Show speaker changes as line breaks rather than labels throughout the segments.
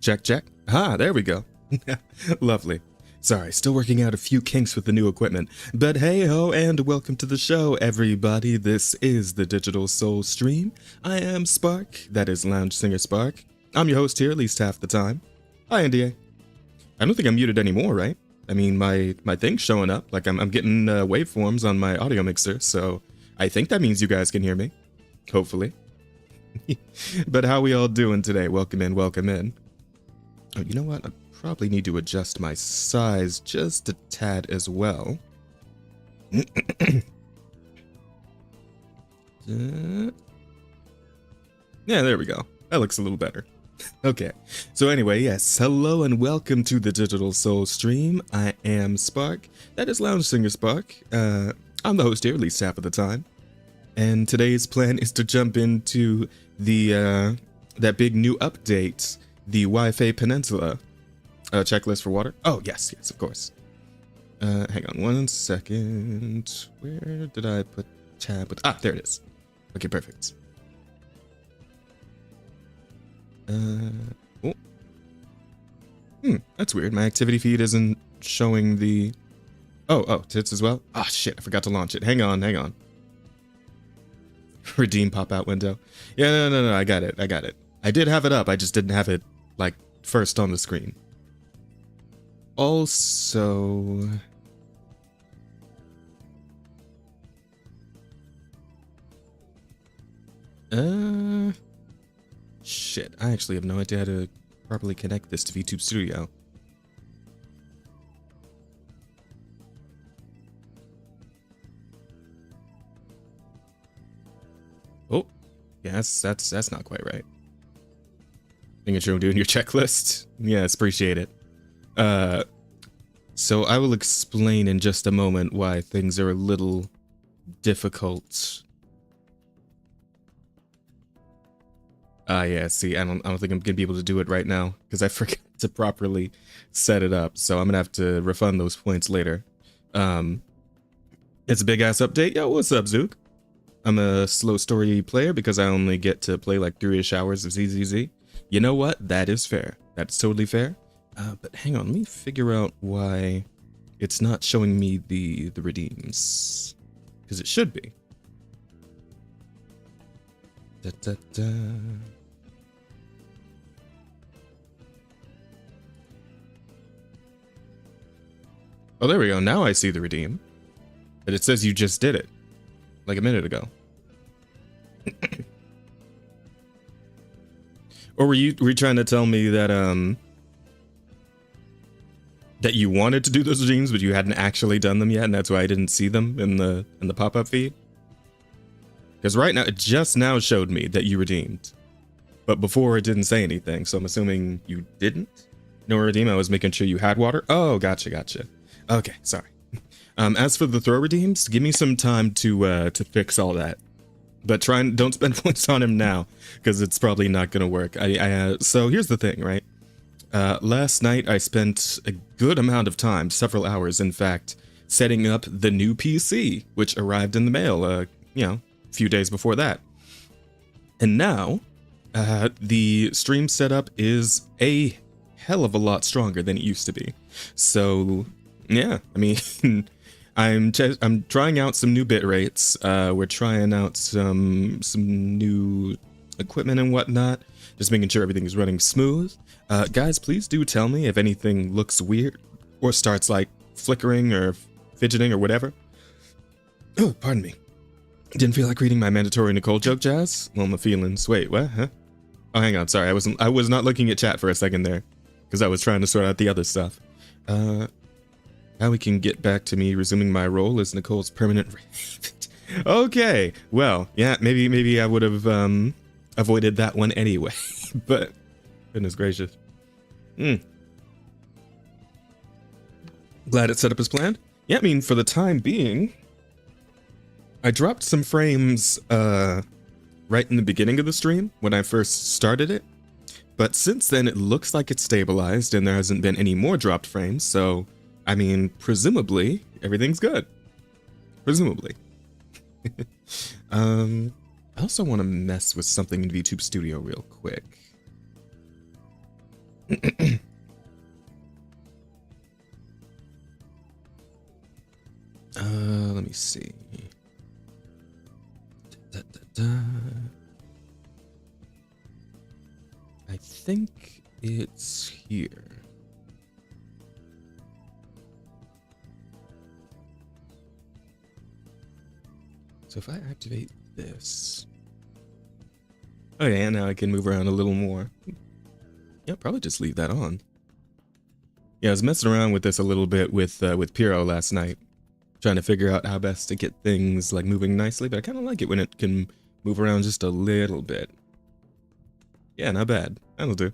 Check, check. Ah, there we go. Lovely. Sorry, still working out a few kinks with the new equipment. But hey ho, and welcome to the show, everybody. This is the Digital Soul Stream. I am Spark, that is Lounge Singer Spark. I'm your host here, at least half the time. Hi, NDA. I don't think I'm muted anymore, right? I mean, my thing's showing up, like I'm getting waveforms on my audio mixer, so I think that means you guys can hear me. Hopefully. But how we all doing today? Welcome in, welcome in. Oh, you know what? I probably need to adjust my size just a tad as well. Yeah, there we go. That looks a little better. Okay, so anyway, yes, hello and welcome to the Digital Soul Stream. I am Spark. That is Lounge Singer Spark. I'm the host here, at least half of the time. And today's plan is to jump into the that big new update, the Waifu Peninsula checklist for water. Oh, yes, of course. Hang on one second. Where did I put tab? Ah, there it is. Okay, perfect. Oh. That's weird. My activity feed isn't showing the... Oh, tits as well? Ah, shit, I forgot to launch it. Hang on. Redeem pop-out window. Yeah, no, I got it. I did have it up, I just didn't have it, like, first on the screen. Also... Shit, I actually have no idea how to properly connect this to VTube Studio. Oh, yes, that's not quite right. Making sure I'm doing your checklist. Yes, appreciate it. So I will explain in just a moment why things are a little difficult. Yeah, see, I don't think I'm gonna be able to do it right now because I forgot to properly set it up. So I'm gonna have to refund those points later. It's a big ass update. Yo, what's up, Zook? I'm a slow story player because I only get to play like 3-ish hours of ZZZ. You know what? That is fair. That's totally fair. But hang on, let me figure out why it's not showing me the redeems. Because it should be. Oh, there we go. Now I see the redeem. But it says you just did it. Like a minute ago. Or were you trying to tell me that that you wanted to do those redeems but you hadn't actually done them yet and that's why I didn't see them in the pop-up feed? Because right now it just now showed me that you redeemed. But before it didn't say anything, so I'm assuming you didn't? No redeem, I was making sure you had water. Oh, gotcha. Okay, sorry. As for the throw redeems, give me some time to fix all that. But don't spend points on him now, because it's probably not gonna work. So here's the thing, right? Last night I spent a good amount of time, several hours in fact, setting up the new PC, which arrived in the mail, a few days before that. And now, the stream setup is a hell of a lot stronger than it used to be. So, yeah, I mean... I'm trying out some new bit rates. We're trying out some new equipment and whatnot. Just making sure everything is running smooth. Guys, please do tell me if anything looks weird or starts like flickering or fidgeting or whatever. Oh, pardon me. Didn't feel like reading my mandatory Nicole joke, Jazz? Well, my feelings. Wait, what? Huh? Oh, hang on. Sorry, I was not looking at chat for a second there because I was trying to sort out the other stuff. Now we can get back to me resuming my role as Nicole's permanent raven. Okay, well, yeah, maybe I would have avoided that one anyway, but goodness gracious. Glad it's set up as planned. Yeah, I mean, for the time being, I dropped some frames right in the beginning of the stream when I first started it, but since then it looks like it's stabilized and there hasn't been any more dropped frames, so I mean, presumably, everything's good. Presumably. I also want to mess with something in VTube Studio real quick. Let me see. Da, da, da. I think it's here. So if I activate this. Oh yeah, now I can move around a little more. Yeah, probably just leave that on. Yeah, I was messing around with this a little bit with Piro last night, trying to figure out how best to get things like moving nicely, but I kind of like it when it can move around just a little bit. Yeah, not bad. That'll do.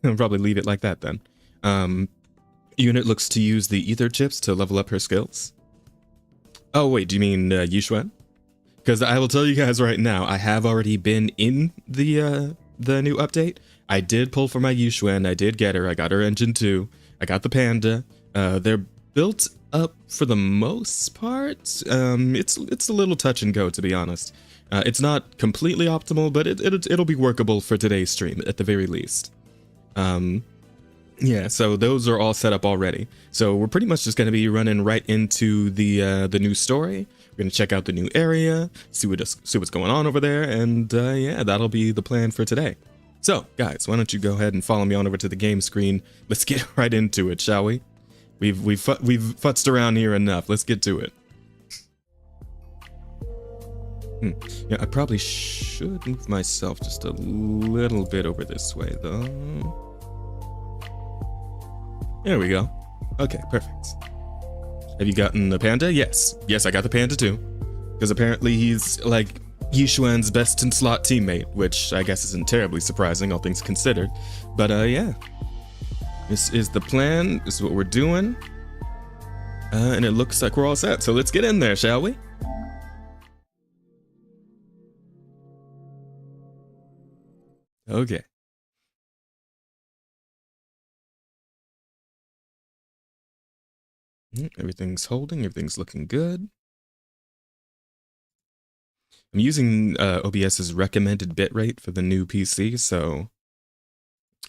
I'll probably leave it like that then. Unit looks to use the ether chips to level up her skills. Oh wait, do you mean Yuxuan? Because I will tell you guys right now, I have already been in the new update. I did pull for my Yuxuan. I did get her. I got her engine 2. I got the panda. They're built up for the most part. It's a little touch and go, to be honest. It's not completely optimal, but it'll be workable for today's stream at the very least. Yeah, so those are all set up already. So we're pretty much just going to be running right into the new story. We're going to check out the new area, see what's going on over there, and yeah, that'll be the plan for today. So, guys, why don't you go ahead and follow me on over to the game screen. Let's get right into it, shall we? We've futzed around here enough. Let's get to it. Yeah, I probably should move myself just a little bit over this way, though. There we go. Okay, perfect. Have you gotten the panda? Yes. Yes, I got the panda too. Because apparently he's like Yuxuan's best in slot teammate, which I guess isn't terribly surprising, all things considered. But yeah. This is the plan. This is what we're doing. And it looks like we're all set. So let's get in there, shall we? Okay. Everything's holding, everything's looking good. I'm using OBS's recommended bitrate for the new PC, so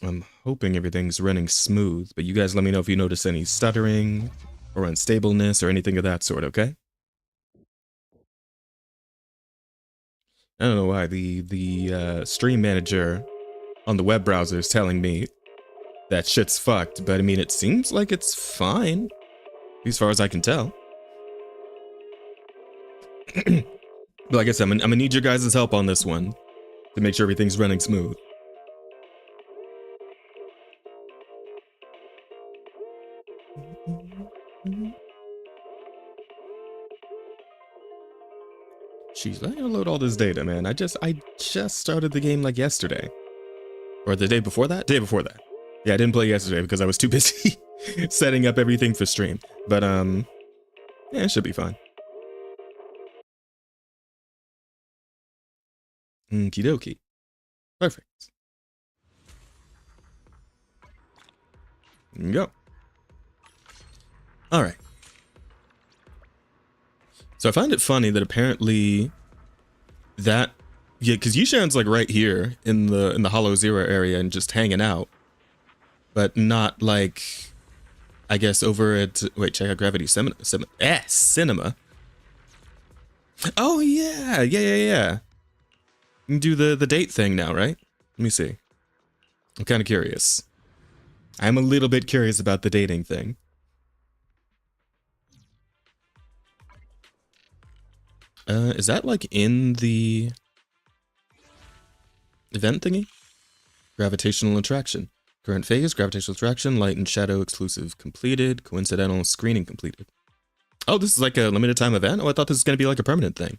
I'm hoping everything's running smooth, but you guys let me know if you notice any stuttering or unstableness or anything of that sort, okay? I don't know why the stream manager on the web browser is telling me that shit's fucked, but I mean, it seems like it's fine. As far as I can tell. But like I said, I'm gonna need your guys' help on this one to make sure everything's running smooth. Jeez, I gotta load all this data, man. I just started the game like yesterday. Or the day before that? Day before that. Yeah, I didn't play yesterday because I was too busy setting up everything for stream. But yeah, it should be fine. Okie dokie. Perfect. There you go. All right. So I find it funny that apparently that, yeah, because Yuxuan's like right here in the Hollow Zero area and just hanging out, but not like, I guess over at, wait, check out Gravity Cinema. Oh yeah. You can do the date thing now, right? Let me see. I'm kind of curious. I'm a little bit curious about the dating thing. Is that like in the event thingy? Gravitational attraction. Current phase, gravitational attraction, light and shadow exclusive completed, coincidental screening completed. Oh, this is like a limited time event? Oh, I thought this was going to be like a permanent thing.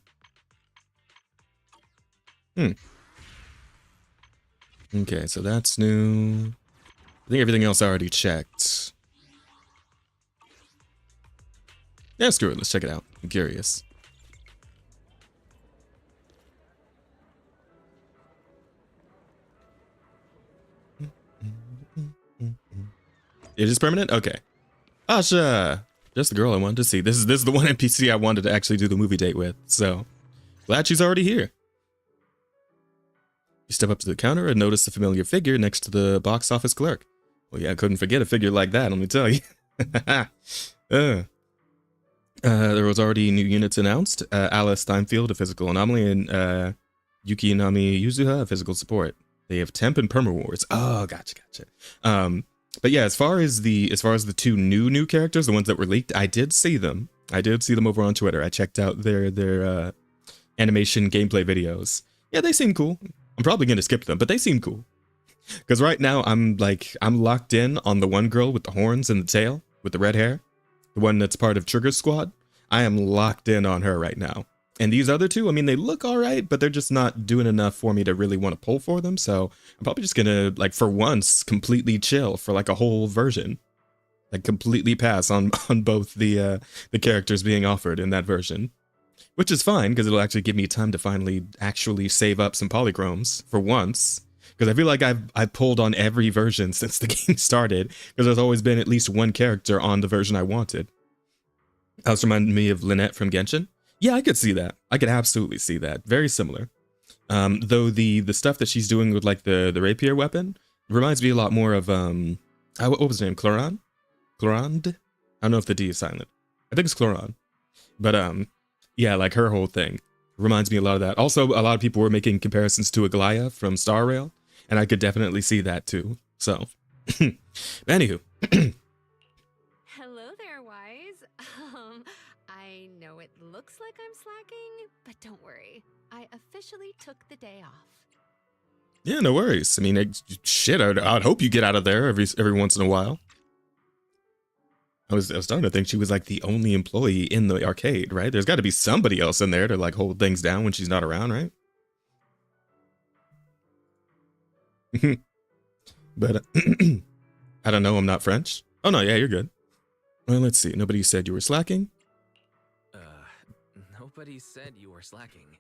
Okay, so that's new. I think everything else I already checked. Yeah, screw it. Let's check it out. I'm curious. It is permanent? Okay. Asha! Just the girl I wanted to see. This is the one NPC I wanted to actually do the movie date with. So, glad she's already here. You step up to the counter and notice the familiar figure next to the box office clerk. Well, yeah, I couldn't forget a figure like that, let me tell you. There was already new units announced. Alice Steinfeld, a physical anomaly, and Yukinami Yuzuha, a physical support. They have temp and perma wards. Oh, gotcha. But yeah, as far as the two new characters, the ones that were leaked, I did see them. Over on Twitter. I checked out their animation gameplay videos. Yeah, they seem cool. I'm probably gonna skip them, but they seem cool. Because right now I'm locked in on the one girl with the horns and the tail with the red hair, the one that's part of Trigger's squad. I am locked in on her right now. And these other two, I mean, they look all right, but they're just not doing enough for me to really want to pull for them. So I'm probably just gonna, like, for once, completely chill for like a whole version, like completely pass on both the characters being offered in that version, which is fine because it'll actually give me time to finally actually save up some polychromes for once. Because I feel like I've pulled on every version since the game started, because there's always been at least one character on the version I wanted. That reminded me of Lynette from Genshin. Yeah, I could see that. I could absolutely see that. Very similar. Though the stuff that she's doing with like the rapier weapon reminds me a lot more of what was her name? Chlorand? I don't know if the D is silent. I think it's Chlorand. But yeah, like her whole thing reminds me a lot of that. Also, a lot of people were making comparisons to Aglaya from Star Rail, and I could definitely see that too. So, anywho.
Hello there, Wise. I know it looks like I'm slacking, but don't worry. I officially took the day off.
Yeah, no worries. I mean, shit, I'd hope you get out of there every once in a while. I was starting to think she was like the only employee in the arcade, right? There's got to be somebody else in there to like hold things down when she's not around, right? But I don't know, I'm not French. Oh no, yeah, you're good. Well, let's see. Nobody said you were slacking.
Nobody said you were slacking.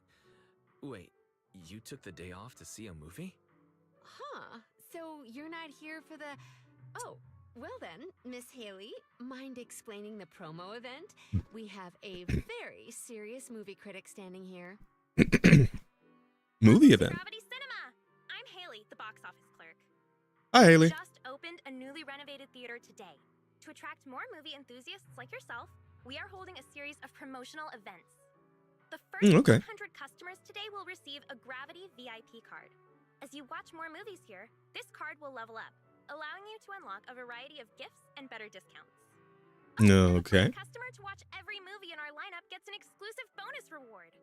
Wait, you took the day off to see a movie?
Huh, so you're not here for the... Oh, well then, Miss Haley, mind explaining the promo event? We have a very serious movie critic standing here.
Movie event?
Gravity Cinema! I'm Haley, the box office clerk.
Hi, Haley.
Just opened a newly renovated theater today. To attract more movie enthusiasts like yourself, we are holding a series of promotional events. The first 100 customers today will receive a Gravity VIP card. As you watch more movies here, this card will level up, allowing you to unlock a variety of gifts and better discounts.
Okay.
The customer to watch every movie in our lineup gets an exclusive bonus reward.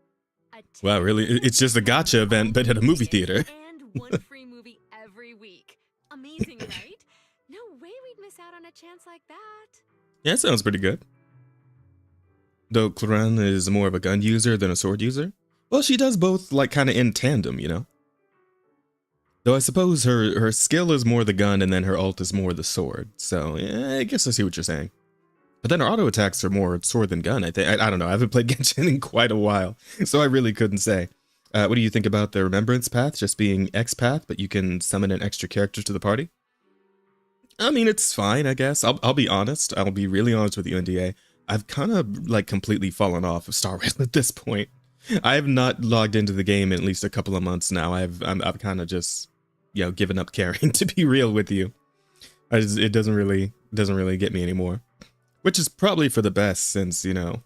Wow, really? It's just a gotcha event, but at a movie theater.
And one free movie every week. Amazing, right? No way we'd miss out on a chance like that.
Yeah, sounds pretty good. Though Cloran is more of a gun user than a sword user. Well, she does both, like, kind of in tandem, you know? Though I suppose her skill is more the gun and then her ult is more the sword. So, yeah, I guess I see what you're saying. But then her auto attacks are more sword than gun, I think. I don't know. I haven't played Genshin in quite a while, so I really couldn't say. What do you think about the Remembrance Path just being X path, but you can summon an extra character to the party? I mean, it's fine, I guess. I'll be honest. I'll be really honest with you, NDA. I've kind of, like, completely fallen off of Star Rail at this point. I have not logged into the game in at least a couple of months now. I've kind of just, you know, given up caring, to be real with you. It doesn't really get me anymore. Which is probably for the best since, you know,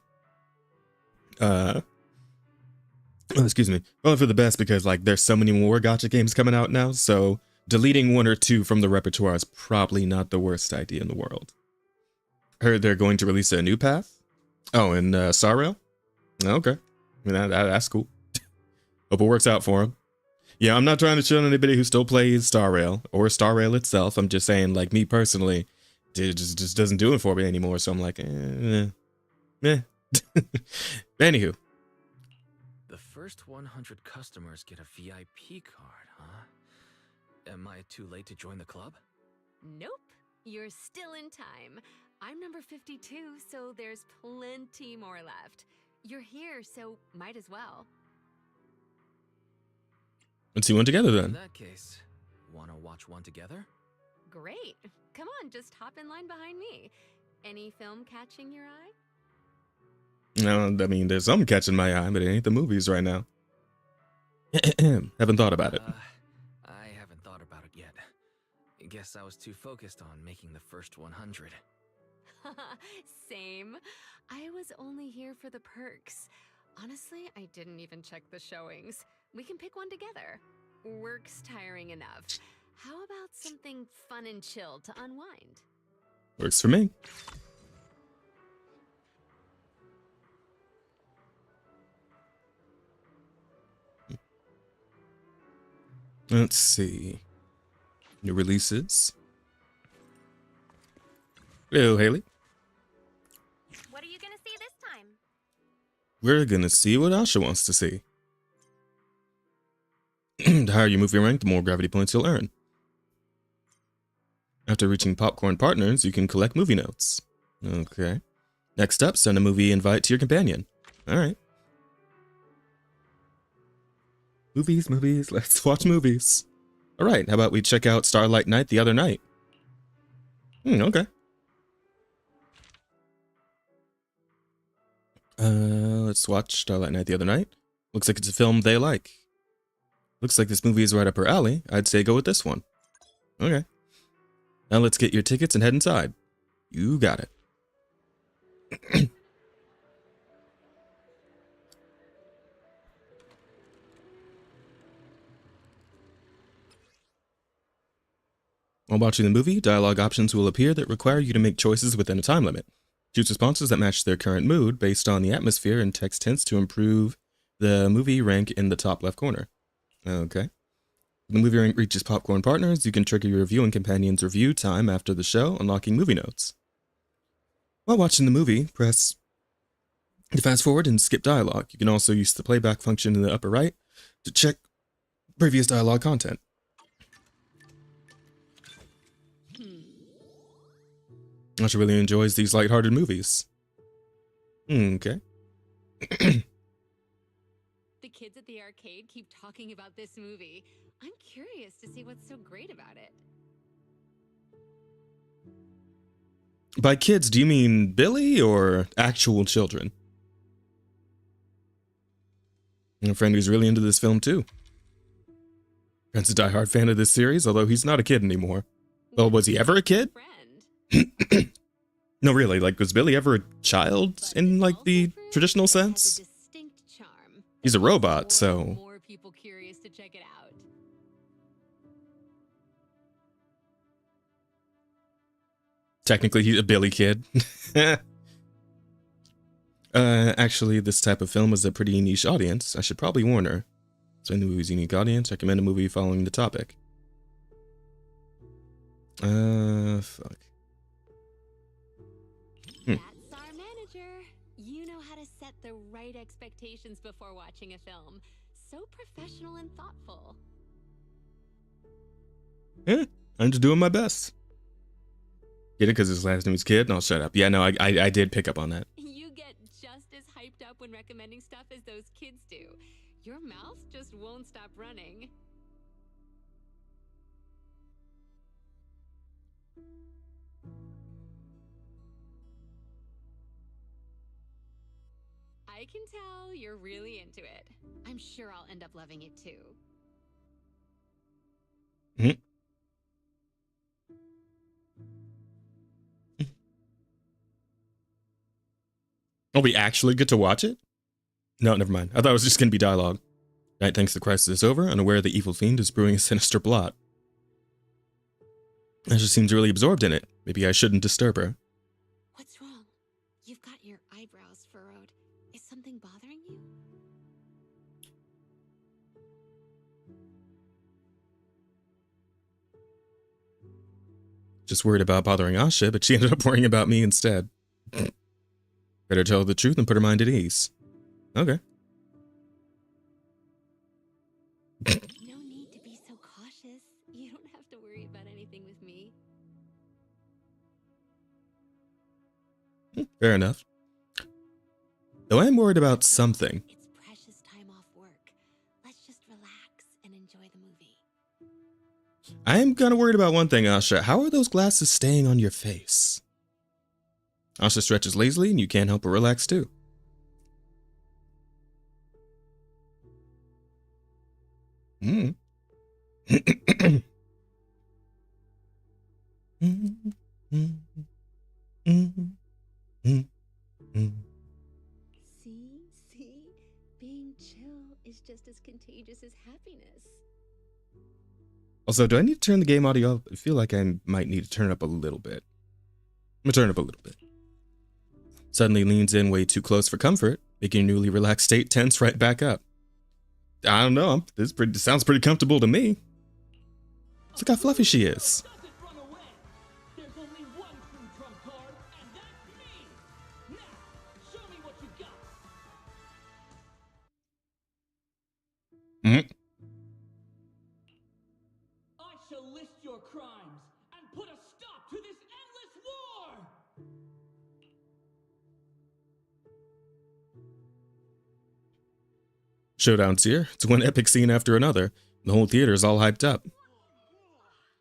excuse me. Probably for the best because, like, there's so many more gacha games coming out now, so deleting one or two from the repertoire is probably not the worst idea in the world. Heard they're going to release a new path? Oh, in Star Rail? Okay. I mean, that's cool. Hope it works out for him. Yeah, I'm not trying to shit on anybody who still plays Star Rail or Star Rail itself. I'm just saying, like, me personally, it just doesn't do it for me anymore. So I'm like, Anywho.
The first 100 customers get a VIP card, huh? Am I too late to join the club?
Nope, you're still in time. I'm number 52, so there's plenty more left. You're here, so might as well.
Let's see one together then.
In that case, wanna watch one together?
Great. Come on, just hop in line behind me. Any film catching your eye?
No, I mean, there's some catching my eye, but it ain't the movies right now. Haven't thought about it.
thought about it yet. Guess I was too focused on making the first 100.
Same. I was only here for the perks. Honestly, I didn't even check the showings. We can pick one together. Work's tiring enough. How about something fun and chill to unwind?
Works for me. Let's see. New releases. Hello, Haley.
What are you gonna see this time?
We're gonna see what Asha wants to see. The higher your movie rank, the more gravity points you'll earn. After reaching popcorn partners, you can collect movie notes. Okay. Next up, send a movie invite to your companion. Alright. Movies, let's watch movies. Alright, how about we check out Starlight Night the other night? Okay. Let's watch Starlight Night the other night. Looks like it's a film they like. Looks like this movie is right up her alley. I'd say go with this one. Okay. Now let's get your tickets and head inside. You got it. While watching the movie, dialogue options will appear that require you to make choices within a time limit. Choose responses that match their current mood based on the atmosphere and text hints to improve the movie rank in the top left corner. Okay. When the movie rank reaches popcorn partners, you can trigger your viewing companion's review time after the show, unlocking movie notes. While watching the movie, press to fast forward and skip dialogue. You can also use the playback function in the upper right to check previous dialogue content. Asha really enjoys these lighthearted movies. Okay.
The kids at the arcade keep talking about this movie. I'm curious to see what's so great about it.
By kids, do you mean Billy or actual children? And a friend who's really into this film too. Friend's a diehard fan of this series, although he's not a kid anymore. Well, was he ever a kid? No, really, like, was Billy ever a child in, like, the traditional sense? He's a robot, so...
More people curious to check it out.
Technically, he's a Billy kid. Actually, this type of film is a pretty niche audience. I should probably warn her. So in the movie's unique audience, recommend a movie following the topic. Fuck.
That's our manager. You know how to set the right expectations before watching a film. So professional and thoughtful.
Yeah, I'm just doing my best. Get it because his last name is Kid? No, shut up. Yeah, no, I did pick up on that.
You get just as hyped up when recommending stuff as those kids do. Your mouth just won't stop running. I can tell you're really into it. I'm sure I'll end up loving it too.
Oh, we actually get to watch it? No, never mind. I thought it was just going to be dialogue. Knight thinks the crisis is over, unaware the evil fiend is brewing a sinister plot. Asha seems really absorbed in it. Maybe I shouldn't disturb her.
What's wrong? You've got your eyebrows furrowed. Is something bothering you?
Just worried about bothering Asha, but she ended up worrying about me instead. Better tell her the truth and put her mind at ease. Okay.
No need to be so cautious. You don't have to worry about anything with me.
Fair enough. Though I am worried about something.
It's precious time off work. Let's just relax and enjoy the movie.
I am kind of worried about one thing, Asha. How are those glasses staying on your face? Asha stretches lazily, and you can't help but relax too.
contagious as happiness.
Also, do I need to turn the game audio up? I feel like I might need to turn it up a little bit. I'm gonna turn it up a little bit. Suddenly leans in way too close for comfort, making your newly relaxed state tense right back up. I don't know. This sounds pretty comfortable to me. Look how fluffy she is. Mm-hmm.
I shall list your crimes and put a stop to this endless war!
Showdown's here. It's one epic scene after another. The whole theater is all hyped up.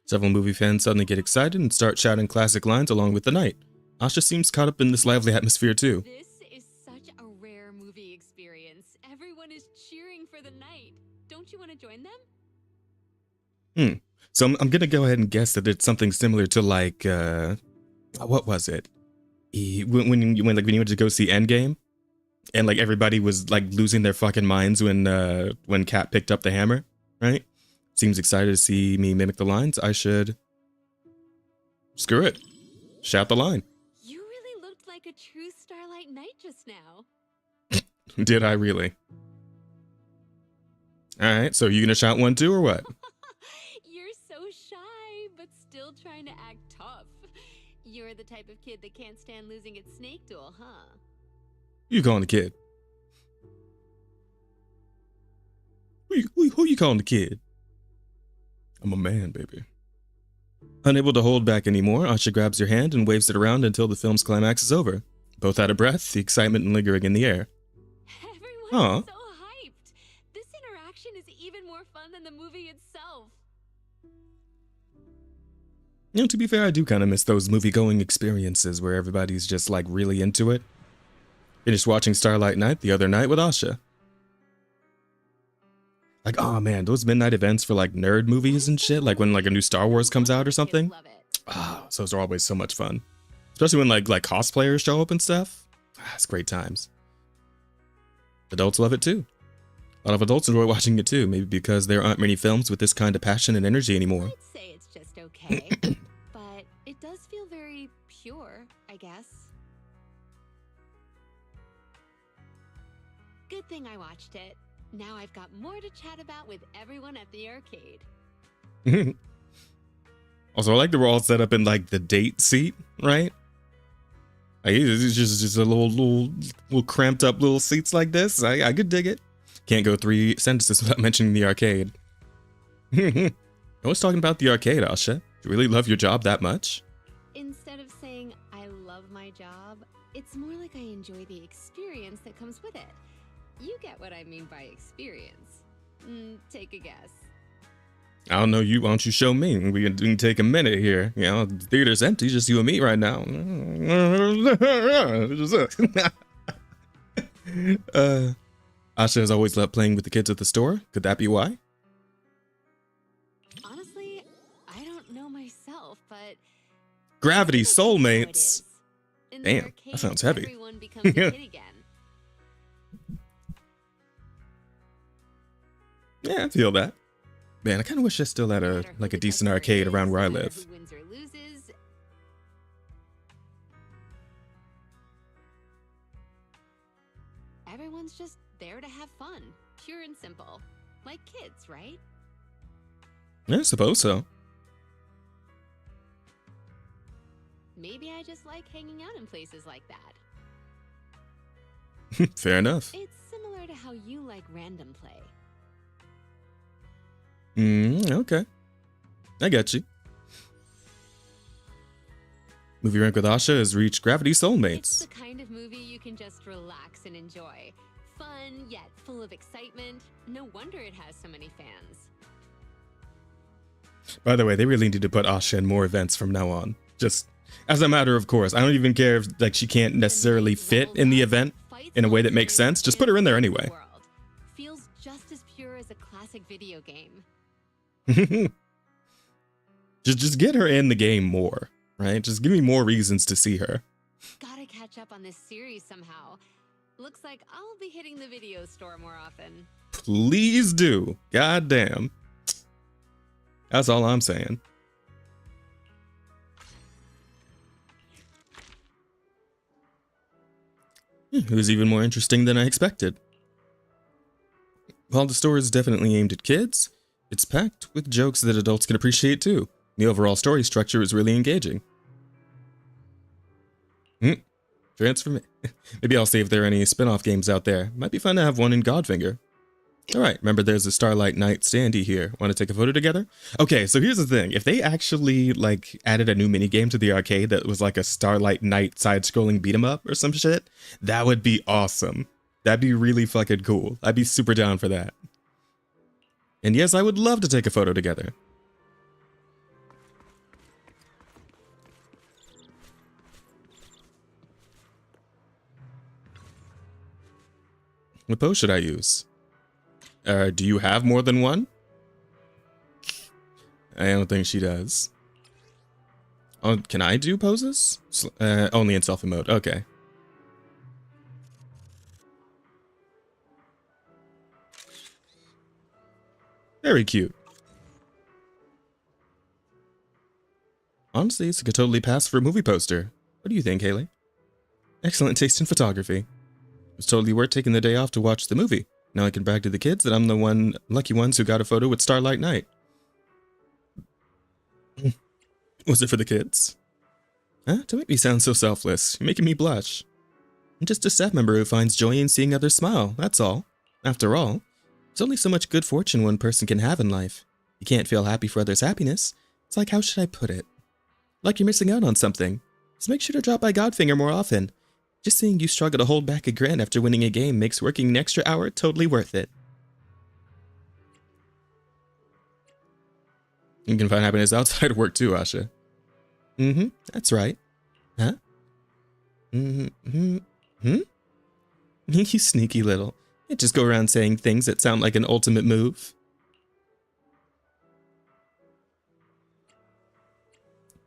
Several movie fans suddenly get excited and start shouting classic lines along with the night. Asha seems caught up in this lively atmosphere too.
This is such a rare movie experience. Everyone is cheering for the night. Don't you want to join them?
So I'm gonna go ahead and guess that it's something similar to like, what was it? When you went to go see Endgame, and like everybody was like losing their fucking minds when Kat picked up the hammer, right? Seems excited to see me mimic the lines. I should screw it, shout the line.
You really looked like a true Starlight Knight just now.
Did I really? All right, so you gonna shout one too or what?
You're so shy, but still trying to act tough. You're the type of kid that can't stand losing its snake duel, huh?
You calling the kid? Who you calling the kid? I'm a man, baby. Unable to hold back anymore, Asha grabs your hand and waves it around until the film's climax is over. Both out of breath, the excitement lingering in the air.
Everyone's so hyped. This interaction is even more fun than the movie itself.
You know, to be fair, I do kind of miss those movie-going experiences where everybody's just like really into it. Finished watching Starlight Night the other night with Asha. Like, oh man, those midnight events for like nerd movies and shit, like when like a new Star Wars comes out or something. Ah, so those are always so much fun. Especially when like cosplayers show up and stuff. Ah, it's great times. Adults love it too. A lot of adults enjoy watching it too, maybe because there aren't many films with this kind of passion and energy anymore.
I'd say it's just okay, but it does feel very pure, I guess. Good thing I watched it. Now I've got more to chat about with everyone at the arcade.
Also, I like that we're all set up in like the date seat, right? Like, it's just a little cramped up little seats like this. I could dig it. Can't go 3 sentences without mentioning the arcade. I was talking about the arcade, Asha. Do you really love your job that much?
Instead of saying I love my job, it's more like I enjoy the experience that comes with it. You get what I mean by experience. Take a guess.
I don't know you. Why don't you show me? We can take a minute here. You know, the theater's empty, just you and me right now. Asha has always loved playing with the kids at the store. Could that be why?
Honestly, I don't know myself, but
Gravity soulmates.
In the
Damn,
arcade,
that sounds heavy.
Everyone becomes a kid again.
Yeah, I feel that. Man, I kind of wish I still had a decent arcade around where I live.
Who wins or loses. Everyone's just there to have fun, pure and simple, like kids, right?
Yeah, I suppose so.
Maybe I just like hanging out in places like that.
Fair enough.
It's similar to how you like random play.
Okay. I get you. Movie Rank with Asha has reached Gravity Soulmates.
It's the kind of movie you can just relax and enjoy. Fun, yet full of excitement. No wonder it has so many fans.
By the way, they really need to put Asha in more events from now on. Just as a matter of course. I don't even care if like she can't necessarily fit in the event in a way that makes sense. Just put her in there anyway.
Feels just as pure as a classic video game.
just get her in the game more, right? Just give me more reasons to see her.
Gotta catch up on this series somehow. Looks like I'll be hitting the video store more often.
Please do. God damn. That's all I'm saying. It was even more interesting than I expected. While the store is definitely aimed at kids, it's packed with jokes that adults can appreciate too. The overall story structure is really engaging. Transfer me. Maybe I'll see if there are any spin-off games out there. Might be fun to have one in Godfinger. Alright, remember there's a Starlight Knight standee here. Want to take a photo together? Okay, so here's the thing. If they actually, like, added a new minigame to the arcade that was like a Starlight Knight side-scrolling beat-em-up or some shit, that would be awesome. That'd be really fucking cool. I'd be super down for that. And yes, I would love to take a photo together. What pose should I use? Do you have more than one? I don't think she does. Oh, can I do poses? Only in selfie mode. Okay. Very cute. Honestly, this could totally pass for a movie poster. What do you think, Haley? Excellent taste in photography. It was totally worth taking the day off to watch the movie. Now I can brag to the kids that I'm the lucky ones who got a photo with Starlight Knight. Was it for the kids? Huh? Don't make me sound so selfless. You're making me blush. I'm just a staff member who finds joy in seeing others smile, that's all. After all, there's only so much good fortune one person can have in life. You can't feel happy for others' happiness. It's like, how should I put it? Like you're missing out on something. So make sure to drop by Godfinger more often. Just seeing you struggle to hold back a grin after winning a game makes working an extra hour totally worth it. You can find happiness outside of work too, Asha. That's right. Huh? You sneaky little. You just go around saying things that sound like an ultimate move.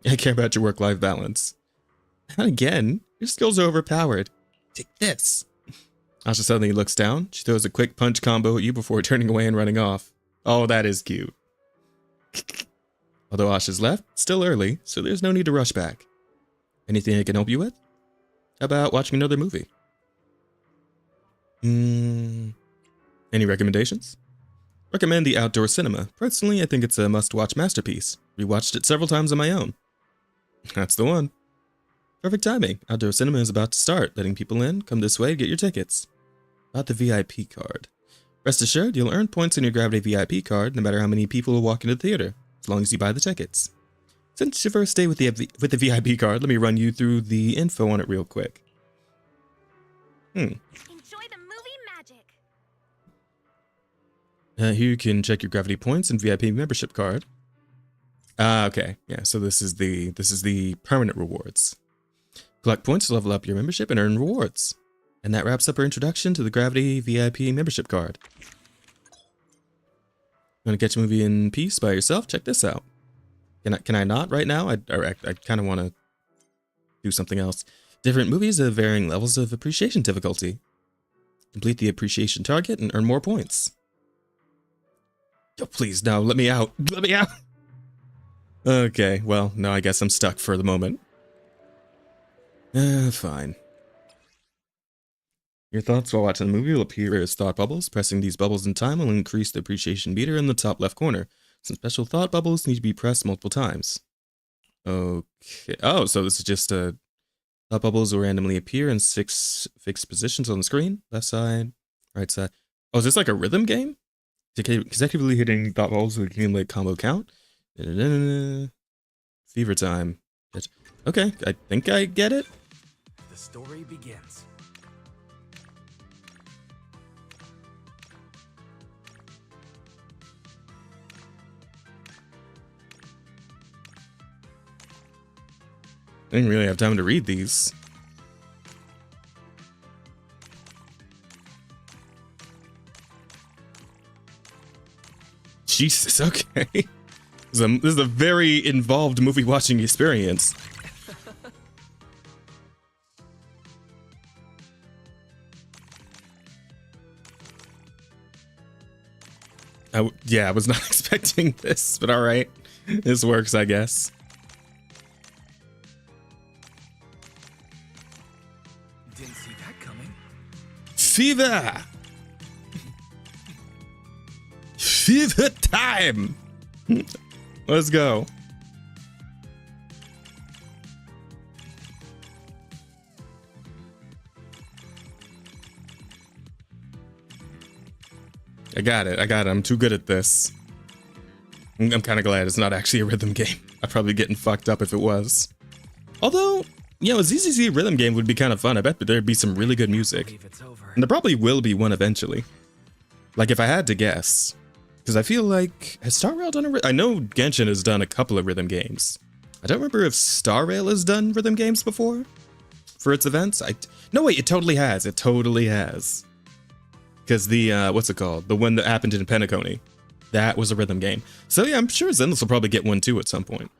I care about your work-life balance. Not again. Your skills are overpowered. Take this. Asha suddenly looks down. She throws a quick punch combo at you before turning away and running off. Oh, that is cute. Although Asha's left, it's still early, so there's no need to rush back. Anything I can help you with? How about watching another movie? Any recommendations? Recommend the Outdoor Cinema. Personally, I think it's a must-watch masterpiece. Rewatched it several times on my own. That's the one. Perfect timing. Outdoor Cinema is about to start, letting people in. Come this way to get your tickets. About the VIP card. Rest assured, you'll earn points on your Gravity VIP card no matter how many people will walk into the theater, as long as you buy the tickets. Since your first day with the VIP card, let me run you through the info on it real quick.
Enjoy the movie magic.
Here you can check your Gravity points and VIP membership card. Okay. Yeah, so this is the permanent rewards. Collect points to level up your membership and earn rewards. And that wraps up our introduction to the Gravity VIP membership card. Want to catch a movie in peace by yourself? Check this out. Can I not right now? I kind of want to do something else. Different movies have varying levels of appreciation difficulty. Complete the appreciation target and earn more points. Oh, please, no, let me out. Let me out. Okay, well, now I guess I'm stuck for the moment. Fine. Your thoughts while watching the movie will appear as thought bubbles. Pressing these bubbles in time will increase the appreciation meter in the top left corner. Some special thought bubbles need to be pressed multiple times. Okay. Oh, so this is just a... Thought bubbles will randomly appear in 6 fixed positions on the screen. Left side, right side. Oh, is this like a rhythm game? Consecutively hitting thought bubbles with accumulate combo count. Fever time. Okay, I think I get it.
The story begins.
I didn't really have time to read these. Jesus, okay. This is a very involved movie watching experience. Yeah, I was not expecting this, but all right. This works, I guess.
Didn't see that coming.
Fever! Fever time! Let's go. I got it. I'm too good at this. I'm kind of glad it's not actually a rhythm game. I'd probably getting fucked up if it was. Although, you know, a ZZZ rhythm game would be kind of fun. I bet there'd be some really good music. And there probably will be one eventually. Like, if I had to guess. Because I feel like... Has Star Rail done a... I know Genshin has done a couple of rhythm games. I don't remember if Star Rail has done rhythm games before. For its events. No, wait, it totally has. It totally has. Because the, what's it called? The one that happened in Penacony. That was a rhythm game. So yeah, I'm sure Zenless will probably get one too at some point.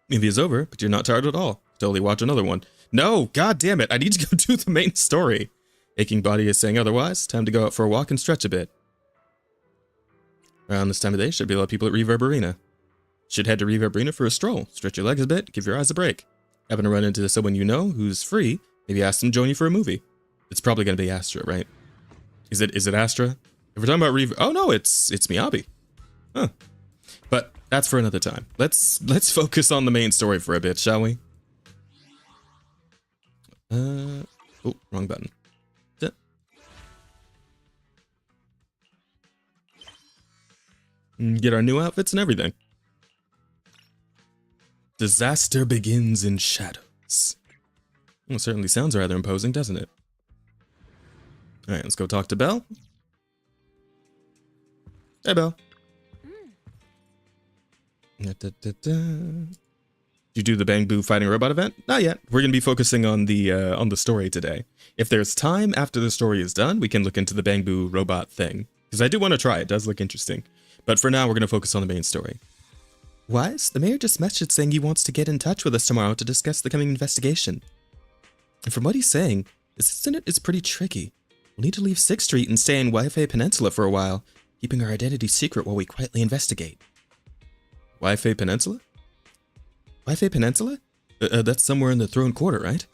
Movie is over, but you're not tired at all. Totally watch another one. No, god damn it, I need to go do the main story. Aching body is saying otherwise. Time to go out for a walk and stretch a bit. Around this time of day, should be a lot of people at Reverb Arena. Should head to Reverb Arena for a stroll. Stretch your legs a bit, give your eyes a break. Happen to run into someone you know who's free, maybe ask them to join you for a movie. It's probably going to be Astra, right? Is it Astra? If we're talking about oh no, it's Miyabi. Huh. But that's for another time. Let's focus on the main story for a bit, shall we? Oh, wrong button. Get our new outfits and everything. Disaster begins in shadows. Well, it certainly sounds rather imposing, doesn't it? Alright, let's go talk to Belle. Hey, Belle. Did you do the Bang Boo fighting robot event? Not yet. We're going to be focusing on the story today. If there's time after the story is done, we can look into the Bang Boo robot thing. Because I do want to try. It does look interesting. But for now, we're going to focus on the main story. Wise, the mayor just messaged saying he wants to get in touch with us tomorrow to discuss the coming investigation. And from what he's saying, this incident is pretty tricky. We'll need to leave 6th Street and stay in Waifu Peninsula for a while, keeping our identity secret while we quietly investigate. Waifu Peninsula? Waifu Peninsula? That's somewhere in the Throne Quarter, right?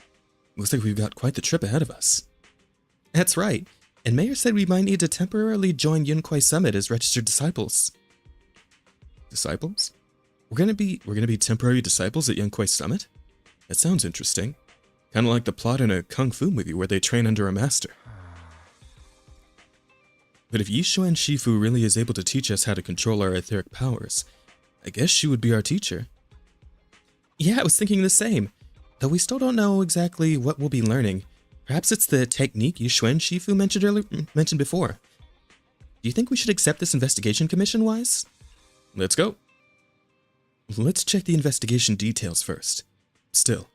Looks like we've got quite the trip ahead of us. That's right. And Mayor said we might need to temporarily join Yunquai Summit as registered disciples. Disciples? We're gonna be temporary disciples at Yunquai Summit? That sounds interesting. Kinda like the plot in a kung fu movie where they train under a master. But if Yishuan Shifu really is able to teach us how to control our etheric powers, I guess she would be our teacher. Yeah, I was thinking the same. Though we still don't know exactly what we'll be learning. Perhaps it's the technique Yishuan Shifu mentioned before. Do you think we should accept this investigation commission, Wise? Let's go. Let's check the investigation details first. Still,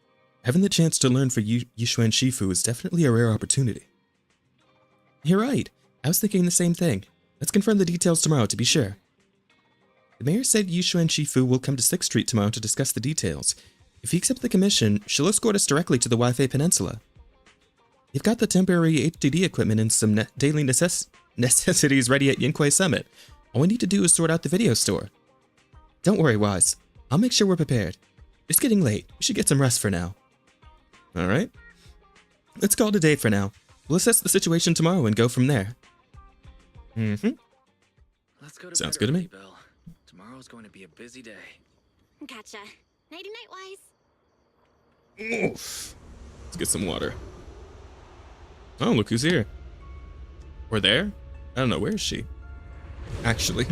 having the chance to learn for Yishuan Shifu is definitely a rare opportunity. You're right. I was thinking the same thing. Let's confirm the details tomorrow to be sure. The mayor said Yishuan Shifu will come to 6th Street tomorrow to discuss the details. If he accepts the commission, she'll escort us directly to the Waifu Peninsula. You've got the temporary HDD equipment and some daily necessities ready at Yunquai Summit. All we need to do is sort out the video store. Don't worry, Wise. I'll make sure we're prepared. It's getting late. We should get some rest for now. Alright. Let's call it a day for now. We'll assess the situation tomorrow and go from there.
Let's go to
Sounds
bed
good to
early,
me.
Bill. Tomorrow's going to be a busy day.
Gotcha. Nighty-night, Wise.
Oof. Let's get some water. Oh, look who's here. We're there? I don't know, where is she? Actually.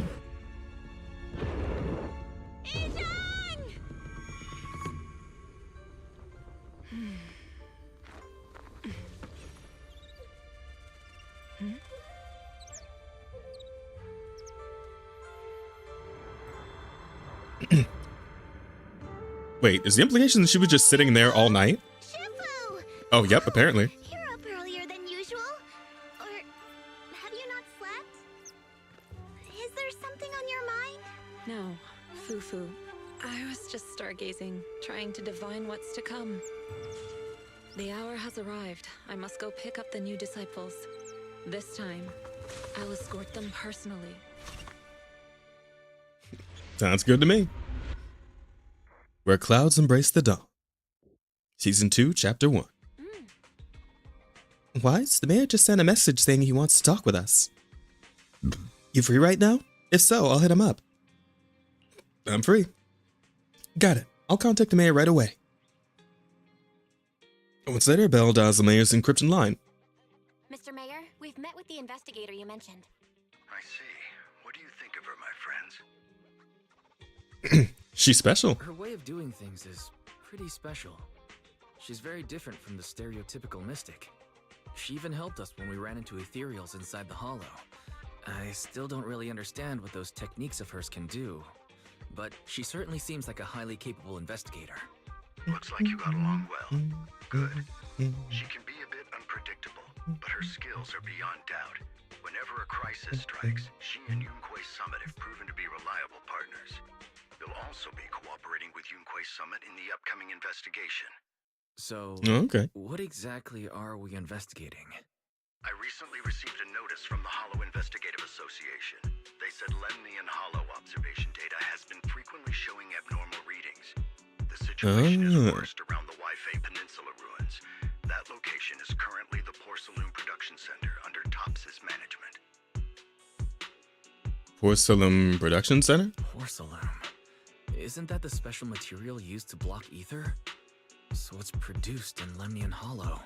Wait, is the implication that she was just sitting there all night?
Shifu!
Oh, yep, apparently.
You're up earlier than usual? Or have you not slept? Is there something on your mind?
No, Fufu. I was just stargazing, trying to divine what's to come. The hour has arrived. I must go pick up the new disciples. This time, I'll escort them personally.
Sounds good to me. Where Clouds Embrace the Dawn. Season 2, Chapter 1. Wise, the mayor just sent a message saying he wants to talk with us. You free right now? If so, I'll hit him up. I'm free. Got it. I'll contact the mayor right away. Once later, Belle dials the mayor's encryption line.
Mr. Mayor, we've met with the investigator you mentioned.
I see. What do you think of her, my friends?
She's special.
Her way of doing things is pretty special. She's very different from the stereotypical mystic. She even helped us when we ran into ethereals inside the Hollow. I still don't really understand what those techniques of hers can do, but she certainly seems like a highly capable investigator.
Looks like you got along well. Good. She can be a bit unpredictable, but her skills are beyond doubt. Whenever a crisis strikes, she and Yunquei Summit have proven to be reliable partners. You'll also be cooperating with Yunquei Summit in the upcoming investigation.
So,
Okay.
what exactly are we investigating?
I recently received a notice from the Hollow Investigative Association. They said Lemnian Hollow observation data has been frequently showing abnormal readings. The situation is worst around the Waifu Peninsula ruins. That location is currently the Porcelain Production Center under Tops's management.
Porcelain Production Center?
Porcelain. Isn't that the special material used to block ether? So it's produced in Lemnian Hollow.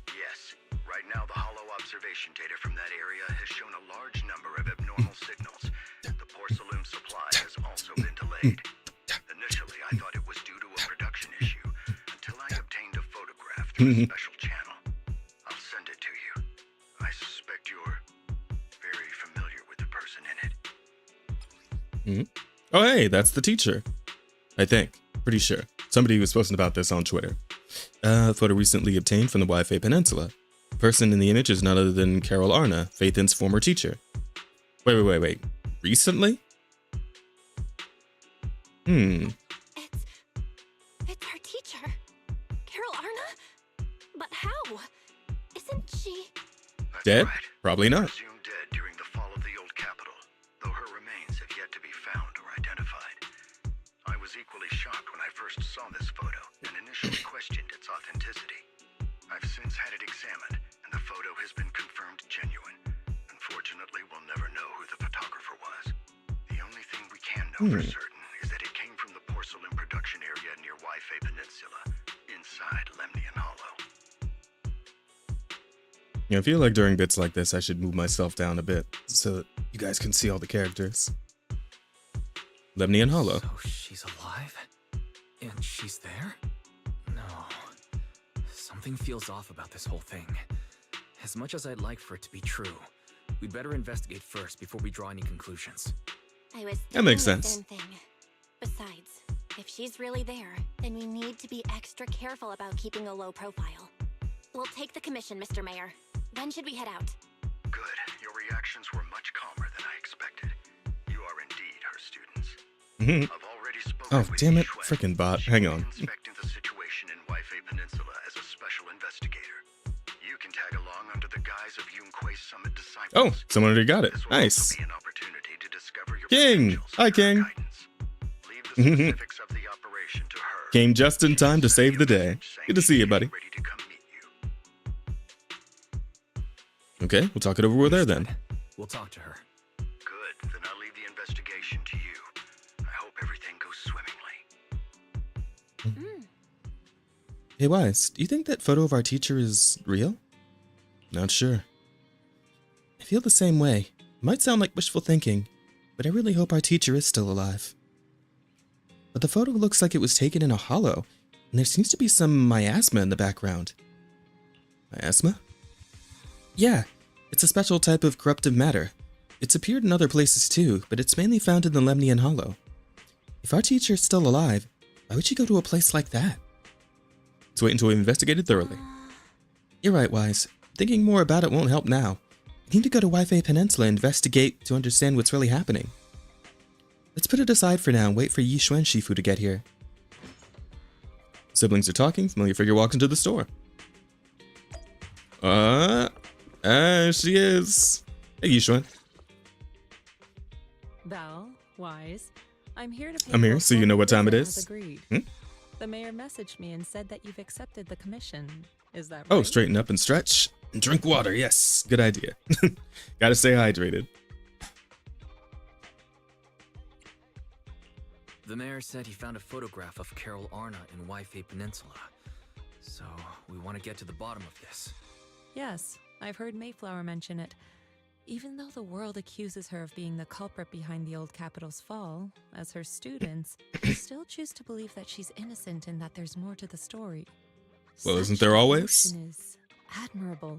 Yes. Right now, the Hollow observation data from that area has shown a large number of abnormal signals. The porcelain supply has also been delayed. Initially, I thought it was due to a production issue, until I obtained a photograph through a special channel. I'll send it to you. I suspect you're very familiar with the person in it.
Oh, hey, that's the teacher. I think. Pretty sure. Somebody was posting about this on Twitter. Photo recently obtained from the Waifu Peninsula. The person in the image is none other than Carol Arna, Phaethon's former teacher. Wait. Recently?
It's our teacher, Carol Arna? But how? Isn't she...
That's
Dead?
right.
Probably not.
Presumed dead during the fall of the old capital, though her remains have yet to be found or identified. I was equally shocked when I first saw this photo and initially questioned its authenticity. I've since had it examined, and the photo has been confirmed genuine. Unfortunately, we'll never know who the photographer was. The only thing we can know for certain is that it came from the porcelain production area near Waifu Peninsula, inside Lemnian Hollow.
Yeah, I feel like during bits like this, I should move myself down a bit so that you guys can see all the characters. Lemnian Hollow.
So she's alive? And she's there? No. Something feels off about this whole thing. As much as I'd like for it to be true, we'd better investigate first before we draw any conclusions.
I was
That makes
thinking the
sense.
same thing. Besides, if she's really there, then we need to be extra careful about keeping a low profile. We'll take the commission, Mr. Mayor. When should we head out?
Good. Your reactions were much calmer than I expected. You are indeed her students.
Mhm.
I've already spoken
Oh,
with
damn it.
Yixuan.
Frickin' bot.
She
Hang
will be
on.
inspecting the situation in Waifu Peninsula as a special investigator. You can tag along under the guise of Yunquei Summit disciples.
Oh, someone already got it.
This will
Nice.
also be an opportunity to discover your
King.
potentials
Hi,
and her
King.
guidance. Leave the specifics of the operation to her.
Came just in time to
Send
save the
me a
day.
message saying
Good to see you,
she's
buddy.
ready to come meet you.
Okay, we'll talk it over with her then.
We'll talk to her.
Good. Then I'll leave the investigation to you. I hope everything goes swimmingly.
Hey, Wise, do you think that photo of our teacher is real? Not sure. I feel the same way. It might sound like wishful thinking, but I really hope our teacher is still alive. But the photo looks like it was taken in a hollow, and there seems to be some miasma in the background. Miasma? Yeah, it's a special type of corruptive matter. It's appeared in other places too, but it's mainly found in the Lemnian Hollow. If our teacher is still alive, why would she go to a place like that? Let's wait until we investigate it thoroughly. You're right, Wise. Thinking more about it won't help now. We need to go to Waifu Peninsula and investigate to understand what's really happening. Let's put it aside for now and wait for Yixuan Shifu to get here. Siblings are talking, familiar figure walks into the store. She is. Hey, Yixuan.
Belle, Wise,
I'm here to pay
I'm here,
for
so you know what time it
visit as
is.
agreed.
Hmm?
The mayor messaged me and said that you've accepted the commission. Is that right?
Oh, straighten up and stretch and drink water. Yes, good idea. Gotta stay hydrated.
The mayor said he found a photograph of Carol Arna in Waifu Peninsula. So, we want to get to the bottom of this.
Yes, I've heard Mayflower mention it. Even though the world accuses her of being the culprit behind the old capital's fall, as her students still choose to believe that she's innocent and that there's more to the story.
Well, isn't
Such
there always?
devotion is admirable.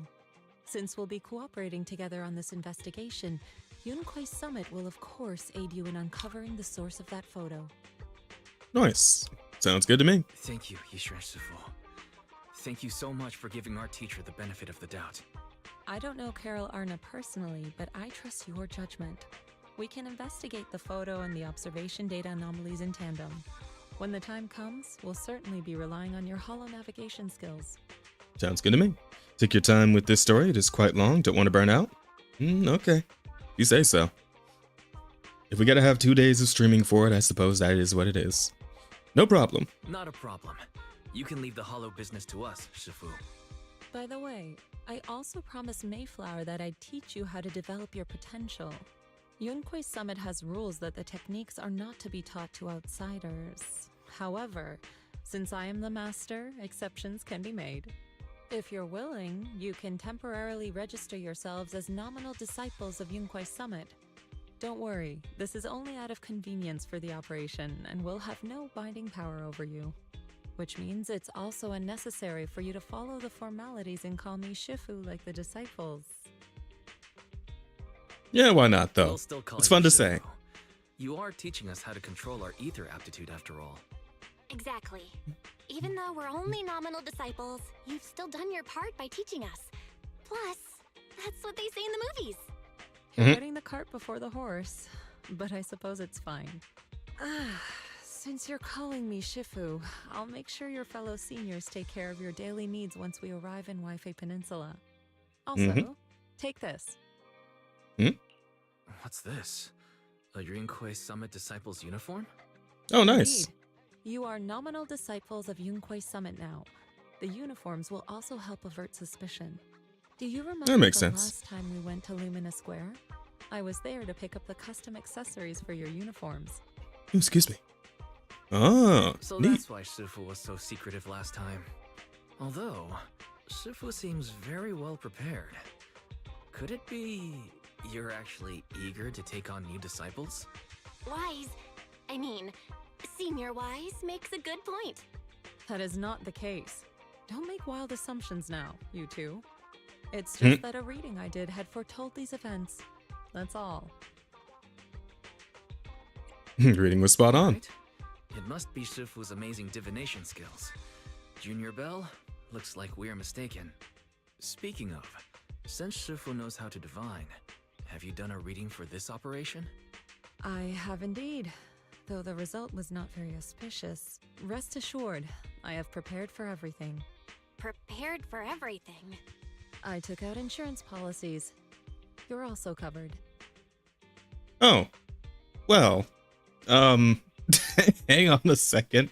Since we'll be cooperating together on this investigation, Yunquai Summit will of course aid you in uncovering the source of that photo.
Nice. Sounds good to me.
Thank you, Yishuan Shifu. Thank you so much for giving our teacher the benefit of the doubt.
I don't know Carol Arna personally, but I trust your judgment. We can investigate the photo and the observation data anomalies in tandem. When the time comes, we'll certainly be relying on your holo navigation skills.
Sounds good to me. Take your time with this story. It is quite long. Don't want to burn out? Okay. You say so. If we gotta have 2 days of streaming for it, I suppose that is what it is. No problem.
Not a problem. You can leave the holo business to us, Shifu.
By the way, I also promised Mayflower that I'd teach you how to develop your potential. Yunquai Summit has rules that the techniques are not to be taught to outsiders. However, since I am the master, exceptions can be made. If you're willing, you can temporarily register yourselves as nominal disciples of Yunquai Summit. Don't worry, this is only out of convenience for the operation and will have no binding power over you. Which means it's also unnecessary for you to follow the formalities and call me Shifu like the disciples.
Yeah, why not, though?
We'll still call
It's
you
fun to
Shifu.
say.
You are teaching us how to control our ether aptitude after all.
Exactly. Even though we're only nominal disciples, you've still done your part by teaching us. Plus, that's what they say in the movies.
You're
Mhm.
putting the cart before the horse, but I suppose it's fine. Since you're calling me Shifu, I'll make sure your fellow seniors take care of your daily needs once we arrive in Waifu Peninsula. Also, take this.
What's this? A Yunquai Summit Disciples uniform?
Oh, nice.
Indeed. You are nominal disciples of Yunquai Summit now. The uniforms will also help avert suspicion. Do you remember
That makes
the
sense.
last time we went to Lumina Square? I was there to pick up the custom accessories for your uniforms.
Oh, excuse me. Oh,
So
neat.
that's why Shifu was so secretive last time. Although, Shifu seems very well prepared. Could it be you're actually eager to take on new disciples?
Senior Wise makes a good point.
That is not the case. Don't make wild assumptions now, you two. It's just that a reading I did had foretold these events. That's all.
Reading was spot on.
Right? It must be Shifu's amazing divination skills. Junior Bell, looks like we're mistaken. Speaking of, since Shifu knows how to divine, have you done a reading for this operation?
I have indeed. Though the result was not very auspicious, rest assured, I have prepared for everything.
Prepared for everything.
I took out insurance policies. You're also covered.
Oh, well, hang on a second.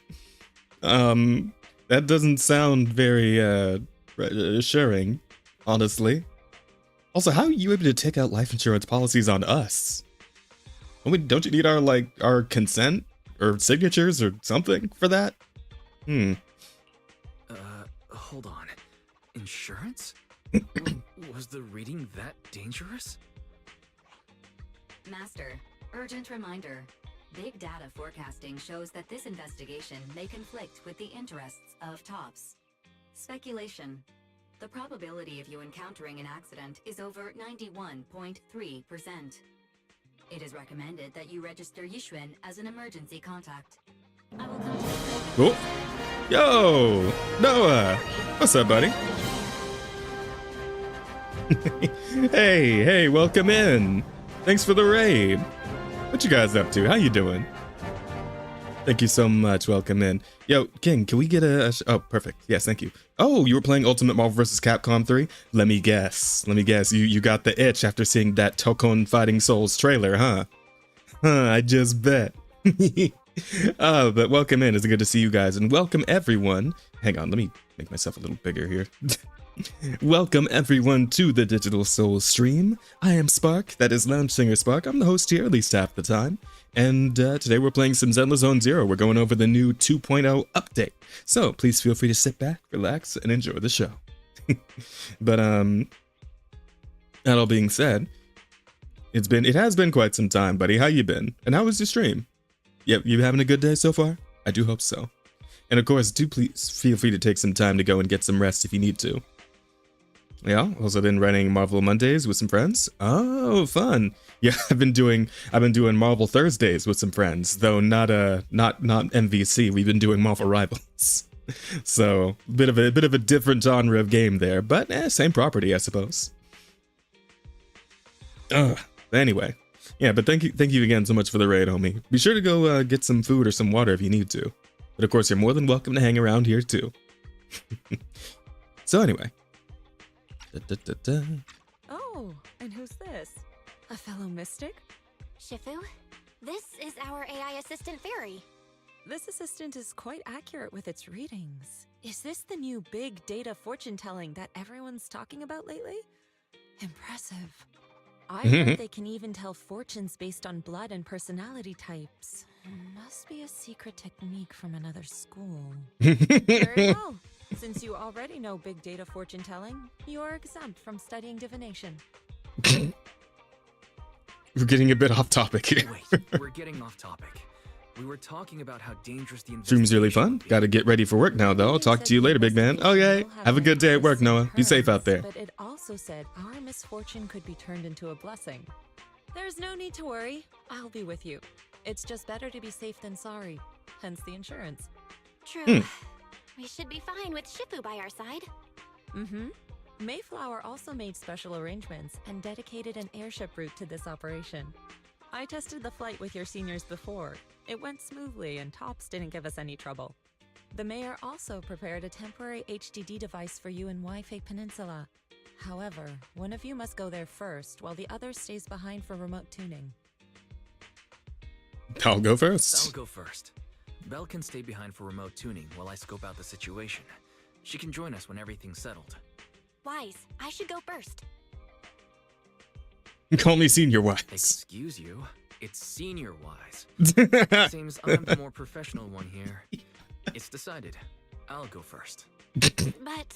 That doesn't sound very, assuring, honestly. Also, how are you able to take out life insurance policies on us? Don't you need our consent or signatures or something for that?
Hold on. Insurance? Was the reading that dangerous?
Master, urgent reminder. Big data forecasting shows that this investigation may conflict with the interests of TOPS. Speculation. The probability of you encountering an accident is over 91.3%. It is recommended that you register Yishuan as an emergency contact. I will contact you.
Cool. Yo, Noah. What's up, buddy? Hey, welcome in. Thanks for the raid. What you guys up to? How you doing? Thank you so much. Welcome in. Yo, King, can we get oh, perfect. Yes, thank you. Oh, you were playing Ultimate Marvel vs. Capcom 3? Let me guess. You got the itch after seeing that Tokon Fighting Souls trailer, huh? I just bet. But welcome in. It's good to see you guys, and welcome everyone. Hang on, let me make myself a little bigger here. Welcome everyone to the Digital Soul stream. I am Spark, that is Lounge Singer Spark. I'm the host here, at least half the time. And today we're playing some Zenless Zone Zero. We're going over the new 2.0 update. So please feel free to sit back, relax, and enjoy the show. But that all being said, it has been quite some time, buddy. How you been? And how was your stream? Yep, you having a good day so far? I do hope so. And of course, do please feel free to take some time to go and get some rest if you need to. Yeah, also been running Marvel Mondays with some friends. Oh, fun. Yeah, I've been doing Marvel Thursdays with some friends, though not MVC. We've been doing Marvel Rivals. So, bit of a different genre of game there, but same property, I suppose. Anyway. Yeah, but thank you again so much for the raid, homie. Be sure to go get some food or some water if you need to. But of course, you're more than welcome to hang around here too. So anyway.
Oh, and who's this? A fellow mystic?
Shifu, this is our AI assistant fairy.
This assistant is quite accurate with its readings. Is this the new big data fortune telling that everyone's talking about lately? Impressive. I heard they can even tell fortunes based on blood and personality types. Must be a secret technique from another school. Very well. Since you already know big data fortune telling, you are exempt from studying divination.
We're getting a bit off topic here.
Wait, we're getting off topic. We were talking about how dangerous the
stream's really fun. Gotta get ready for work now, though. I'll talk to you later, big man. Okay, have a good day at work, Noah. Be safe out there.
But it also said our misfortune could be turned into a blessing. There's no need to worry. I'll be with you. It's just better to be safe than sorry. Hence the insurance.
True. We should be fine with Shifu by our side.
Mm-hmm. Mayflower also made special arrangements and dedicated an airship route to this operation. I tested the flight with your seniors before. It went smoothly and Tops didn't give us any trouble. The mayor also prepared a temporary HDD device for you in Waifu Peninsula. However, one of you must go there first while the other stays behind for remote tuning.
I'll go first.
I'll go first. Belle can stay behind for remote tuning while I scope out the situation. She can join us when everything's settled.
Wise, I should go first.
Call me Senior Wise.
Excuse you, it's Senior Wise. Seems I'm the more professional one here. It's decided. I'll go first.
But...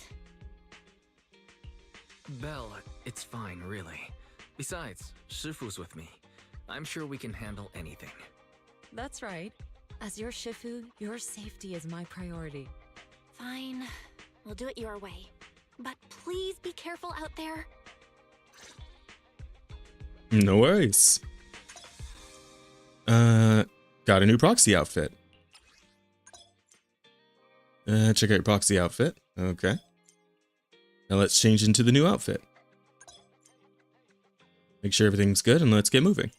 Belle, it's fine, really. Besides, Shifu's with me. I'm sure we can handle anything.
That's right. As your Shifu, your safety is my priority.
Fine. We'll do it your way. But please be careful out there.
No worries. Got a new proxy outfit. Check out your proxy outfit. Okay. Now let's change into the new outfit. Make sure everything's good and let's get moving.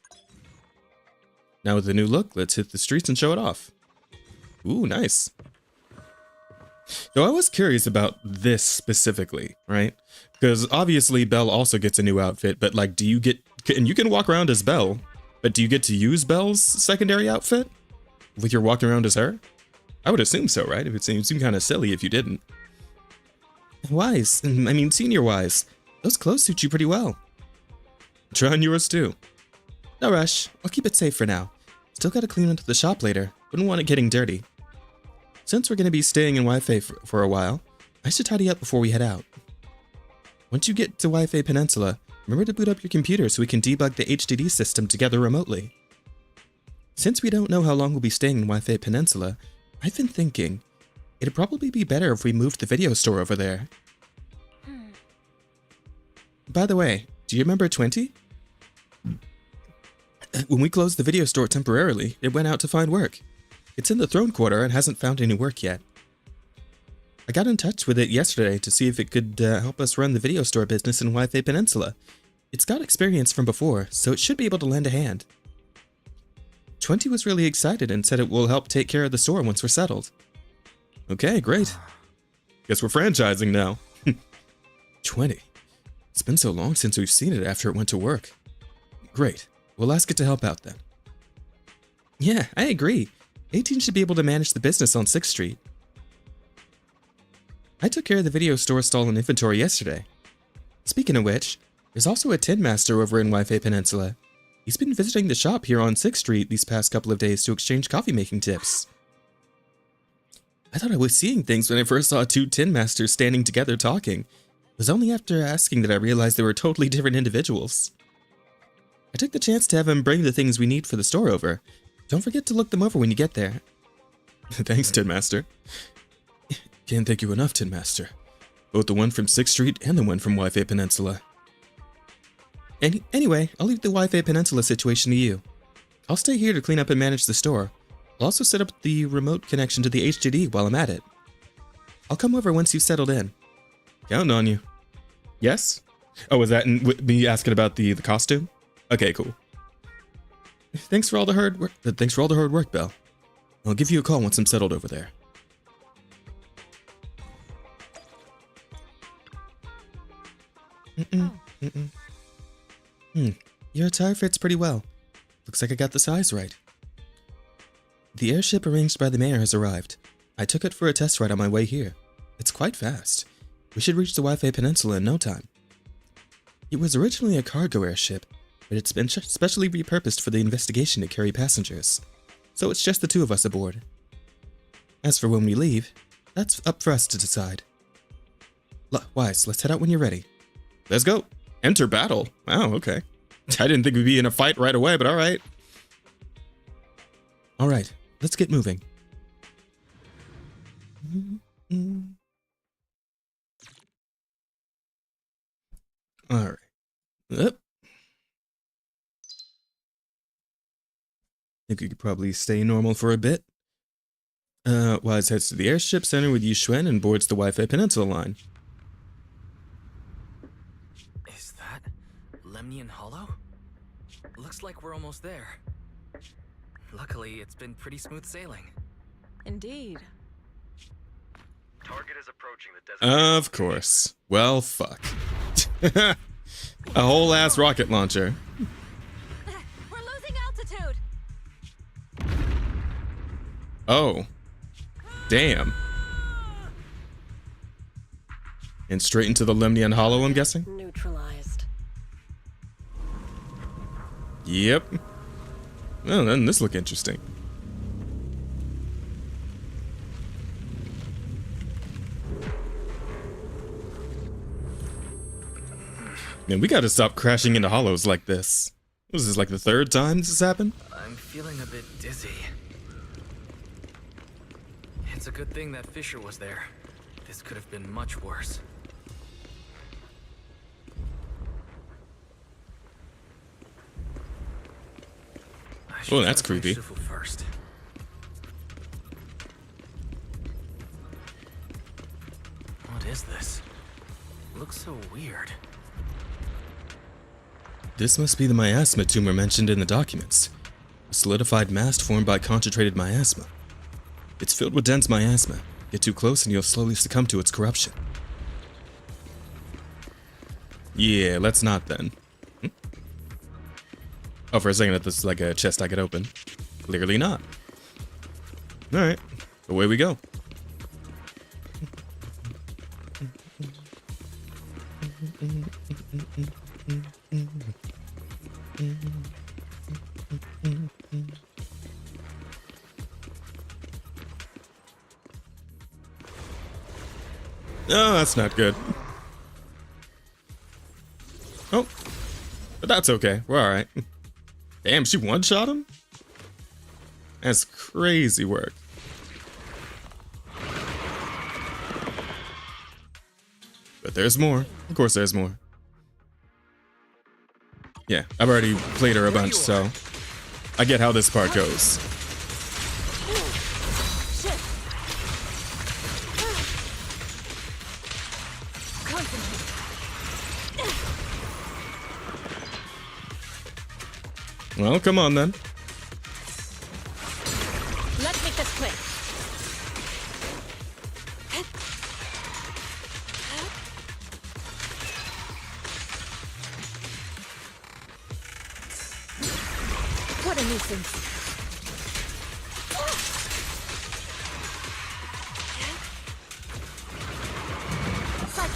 Now with the new look, let's hit the streets and show it off. Ooh, nice. So I was curious about this specifically, right? Because obviously Belle also gets a new outfit, but like, do you get, and you can walk around as Belle, but do you get to use Belle's secondary outfit with your walking around as her? I would assume so, right? It would seem kind of silly if you didn't. Wise, I mean Senior Wise, those clothes suit you pretty well. Try on yours too. No rush, I'll keep it safe for now. Still gotta clean into the shop later, wouldn't want it getting dirty. Since we're gonna be staying in Waifu for a while, I should tidy up before we head out. Once you get to Waifu Peninsula, remember to boot up your computer so we can debug the HDD system together remotely. Since we don't know how long we'll be staying in Waifu Peninsula, I've been thinking, it'd probably be better if we moved the video store over there. By the way, do you remember 20? When we closed the video store temporarily, it went out to find work. It's in the throne quarter and hasn't found any work yet. I got in touch with it yesterday to see if it could help us run the video store business in Waifu Peninsula. It's got experience from before, so it should be able to lend a hand. 20 was really excited and said it will help take care of the store once we're settled. Okay, great. Guess we're franchising now. 20. It's been so long since we've seen it after it went to work. Great. We'll ask it to help out then. Yeah, I agree. 18 should be able to manage the business on 6th Street. I took care of the video store stall and inventory yesterday. Speaking of which, there's also a Tin Master over in Waifu Peninsula. He's been visiting the shop here on 6th Street these past couple of days to exchange coffee making tips. I thought I was seeing things when I first saw 2 Tin Masters standing together talking. It was only after asking that I realized they were totally different individuals. I took the chance to have him bring the things we need for the store over. Don't forget to look them over when you get there. Thanks, Tin Master. Can't thank you enough, Tin Master. Both the one from 6th Street and the one from Waifu Peninsula. Anyway, I'll leave the Waifu Peninsula situation to you. I'll stay here to clean up and manage the store. I'll also set up the remote connection to the HDD while I'm at it. I'll come over once you've settled in. Counting on you. Yes? Oh, was that me asking about the costume? Okay, cool. Thanks for all the hard work, Belle. I'll give you a call once I'm settled over there. Your attire fits pretty well. Looks like I got the size right. The airship arranged by the mayor has arrived. I took it for a test ride on my way here. It's quite fast. We should reach the Waifu Peninsula in no time. It was originally a cargo airship, but it's been specially repurposed for the investigation to carry passengers. So it's just the 2 of us aboard. As for when we leave, that's up for us to decide. Wise, let's head out when you're ready. Let's go. Enter battle. Wow, okay. I didn't think we'd be in a fight right away, but alright. Alright, let's get moving. Alright. Yep. Think we could probably stay normal for a bit. Wise heads to the airship center with Yuxuan and boards the Waifu Peninsula line.
Is that Lemnian Hollow? Looks like we're almost there. Luckily, it's been pretty smooth sailing.
Indeed.
Target is approaching the desert.
Of course. Well, fuck. A whole ass rocket launcher.
We're losing altitude.
Oh. Damn. And straight into the Lemnian Hollow, I'm guessing?
Neutralized.
Yep. Well, doesn't this look interesting? Man, we gotta stop crashing into hollows like this. Was this like the 3rd time this has happened?
I'm feeling a bit dizzy. It's a good thing that Fisher was there. This could have been much worse.
Oh, that's creepy.
First. What is this? Looks so weird.
This must be the miasma tumor mentioned in the documents. A solidified mass formed by concentrated miasma. It's filled with dense miasma. Get too close and you'll slowly succumb to its corruption. Yeah, let's not then. Oh, for a second, this is like a chest I could open. Clearly not. Alright, away we go. Oh, that's not good. Oh, but that's okay. We're alright. Damn, she one-shot him? That's crazy work. But there's more. Of course there's more. Yeah, I've already played her a bunch, so I get how this part goes. Well, come on then.
Let's make this quick. What a nuisance.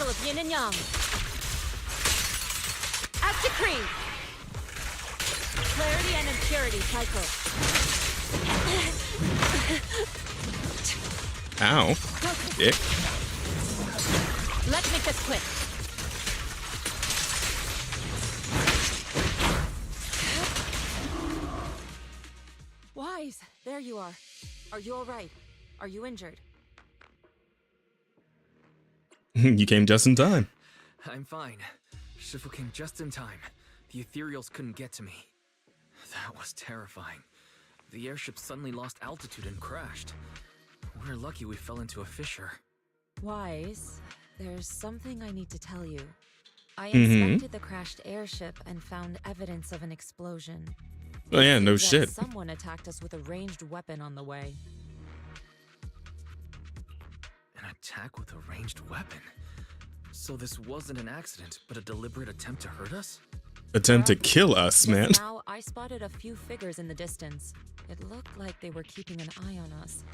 cycle of yin and yang. Active creed. Clarity and impurity cycle.
Ow. Dick.
Let's make this quick. Wise, there you are. Are you all right? Are you injured?
You came just in time.
I'm fine. Shifu came just in time. The ethereals couldn't get to me. That was terrifying. The airship suddenly lost altitude and crashed. We're lucky we fell into a fissure.
Wise, there's something I need to tell you. I inspected the crashed airship and found evidence of an explosion.
Oh yeah, no
That
shit.
Someone attacked us with a ranged weapon on the way.
An attack with a ranged weapon? So this wasn't an accident, but a deliberate attempt to hurt us?
Attempt to kill us, man.
Just now, I spotted a few figures in the distance. It looked like they were keeping an eye on us.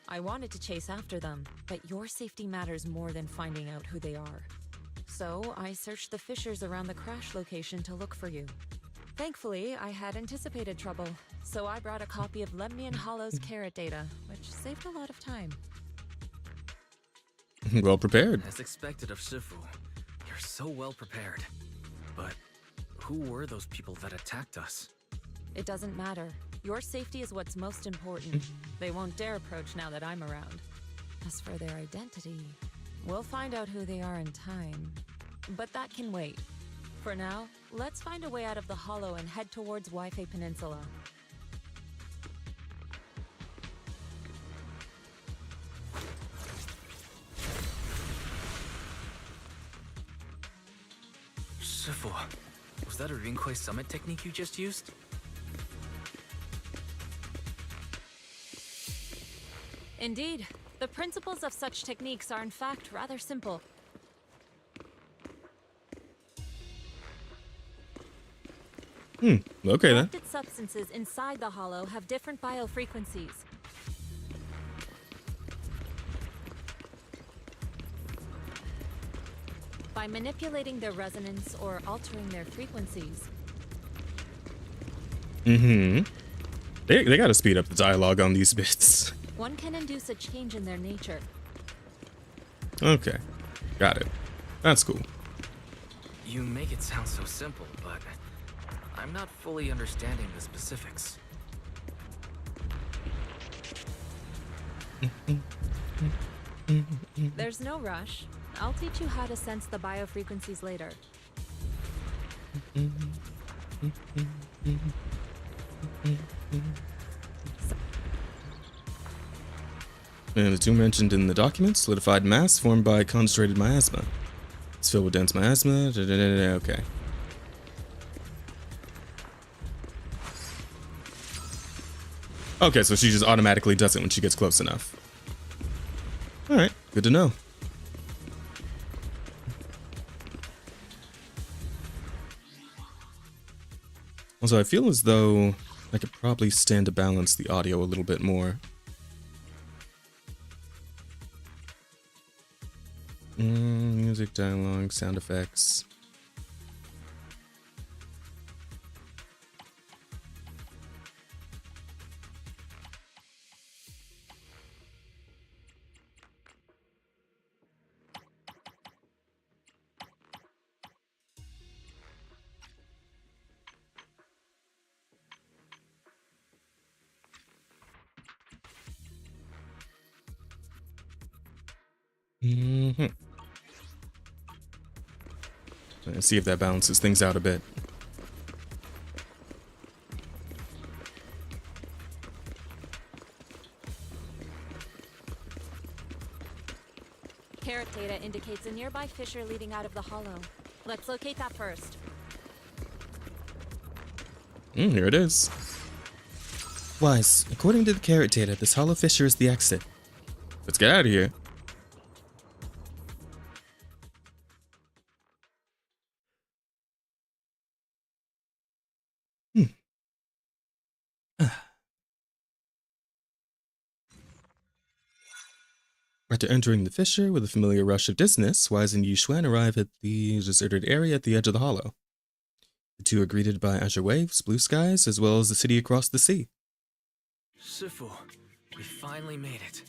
I wanted to chase after them, but your safety matters more than finding out who they are. So I searched the fissures around the crash location to look for you. Thankfully, I had anticipated trouble, so I brought a copy of Lemnian Hollow's carrot data, which saved a lot of time.
Well prepared.
As expected of Shifu, you're so well prepared. But who were those people that attacked us?
It doesn't matter. Your safety is what's most important. They won't dare approach now that I'm around. As for their identity, we'll find out who they are in time. But that can wait. For now, let's find a way out of the hollow and head towards Waifu Peninsula.
Shifu, was that a Rinkwei summit technique you just used?
Indeed. The principles of such techniques are in fact rather simple.
Okay then.
Collected substances inside the hollow have different biofrequencies. By manipulating their resonance or altering their frequencies,
They gotta speed up the dialogue on these bits.
one can induce a change in their nature.
Okay. Got it. That's cool.
You make it sound so simple, but I'm not fully understanding the specifics.
There's no rush. I'll teach you how to sense the biofrequencies later.
And the two mentioned in the document, solidified mass formed by concentrated miasma. It's filled with dense miasma. Okay. Okay, so she just automatically does it when she gets close enough. Alright, good to know. Also, I feel as though I could probably stand to balance the audio a little bit more. Music, dialogue, sound effects. Let's see if that balances things out a bit.
Carrot data indicates a nearby fissure leading out of the hollow. Let's locate that first.
Here it is. Wise, according to the carrot data, this hollow fissure is the exit. Let's get out of here. After entering the fissure with a familiar rush of dizziness, Wise and Yuxuan arrive at the deserted area at the edge of the hollow. The two are greeted by azure waves, blue skies, as well as the city across the sea.
Shifu, we finally made it.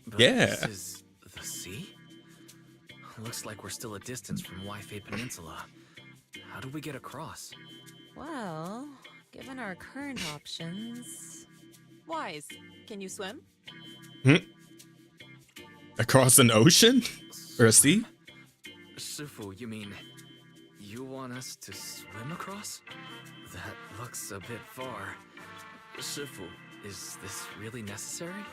But
Yeah.
This is the sea? Looks like we're still a distance from Waifu Peninsula. How do we get across?
Well, given our current options... Wise, can you swim?
Across an ocean? Or a sea?
Shifu, you mean you want us to swim across? That looks a bit far. Shifu, is this really necessary?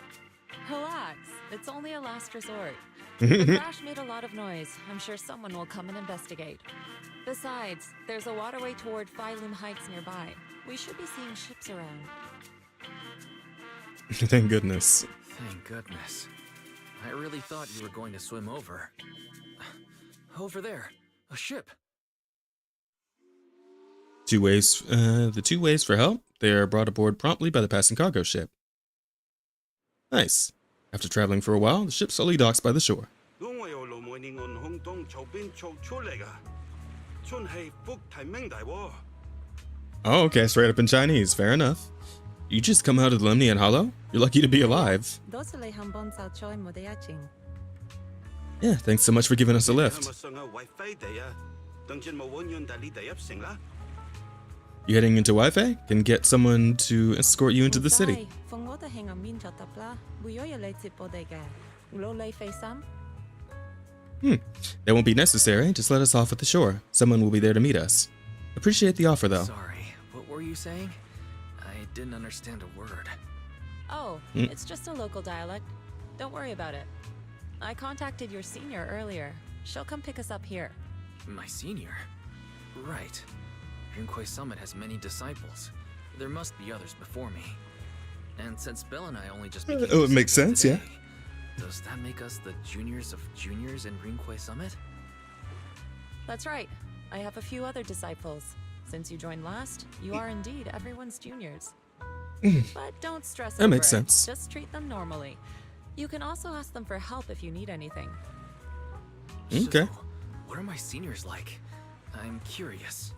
Relax, it's only a last resort. The crash made a lot of noise. I'm sure someone will come and investigate. Besides, there's a waterway toward Phylum Heights nearby. We should be seeing ships around.
Thank goodness.
Thank goodness. I really thought you were going to swim over. Over there, a ship.
The two waves for help. They are brought aboard promptly by the passing cargo ship. Nice. After traveling for a while, the ship slowly docks by the shore. Oh, okay, straight up in Chinese. Fair enough. You just come out of the Lemnian Hollow? You're lucky to be alive. Yeah, thanks so much for giving us a lift. You heading into Wi-Fi? Can get someone to escort you into the city. That won't be necessary. Just let us off at the shore. Someone will be there to meet us. Appreciate the offer, though.
Sorry, what were you saying? I didn't understand a word.
Oh, it's just a local dialect. Don't worry about it. I contacted your senior earlier. She'll come pick us up here.
My senior? Right. Rinquay Summit has many disciples. There must be others before me. And since Belle and I only just became
it makes sense,
today,
yeah.
Does that make us the juniors of juniors in Rinquay Summit?
That's right. I have a few other disciples. Since you joined last, you are indeed everyone's juniors. But don't stress over
That makes
it.
sense.
Just treat them normally. You can also ask them for help if you need anything.
Okay.
Shifu, what are my seniors like? I'm curious.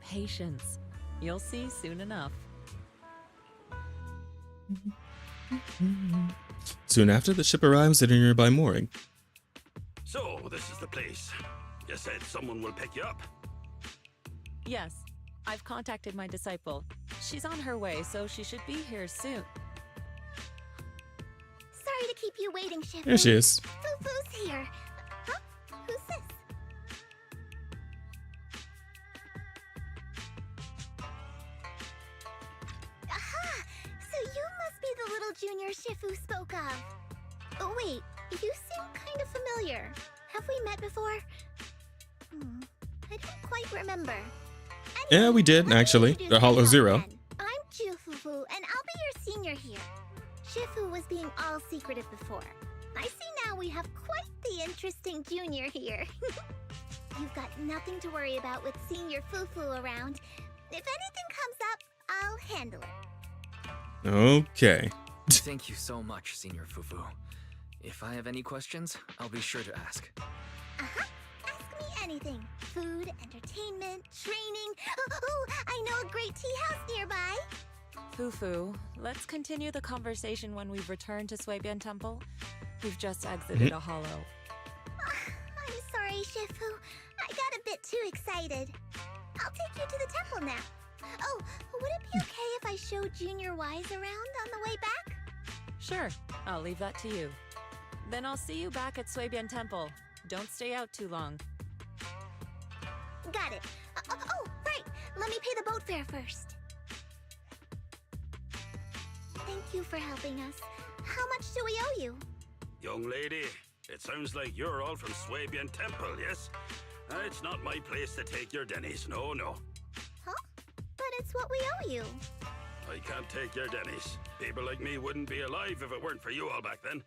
Patience. You'll see soon enough.
Soon after, the ship arrives at a nearby mooring.
So, this is the place. You said someone will pick you up.
Yes, I've contacted my disciple. She's on her way, so she should be here soon.
Sorry to keep you waiting, Shifu.
There she is.
Fufu's here. Huh? Who's this? Aha! So you must be the little junior Shifu spoke of. Oh wait, you seem kind of familiar. Have we met before? I don't quite remember.
Yeah, we did, actually. The Hollow Zero.
I'm Jufufu, and I'll be your senior here. Shifu was being all secretive before. I see now we have quite the interesting junior here. You've got nothing to worry about with senior Fufu around. If anything comes up, I'll handle it.
Okay.
Thank you so much, Senior Fufu. If I have any questions, I'll be sure to ask.
Uh-huh. Ask me anything. Food, entertainment, training. Oh, I know a great tea house nearby.
Fufu, let's continue the conversation when we've returned to Suibian Temple. We've just exited a hollow.
I'm sorry, Shifu. I got a bit too excited. I'll take you to the temple now. Oh, would it be okay if I showed Junior Wise around on the way back?
Sure, I'll leave that to you. Then I'll see you back at Suibian Temple. Don't stay out too long.
Got it. Oh, right. Let me pay the boat fare first. Thank you for helping us. How much do we owe you?
Young lady, it sounds like you're all from Suibian Temple, yes? It's not my place to take your dennies, no.
Huh? But it's what we owe you.
I can't take your dennies. People like me wouldn't be alive if it weren't for you all back then.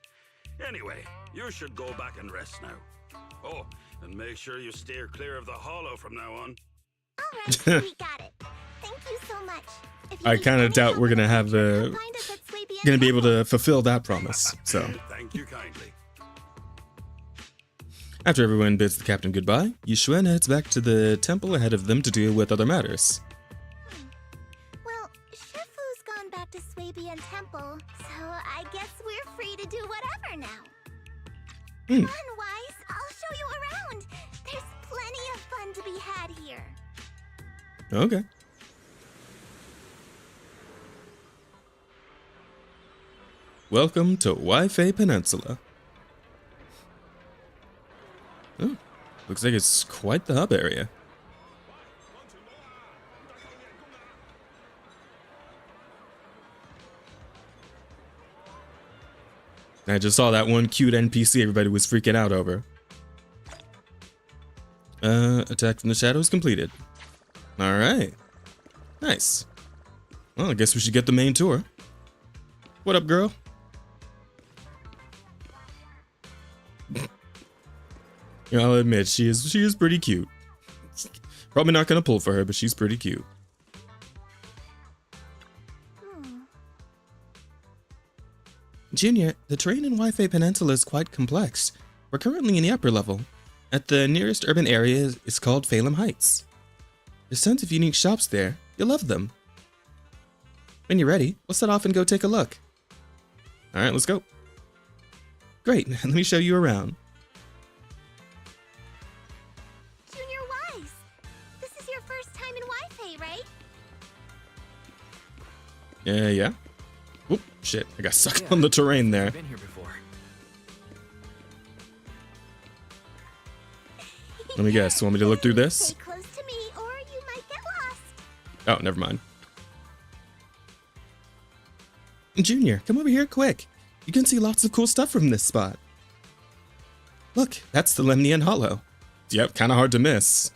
Anyway, you should go back and rest now. Oh, and make sure you steer clear of the hollow from now on.
All right, we got it. Thank you so much. If you
I
need
kind of
any
doubt
help
we're
with
gonna have
adventure,
the
come find us at Suibian
gonna be able to fulfill that promise. So
Thank you kindly.
after everyone bids the captain goodbye, Yuxuan heads back to the temple ahead of them to deal with other matters.
Well, Shifu's gone back to Swabian Temple, so I guess we're free to do whatever now. Come on, Wise, I'll show you around. There's plenty of fun to be had here.
Okay. Welcome to Waifu Peninsula. Oh, looks like it's quite the hub area. I just saw that one cute NPC everybody was freaking out over. Attack from the shadows completed. Alright. Nice. Well, I guess we should get the main tour. What up, girl? I'll admit, she is pretty cute. Probably not gonna pull for her, but she's pretty cute. Junior, the terrain in Waifu Peninsula is quite complex. We're currently in the upper level. At the nearest urban area is called Phelim Heights. There's tons of unique shops there. You'll love them. When you're ready, we'll set off and go take a look. Alright, let's go. Great, let me show you around.
Junior Wise, this is your first time in Waifu, right?
Yeah. Oop, shit, I got stuck on the terrain there.
I've been here before.
Let me guess, want me to look through this?
Stay close to me or you might get lost.
Oh, never mind. Junior, come over here quick. You can see lots of cool stuff from this spot. Look, that's the Lemnian Hollow. Yep, kind of hard to miss.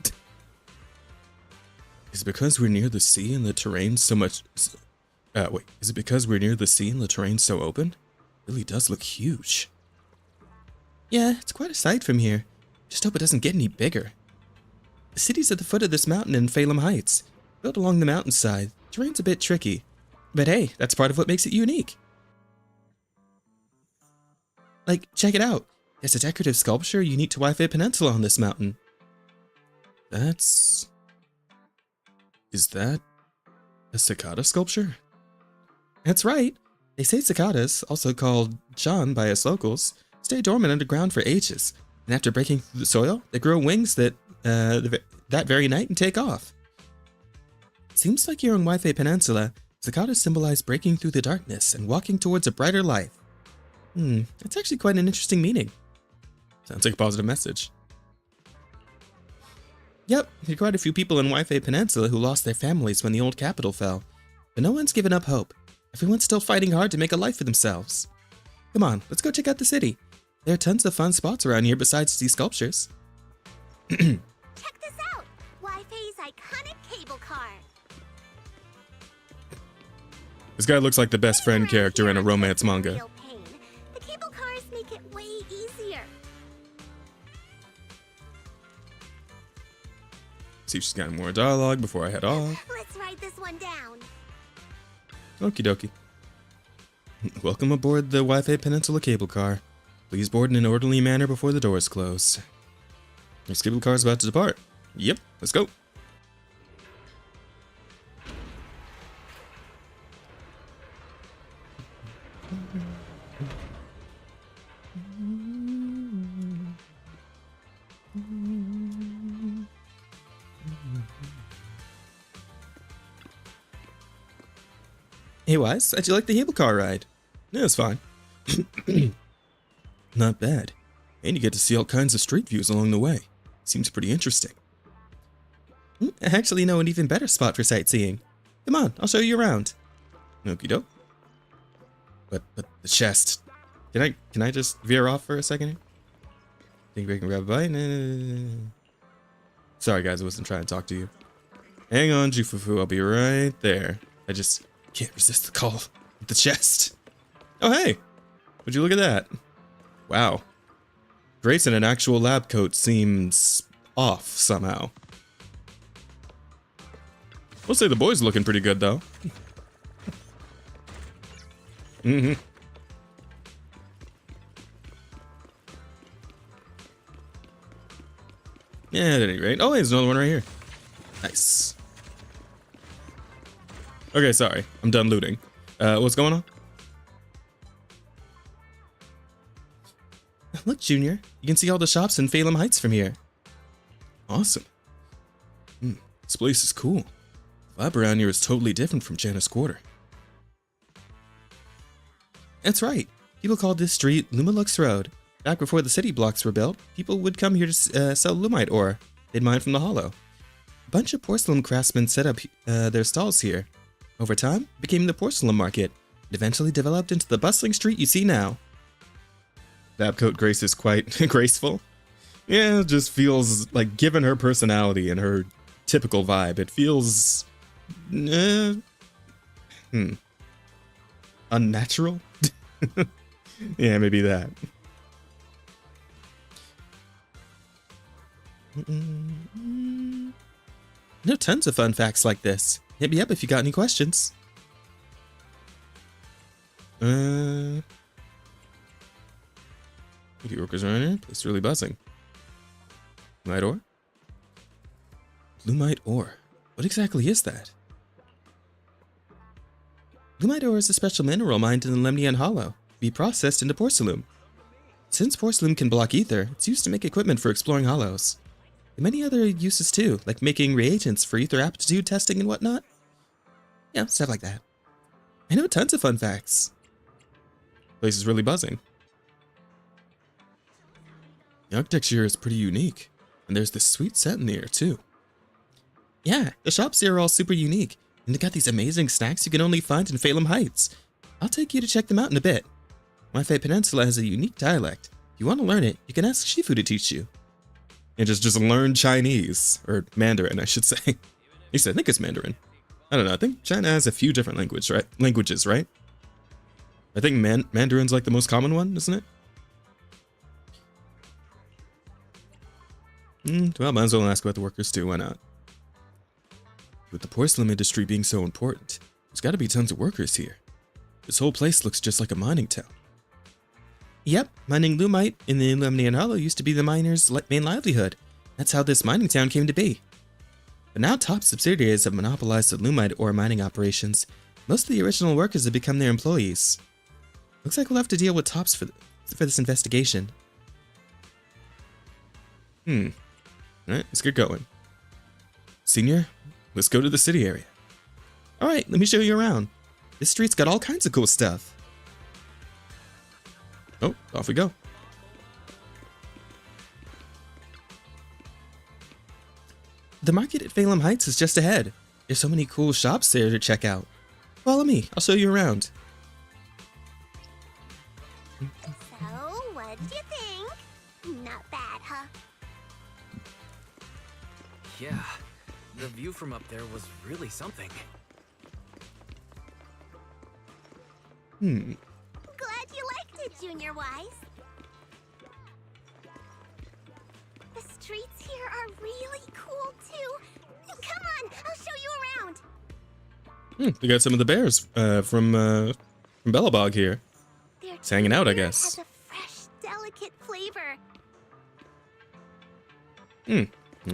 Is it because we're near the sea and the terrain so much... wait, is it because we're near the sea and the terrain so open? It really does look huge. Yeah, it's quite a sight from here. Just hope it doesn't get any bigger. The city's at the foot of this mountain in Phelim Heights, built along the mountainside. Terrain's a bit tricky, but hey, that's part of what makes it unique. Like, check it out. There's a decorative sculpture unique to Waifu Peninsula on this mountain. Is that a cicada sculpture? That's right. They say cicadas, also called Chan by us locals, stay dormant underground for ages. And after breaking through the soil, they grow wings that very night and take off. Seems like here on Waifu Peninsula, cicadas symbolize breaking through the darkness and walking towards a brighter life. That's actually quite an interesting meaning. Sounds like a positive message. Yep, there are quite a few people in Waifu Peninsula who lost their families when the old capital fell. But no one's given up hope. Everyone's still fighting hard to make a life for themselves. Come on, let's go check out the city. There are tons of fun spots around here besides these sculptures.
Check this out! Waifu's iconic cable car.
This guy looks like the best friend character in a romance manga.
Real pain. The cable cars make it way easier.
See if she's got more dialogue before I head off.
Let's ride this one down.
Okie dokie. Welcome aboard the Waifu Peninsula cable car. Please board in an orderly manner before the doors close. This cable car is about to depart. Yep, let's go. Hey Wise, how'd you like the cable car ride? Yeah, it's fine. Not bad. And you get to see all kinds of street views along the way. Seems pretty interesting. I actually know an even better spot for sightseeing. Come on, I'll show you around. Okie doke. But the chest. Can I just veer off for a second? Think we can grab a bite? Sorry guys, I wasn't trying to talk to you. Hang on, Jufufu, I'll be right there. I just can't resist the call with the chest. Oh hey! Would you look at that? Wow. Grace in an actual lab coat seems off somehow. We'll say the boy's looking pretty good though. Mm-hmm. Yeah, at any rate. Oh, there's another one right here. Nice. Okay, sorry. I'm done looting. What's going on? Look, Junior. You can see all the shops in Phelim Heights from here. Awesome. This place is cool. The vibe around here is totally different from Janus Quarter. That's right. People called this street Lumalux Road. Back before the city blocks were built, people would come here to sell Lumite ore they'd mine from the hollow. A bunch of porcelain craftsmen set up their stalls here. Over time, it became the porcelain market. It eventually developed into the bustling street you see now. Babcoat Grace is quite graceful. Yeah, it just feels like, given her personality and her typical vibe, it feels unnatural. Yeah, maybe that. I know tons of fun facts like this. Hit me up if you got any questions. Maybe workers around here. It's really buzzing. Lumite ore? Lumite ore. What exactly is that? Lumite ore is a special mineral mined in the Lemnian Hollow to be processed into porcelain. Since porcelain can block ether, it's used to make equipment for exploring hollows. And many other uses too, like making reagents for ether aptitude testing and whatnot. Yeah, stuff like that. I know tons of fun facts. Place is really buzzing. The architecture here is pretty unique, and there's this sweet set in the air too. Yeah, the shops here are all super unique, and they got these amazing snacks you can only find in Phelim Heights. I'll take you to check them out in a bit. Wi-Fi Peninsula has a unique dialect. If you want to learn it, you can ask Shifu to teach you. And just learn Chinese, or Mandarin, I should say. At least I think it's Mandarin. I don't know, I think China has a few different languages, right? I think Mandarin's like the most common one, isn't it? Well, might as well ask about the workers too, why not? With the porcelain industry being so important, there's gotta be tons of workers here. This whole place looks just like a mining town. Yep, mining Lumite in the Lemnian Hollow used to be the miners' main livelihood. That's how this mining town came to be. But now top subsidiaries have monopolized the Lumite ore mining operations. Most of the original workers have become their employees. Looks like we'll have to deal with Tops for this investigation. Alright, let's get going. Senior, let's go to the city area. Alright, let me show you around. This street's got all kinds of cool stuff. Oh, off we go. The market at Phelim Heights is just ahead. There's so many cool shops there to check out. Follow me, I'll show you around.
So, what did you think? Not bad, huh?
Yeah, the view from up there was really something.
Glad you liked it, Junior Wise. The streets here are really cool, too. Come on, I'll show you around.
We got some of the bears from Bellabog here. It's hanging out, I guess.
Has a fresh, delicate flavor.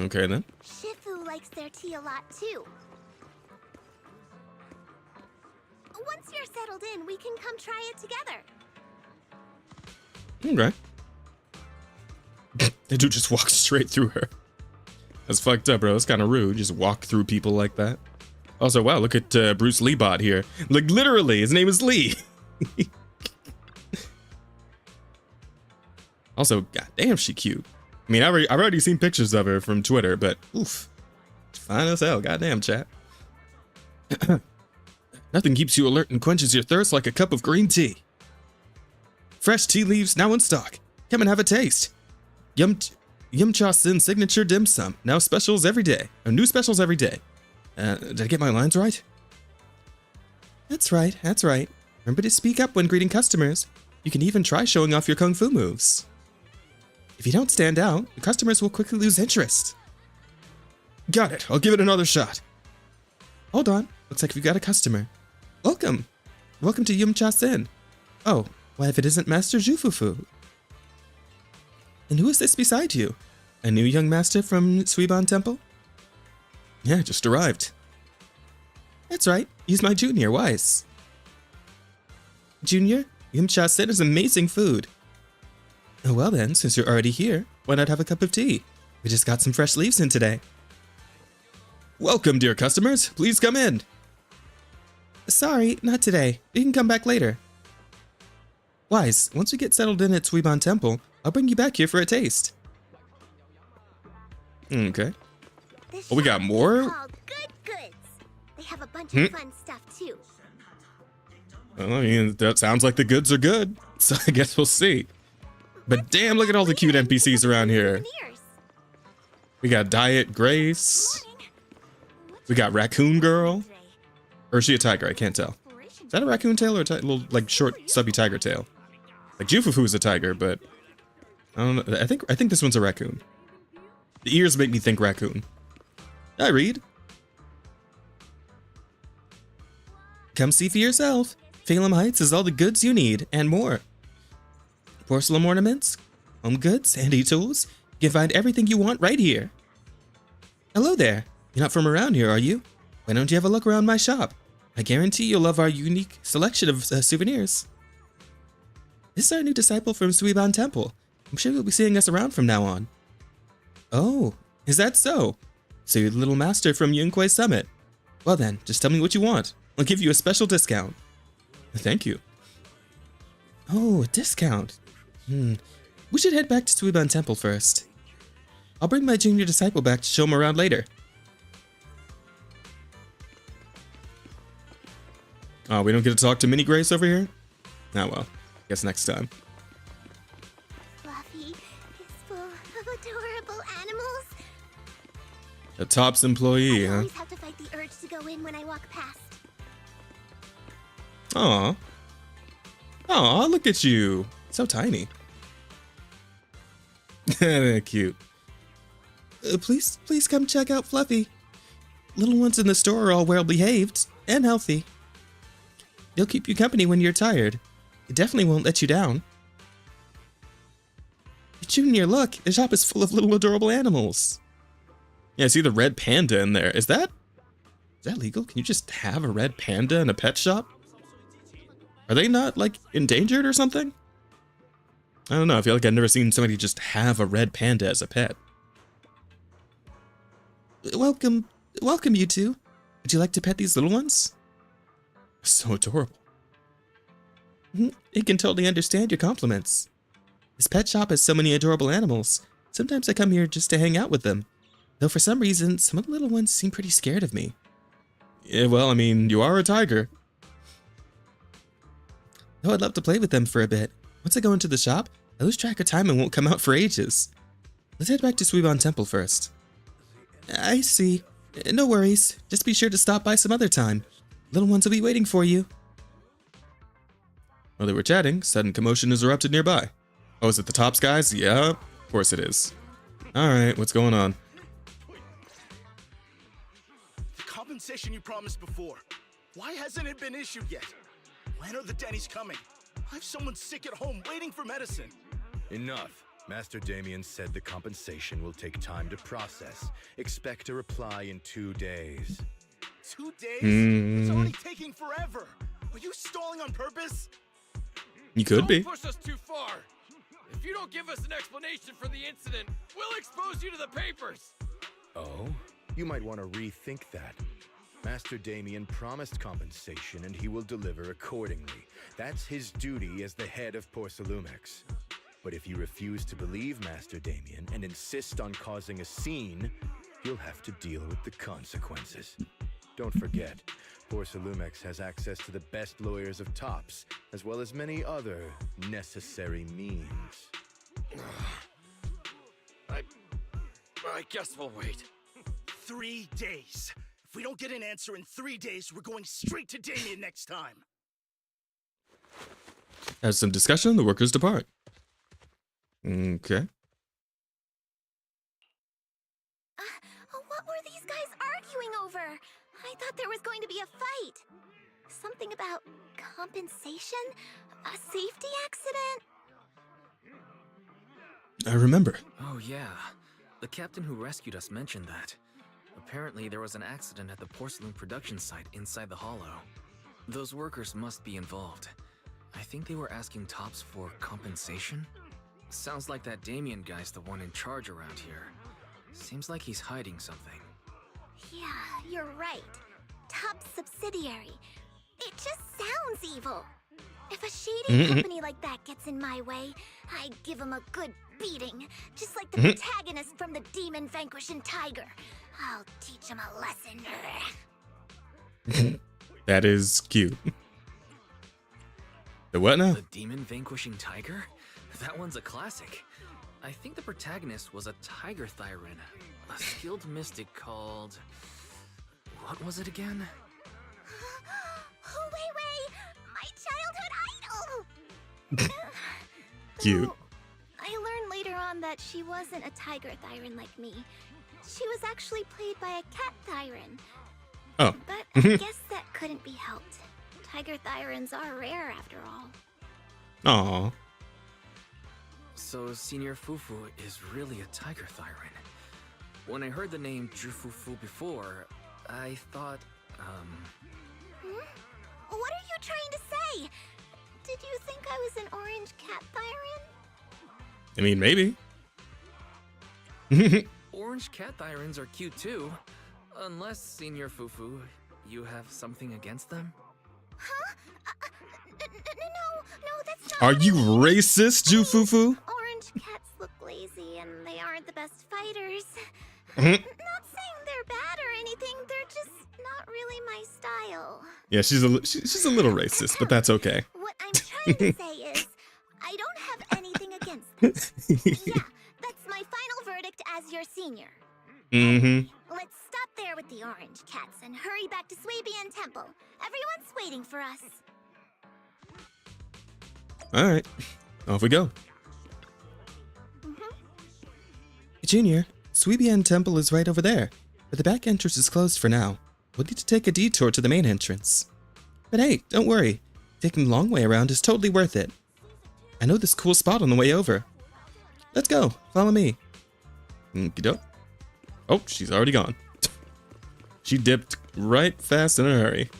Okay then.
Shifu likes their tea a lot, too. Once you're settled in, we can come try it together.
Okay. They do just walk straight through her. That's fucked up, bro. It's kind of rude. Just walk through people like that. Also, wow, look at Bruce Lee bot here. Like, literally, his name is Lee. Also, goddamn, she cute. I mean, I've already seen pictures of her from Twitter, but oof. Fine as hell. Goddamn, chat. Nothing keeps you alert and quenches your thirst like a cup of green tea. Fresh tea leaves now in stock. Come and have a taste. Yum Cha Sin signature dim sum. Now specials every day. Or new specials every day. Did I get my lines right? That's right, that's right. Remember to speak up when greeting customers. You can even try showing off your kung fu moves. If you don't stand out, the customers will quickly lose interest. Got it, I'll give it another shot. Hold on, looks like we've got a customer. Welcome. Welcome to Yum Cha Sin. Oh, why if it isn't Master Jufufu? And who is this beside you? A new young master from Suiban Temple? Yeah, just arrived. That's right, he's my junior, Wise. Junior, Yumcha said is amazing food. Oh, well then, since you're already here, why not have a cup of tea? We just got some fresh leaves in today. Welcome, dear customers. Please come in. Sorry, not today. We can come back later. Wise, once we get settled in at Suiban Temple, I'll bring you back here for a taste. Okay. Oh, we got more?
Called Good Goods. They have a bunch of fun stuff too.
Well, I mean, that sounds like the goods are good, so I guess we'll see. But damn, look at all the cute NPCs around here. We got Diet Grace. We got Raccoon Girl. Or is she a tiger? I can't tell. Is that a raccoon tail or a little, like, short, stubby tiger tail? Like, Jufufu is a tiger, but I don't know. I think this one's a raccoon. The ears make me think raccoon. I read. Come see for yourself. Phelan Heights has all the goods you need, and more. Porcelain ornaments, home goods, handy tools. You can find everything you want right here. Hello there. You're not from around here, are you? Why don't you have a look around my shop? I guarantee you'll love our unique selection of souvenirs. This is our new disciple from Suiban Temple. I'm sure you'll be seeing us around from now on. Oh, is that so? So you're the little master from Yunquay Summit. Well then, just tell me what you want. I'll give you a special discount. Thank you. Oh, a discount. We should head back to Suiban Temple first. I'll bring my junior disciple back to show him around later. Oh, we don't get to talk to Minnie Grace over here? Oh well, guess next time.
Fluffy is full of adorable animals.
A Tops employee,
I
huh?
always have to fight the urge to go in when I walk past.
Aw. Aw, look at you. So tiny. Cute. Please come check out Fluffy. Little ones in the store are all well behaved and healthy. They'll keep you company when you're tired. It definitely won't let you down. Junior, look, the shop is full of little adorable animals. Yeah, I see the red panda in there. Is that legal? Can you just have a red panda in a pet shop? Are they not, like, endangered or something? I don't know. I feel like I've never seen somebody just have a red panda as a pet. Welcome, you two. Would you like to pet these little ones? So adorable. It can totally understand your compliments. This pet shop has so many adorable animals. Sometimes I come here just to hang out with them. Though for some reason, some of the little ones seem pretty scared of me. Yeah, well, I mean, you are a tiger. Though I'd love to play with them for a bit. Once I go into the shop, I lose track of time and won't come out for ages. Let's head back to Suiban Temple first. I see. No worries. Just be sure to stop by some other time. Little ones will be waiting for you. While they were chatting, sudden commotion has erupted nearby. Oh, is it the Tops guys? Yeah, of course it is. Alright, what's going on?
The compensation you promised before. Why hasn't it been issued yet? When are the Denny's coming? I have someone sick at home waiting for medicine.
Enough. Master Damien said the compensation will take time to process. Expect a reply in 2 days.
2 days? It's already taking forever. Are you stalling on purpose?
You could be.
Don't push us too far. If you don't give us an explanation for the incident, we'll expose you to the papers.
Oh? You might want to rethink that. Master Damien promised compensation and he will deliver accordingly. That's his duty as the head of Porcelumex. But if you refuse to believe Master Damien and insist on causing a scene, you'll have to deal with the consequences. Don't forget, Porcelumex has access to the best lawyers of Tops, as well as many other necessary means.
I guess we'll wait.
3 days. If we don't get an answer in 3 days, we're going straight to Damien next time.
As some discussion, the workers depart. Okay.
What were these guys arguing over? I thought there was going to be a fight. something about compensation? A safety accident?
I remember.
Oh, yeah. The captain who rescued us mentioned that. Apparently, there was an accident at the porcelain production site inside the hollow. Those workers must be involved. I think they were asking Tops for compensation? Sounds like that Damien guy's the one in charge around here. Seems like he's hiding something.
Yeah, you're right. Top subsidiary. It just sounds evil. If a shady company like that gets in my way, I give them a good beating. Just like the protagonist from the Demon Vanquishing Tiger. I'll teach him a lesson.
That is cute. The what now?
The Demon Vanquishing Tiger? That one's a classic. I think the protagonist was a Tiger Thyran, a skilled mystic called... What was it again?
Oh, wait! My childhood idol!
Cute.
Though, I learned later on that she wasn't a Tiger Thyran like me. She was actually played by a Cat Thyran.
Oh.
But I guess that couldn't be helped. Tiger Thyrans are rare after all.
Aw.
So Senior Fufu is really a Tiger Thyran. When I heard the name Jufufu before, I thought,
What are you trying to say? Did you think I was an orange Cat Thyran?
I mean, maybe.
Orange Cat Thyrans are cute too. Unless, Senior Fufu, you have something against them?
Huh? No, that's not.
Are you racist, Jufufu?
Orange cats look lazy and they aren't the best fighters. Not saying they're bad or anything, they're just not really my style.
Yeah, she's a little racist, but that's okay.
What I'm trying to say is, I don't have anything against them. Yeah, that's my final verdict as your senior. Let's stop there with the orange cats and hurry back to Swabian Temple. Everyone's waiting for us.
Alright, off we go. Junior, Swabian Temple is right over there, but the back entrance is closed for now. We'll need to take a detour to the main entrance. But hey, don't worry. Taking the long way around is totally worth it. I know this cool spot on the way over. Let's go, follow me. Okey-doke. Oh, she's already gone. She dipped right fast in a hurry.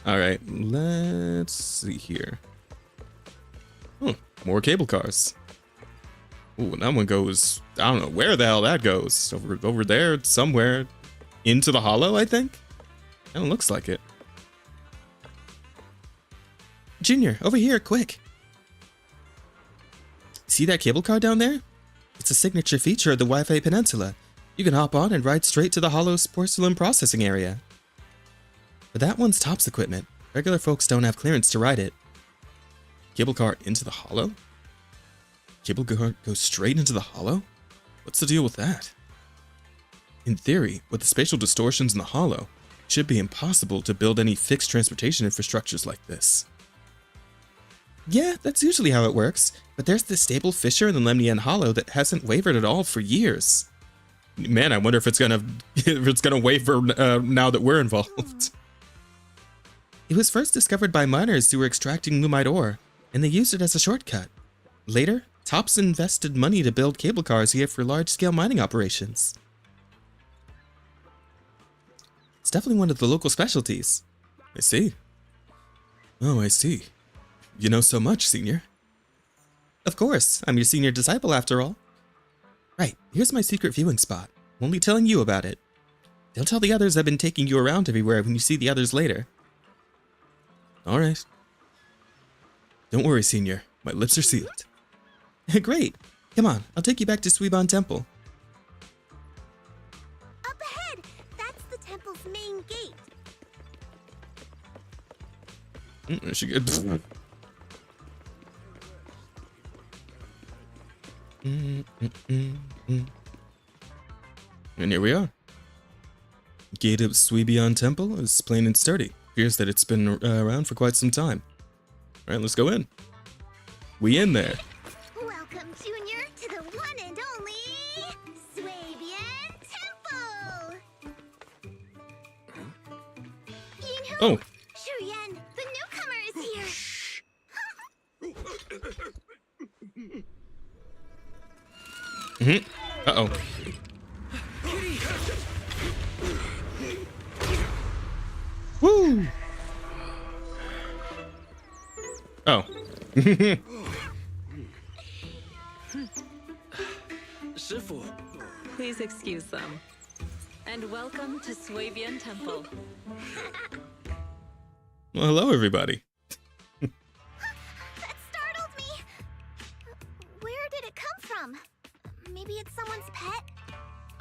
Alright, let's see here. Oh, more cable cars. Ooh, that one goes, I don't know where the hell that goes. Over there somewhere. Into the hollow, I think? Kinda looks like it. Junior, over here, quick. See that cable car down there? It's a signature feature of the Waifu Peninsula. You can hop on and ride straight to the hollow's porcelain processing area. But that one's Top's equipment. Regular folks don't have clearance to ride it. Cable car into the hollow? Cable car goes straight into the hollow? What's the deal with that? In theory, with the spatial distortions in the hollow, it should be impossible to build any fixed transportation infrastructures like this. Yeah, that's usually how it works, but there's this stable fissure in the Lemnian Hollow that hasn't wavered at all for years. Man, I wonder if it's gonna waver now that we're involved. It was first discovered by miners who were extracting lumite ore, and they used it as a shortcut. Later, Tops invested money to build cable cars here for large-scale mining operations. It's definitely one of the local specialties. I see. Oh, I see. You know so much, Senior. Of course, I'm your senior disciple after all. Right, here's my secret viewing spot. I'm only telling you about it. Don't tell the others I've been taking you around everywhere when you see the others later. Alright. Don't worry, Senior. My lips are sealed. Great. Come on, I'll take you back to Swabian Temple.
Up ahead! That's the temple's main gate.
She good. And here we are. Gate of Swabian Temple is plain and sturdy. Appears that it's been around for quite some time. All right, let's go in. We in there.
Welcome, Junior, to the one and only Swabian Temple. You know,
Oh. Uh-oh. Woo! Oh.
Shifu.
Please excuse them. And welcome to Swabian Temple.
Well, hello, everybody.
That startled me. Where did it come from? Maybe it's someone's pet?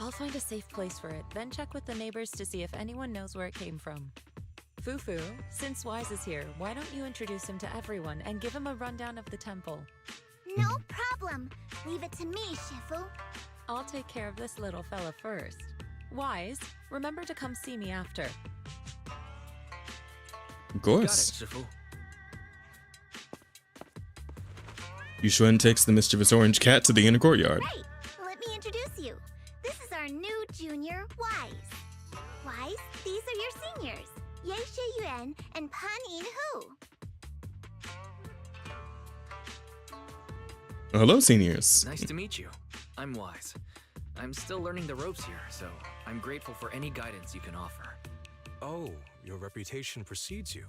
I'll find a safe place for it, then check with the neighbors to see if anyone knows where it came from. Fufu, since Wise is here, why don't you introduce him to everyone and give him a rundown of the temple?
No problem. Leave it to me, Shifu.
I'll take care of this little fella first. Wise, remember to come see me after.
Of course.
Got it, Shifu.
Yushuen takes the mischievous orange cat to the inner courtyard.
Right. Let me introduce you. This is our new junior, Wise. Wise, these are your seniors. Ye Yuan and Pan In Hu.
Hello, seniors.
Nice to meet you. I'm Wise. I'm still learning the ropes here, so I'm grateful for any guidance you can offer.
Oh, your reputation precedes you.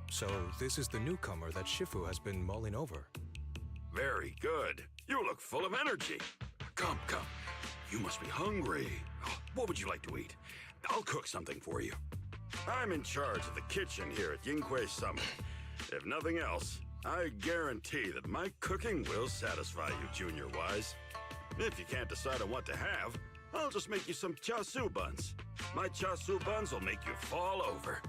So this is the newcomer that Shifu has been mulling over.
Very good. You look full of energy. Come, come. You must be hungry. Oh, what would you like to eat? I'll cook something for you. I'm in charge of the kitchen here at Yinghui Summit. If nothing else, I guarantee that my cooking will satisfy you, Junior Wise. If you can't decide on what to have, I'll just make you some chasu buns. My chasu buns will make you fall over.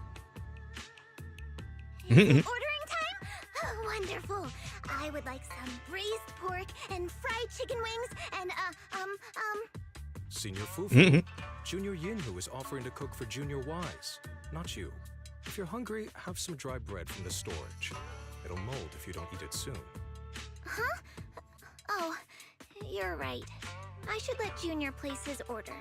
Ordering time? Oh, wonderful. I would like some braised pork and fried chicken wings and,
Senior Fufu, Junior Yin who is offering to cook for Junior Wise, not you. If you're hungry, have some dry bread from the storage. It'll mold if you don't eat it soon.
Huh? Oh, you're right. I should let Junior place his order.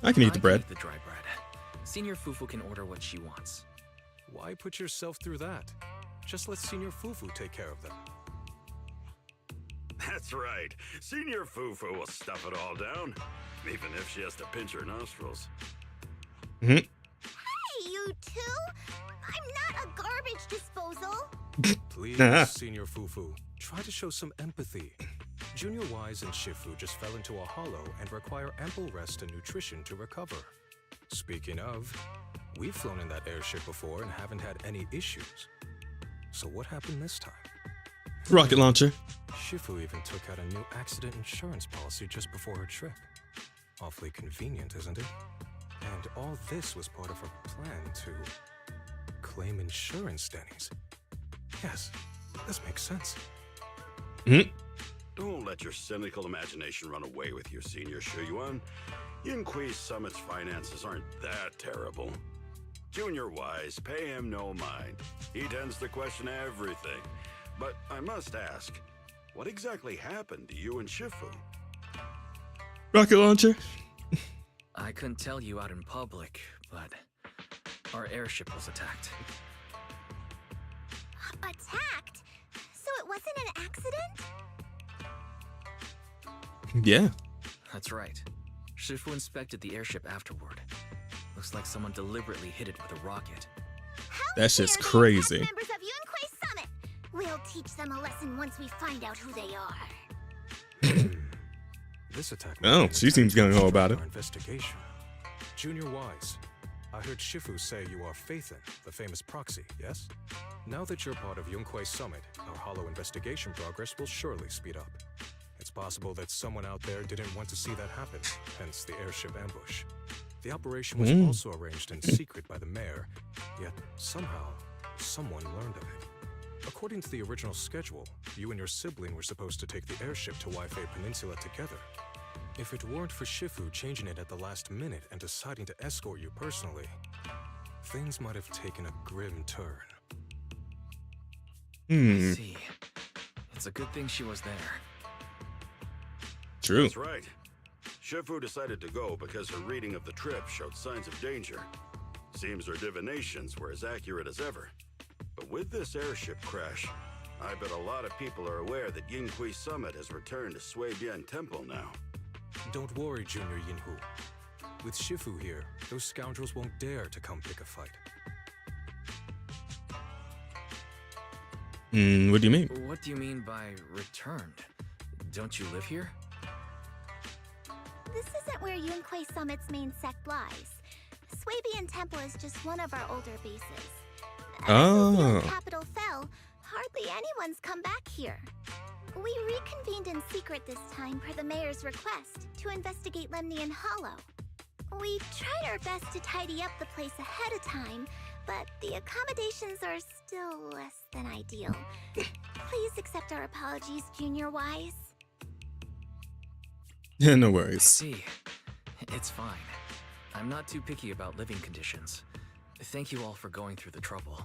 I can eat the bread.
Eat the dry bread. Senior Fufu can order what she wants.
Why put yourself through that? Just let Senior Fufu take care of them.
That's right. Senior Fufu will stuff it all down, even if she has to pinch her nostrils.
Hey, you two! I'm not a garbage disposal!
Please, Senior Fufu, try to show some empathy. Junior Wise and Shifu just fell into a hollow and require ample rest and nutrition to recover. Speaking of, we've flown in that airship before and haven't had any issues. So what happened this time?
Rocket launcher.
Shifu even took out a new accident insurance policy just before her trip. Awfully convenient, isn't it? And all this was part of her plan to claim insurance, Denny's. Yes, this makes sense.
Don't let your cynical imagination run away with you, Senior Shuyuan. Yinghui Summit's finances aren't that terrible. Junior Wise, pay him no mind. He tends to question everything. But I must ask, what exactly happened to you and Shifu?
Rocket launcher.
I couldn't tell you out in public, but our airship was attacked.
Attacked? So it wasn't an accident?
Yeah.
That's right. Shifu inspected the airship afterward. Looks like someone deliberately hit it with a rocket.
That's just crazy.
Members of Yunquay Summit! We'll teach them a lesson once we find out who they are.
This attack.
Oh, she seems gung ho about it.
Investigation. Junior Wise, I heard Shifu say you are Faithin, the famous proxy, yes? Now that you're part of Yunquay Summit, our hollow investigation progress will surely speed up. It's possible that someone out there didn't want to see that happen, hence the airship ambush. The operation was also arranged in secret by the mayor, yet somehow, someone learned of it. According to the original schedule, you and your sibling were supposed to take the airship to Waifu Peninsula together. If it weren't for Shifu changing it at the last minute and deciding to escort you personally, things might have taken a grim turn.
I see. It's a good thing she was there.
True.
That's right. Shifu decided to go because her reading of the trip showed signs of danger. Seems her divinations were as accurate as ever. But with this airship crash, I bet a lot of people are aware that Yinghui Summit has returned to Sui-Bian Temple now.
Don't worry, Junior Yinhu. With Shifu here, those scoundrels won't dare to come pick a fight.
What do you mean?
What do you mean by returned? Don't you live here?
This isn't where Yunquei Summit's main sect lies. Sui-Bian Temple is just one of our older bases. Ever since the old capital fell, hardly anyone's come back here. We reconvened in secret this time per the mayor's request to investigate Lemnian Hollow. We tried our best to tidy up the place ahead of time, but the accommodations are still less than ideal. Please accept our apologies, Junior Wise.
Yeah, no worries.
See, it's fine. I'm not too picky about living conditions. Thank you all for going through the trouble.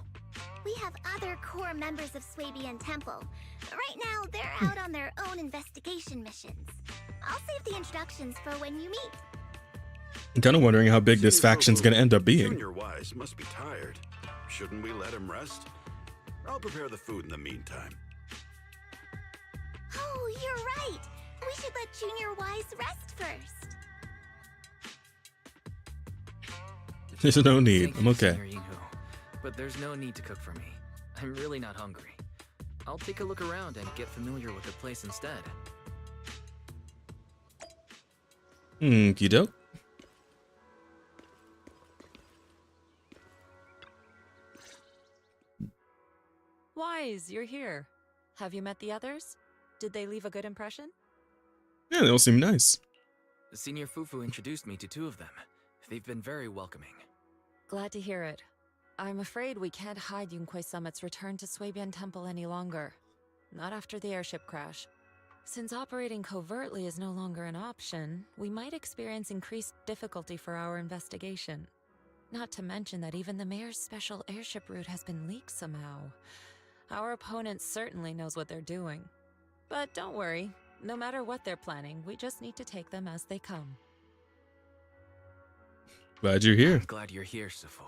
We have other core members of Sui-Bian Temple. Right now, they're out on their own investigation missions. I'll save the introductions for when you meet.
I'm kind of wondering how big this faction's gonna end up being.
Junior Wise must be tired. Shouldn't we let him rest? I'll prepare the food in the meantime.
Oh, you're right. We should let Junior Wise rest first.
There's no need. I'm okay.
Senior Yinhu, but there's no need to cook for me. I'm really not hungry. I'll take a look around and get familiar with the place instead.
Okie doke.
Wise, you're here. Have you met the others? Did they leave a good impression?
Yeah, they all seem nice.
Senior Fufu introduced me to two of them. They've been very welcoming.
Glad to hear it. I'm afraid we can't hide Yunquei Summit's return to Sui-Bian Temple any longer. Not after the airship crash. Since operating covertly is no longer an option, we might experience increased difficulty for our investigation. Not to mention that even the mayor's special airship route has been leaked somehow. Our opponent certainly knows what they're doing. But don't worry, no matter what they're planning, we just need to take them as they come.
Glad you're here.
I'm glad you're here, Sifu.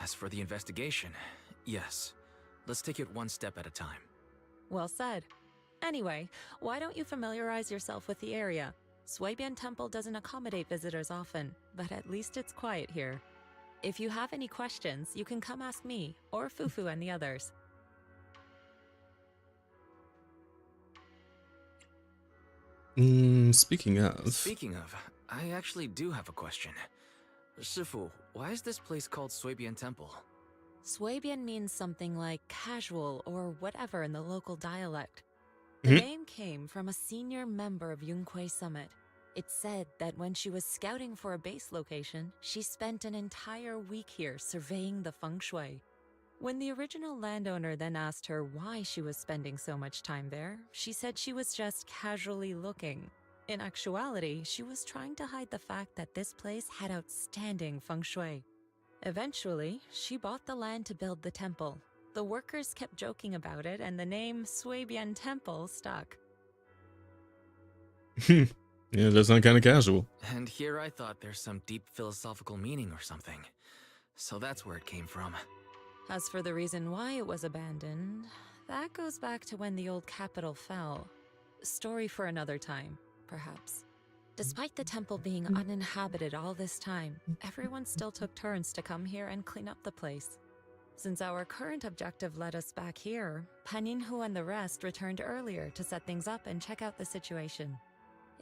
As for the investigation, yes. Let's take it one step at a time.
Well said. Anyway, why don't you familiarize yourself with the area? Sui-Bian Temple doesn't accommodate visitors often, but at least it's quiet here. If you have any questions, you can come ask me, or Fufu and the others.
Speaking of,
I actually do have a question. Shifu, why is this place called Sui-Bian Temple?
Sui-Bian means something like casual or whatever in the local dialect. The name came from a senior member of Yunquei Summit. It's said that when she was scouting for a base location, she spent an entire week here surveying the feng shui. When the original landowner then asked her why she was spending so much time there, she said she was just casually looking. In actuality, she was trying to hide the fact that this place had outstanding feng shui. Eventually, she bought the land to build the temple. The workers kept joking about it, and the name Sui-Bian Temple stuck.
Yeah, that sounds kind of casual.
And here I thought there's some deep philosophical meaning or something. So that's where it came from.
As for the reason why it was abandoned, that goes back to when the old capital fell. Story for another time, perhaps. Despite the temple being uninhabited all this time, everyone still took turns to come here and clean up the place. Since our current objective led us back here, Peninsula and the rest returned earlier to set things up and check out the situation.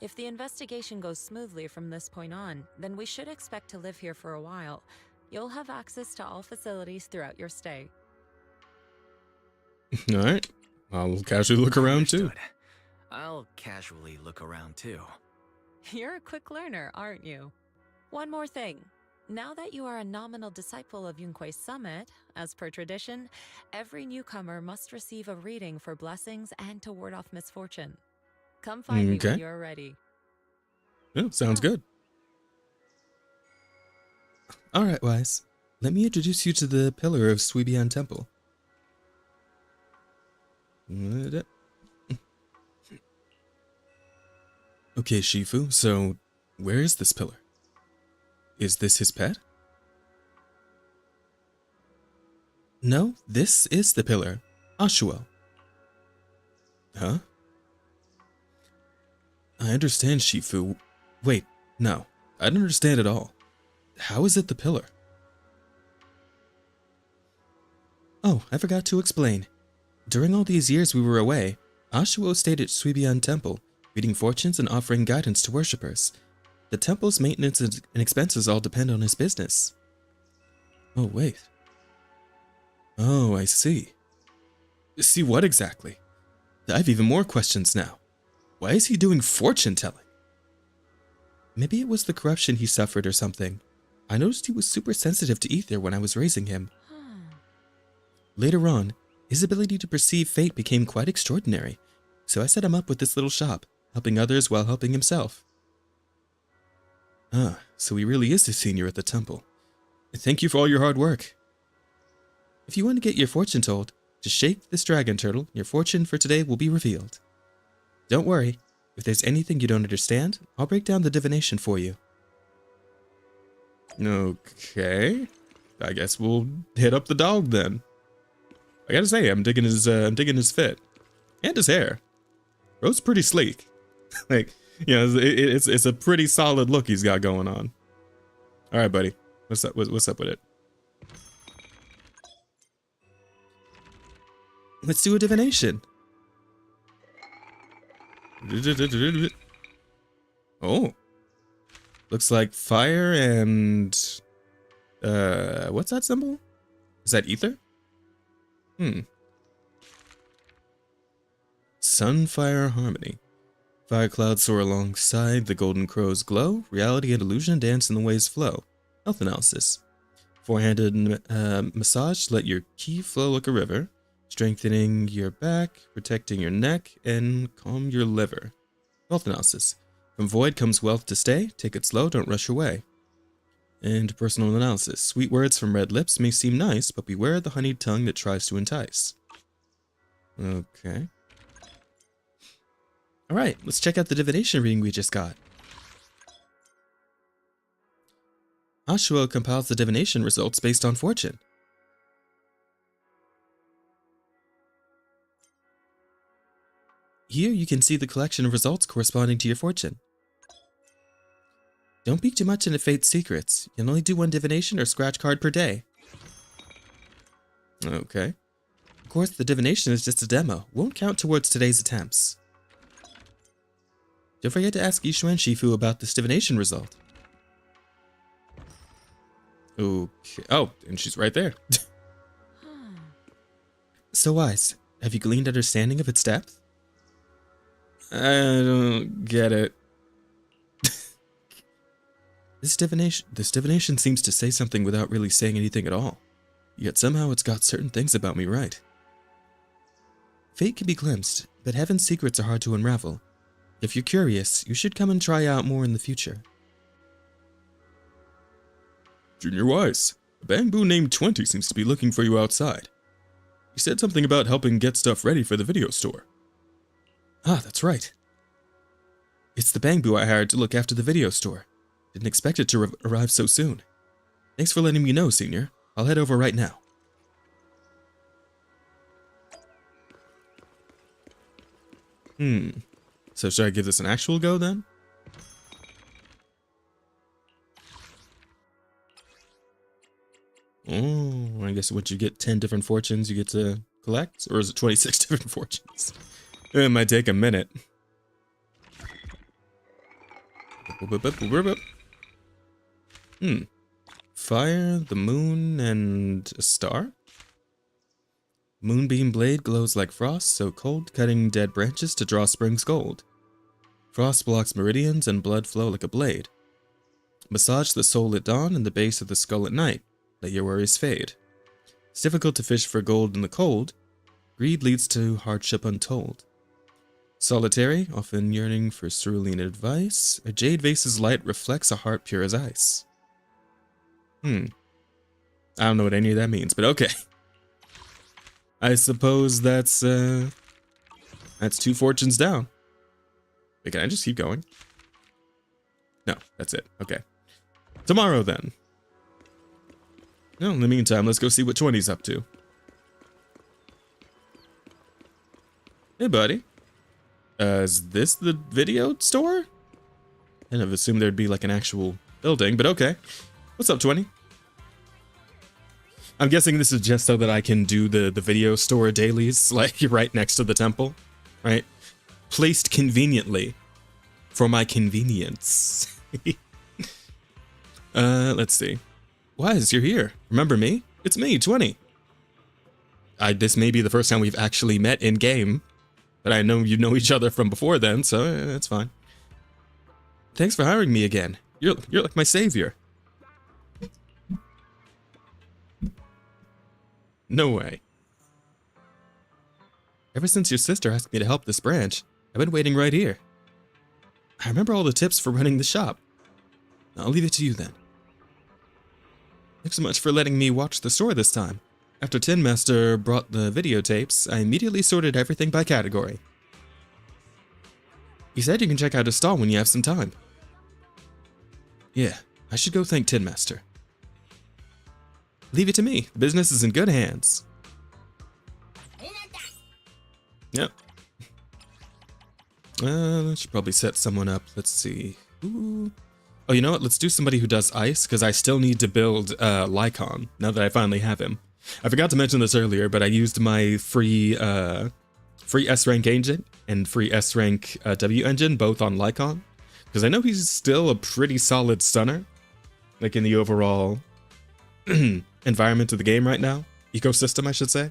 If the investigation goes smoothly from this point on, then we should expect to live here for a while. You'll have access to all facilities throughout your stay.
All right. I'll casually look around too.
I'll casually look around too.
You're a quick learner, aren't you? One more thing. Now that you are a nominal disciple of Yunquei Summit, as per tradition, every newcomer must receive a reading for blessings and to ward off misfortune. Come find me when you're ready.
Yeah, sounds good. All right, Wise. Let me introduce you to the pillar of Sui-Bian Temple. Okay, Shifu, so where is this pillar? Is this his pet? No, this is the pillar, Ashuel. Huh? I understand, Shifu. Wait, no. I don't understand at all. How is it the pillar? Oh, I forgot to explain. During all these years we were away, Ashuo stayed at Suibian Temple, reading fortunes and offering guidance to worshippers. The temple's maintenance and expenses all depend on his business. Oh, wait. Oh, I see. See what exactly? I have even more questions now. Why is he doing fortune-telling? Maybe it was the corruption he suffered or something. I noticed he was super sensitive to ether when I was raising him. Later on, his ability to perceive fate became quite extraordinary, so I set him up with this little shop, helping others while helping himself. Ah, so he really is the senior at the temple. Thank you for all your hard work. If you want to get your fortune told, just shake this dragon turtle, and your fortune for today will be revealed. Don't worry, if there's anything you don't understand, I'll break down the divination for you. Okay, I guess we'll hit up the dog then. I gotta say, I'm digging his fit and his hair. Bro's pretty sleek. Like, you know, it's a pretty solid look he's got going on. All right, buddy, what's up? What's up with it? Let's do a divination. Oh, looks like fire and what's that symbol? Is that ether? Sunfire harmony. Fire clouds soar alongside the golden crow's glow. Reality and illusion dance in the wave's flow. Health analysis. Four-handed massage. Let your ki flow like a river, strengthening your back, protecting your neck, and calm your liver. Wealth analysis. From void comes wealth to stay. Take it slow, don't rush away. And personal analysis. Sweet words from red lips may seem nice, but beware the honeyed tongue that tries to entice. Okay. Alright, let's check out the divination reading we just got. Ashuo compiles the divination results based on fortune. Here you can see the collection of results corresponding to your fortune. Don't peek too much into fate's secrets. You can only do one divination or scratch card per day. Okay. Of course, the divination is just a demo. Won't count towards today's attempts. Don't forget to ask Yishu and Shifu about this divination result. Okay. Oh, and she's right there. So wise. Have you gleaned understanding of its depth? I don't get it. This divination seems to say something without really saying anything at all. Yet somehow it's got certain things about me right. Fate can be glimpsed, but heaven's secrets are hard to unravel. If you're curious, you should come and try out more in the future. Junior Wise, a bamboo named 20 seems to be looking for you outside. He said something about helping get stuff ready for the video store. Ah, that's right. It's the bamboo I hired to look after the video store. Didn't expect it to arrive so soon. Thanks for letting me know, Senior. I'll head over right now. So should I give this an actual go then? Oh, I guess once you get 10 different fortunes you get to collect? Or is it 26 different fortunes? It might take a minute. Fire, the moon, and a star? Moonbeam blade glows like frost, so cold, cutting dead branches to draw spring's gold. Frost blocks meridians and blood flow like a blade. Massage the soul at dawn and the base of the skull at night. Let your worries fade. It's difficult to fish for gold in the cold. Greed leads to hardship untold. Solitary, often yearning for cerulean advice. A jade vase's light reflects a heart pure as ice. I don't know what any of that means, but okay. I suppose that's 2 fortunes down. Wait, can I just keep going? No, that's it. Okay. Tomorrow then. No, in the meantime, let's go see what 20's up to. Hey, buddy. Is this the video store? I'd have assumed there'd be like an actual building, but okay. What's up, 20? I'm guessing this is just so that I can do the video store dailies, like right next to the temple, right? Placed conveniently for my convenience. Let's see. Wise, you're here. Remember me? It's me, 20. This may be the first time we've actually met in game, but I know you know each other from before then, so it's fine. Thanks for hiring me again. You're like my savior. No way. Ever since your sister asked me to help this branch, I've been waiting right here. I remember all the tips for running the shop. I'll leave it to you then. Thanks so much for letting me watch the store this time. After Tin Master brought the videotapes, I immediately sorted everything by category. He said you can check out his stall when you have some time. Yeah, I should go thank Tin Master. Leave it to me. The business is in good hands. Yep. I should probably set someone up. Let's see. Ooh. Oh, you know what? Let's do somebody who does ice, because I still need to build Lycon, now that I finally have him. I forgot to mention this earlier, but I used my free S-Rank engine and free S-Rank W engine, both on Lycon, because I know he's still a pretty solid stunner, like in the overall environment of the game right now. Ecosystem, I should say.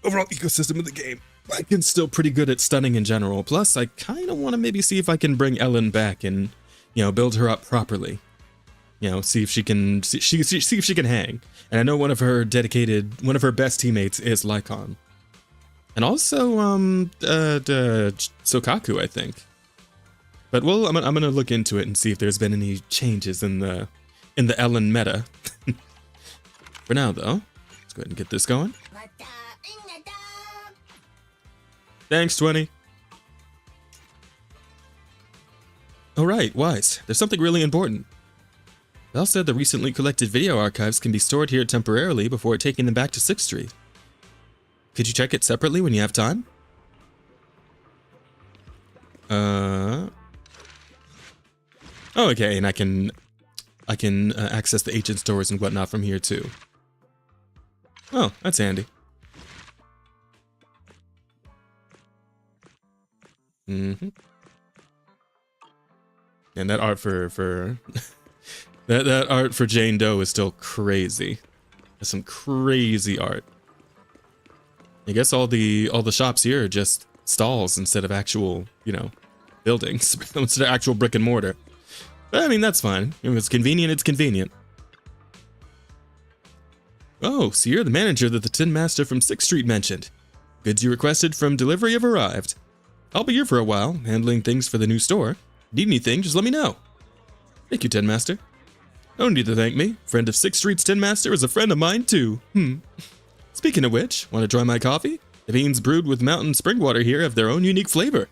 Overall ecosystem of the game. Lycon's still pretty good at stunning in general. Plus, I kind of want to maybe see if I can bring Ellen back and, you know, build her up properly. You know, see if she can see if she can hang. And I know one of her best teammates is Lycon. And also Sokaku, I think. But well, I'm gonna look into it and see if there's been any changes in the Ellen meta. For now though, let's go ahead and get this going. Thanks, 20. Alright, Wise, there's something really important. Bell said the recently collected video archives can be stored here temporarily before taking them back to 6th Street. Could you check it separately when you have time? Oh, okay, and I can access the agent stores and whatnot from here too. Oh, that's handy. And that art for that art for Jane Doe is still crazy. That's some crazy art. I guess all the shops here are just stalls instead of actual, you know, buildings, instead of actual brick and mortar. But I mean, that's fine. If it's convenient, it's convenient. Oh, so you're the manager that the Tin Master from 6th Street mentioned. Goods you requested from delivery have arrived. I'll be here for a while, handling things for the new store. Need anything, just let me know. Thank you, Tin Master. No need to thank me. Friend of 6th Street's Tin Master is a friend of mine, too. Speaking of which, want to try my coffee? The beans brewed with mountain spring water here have their own unique flavor.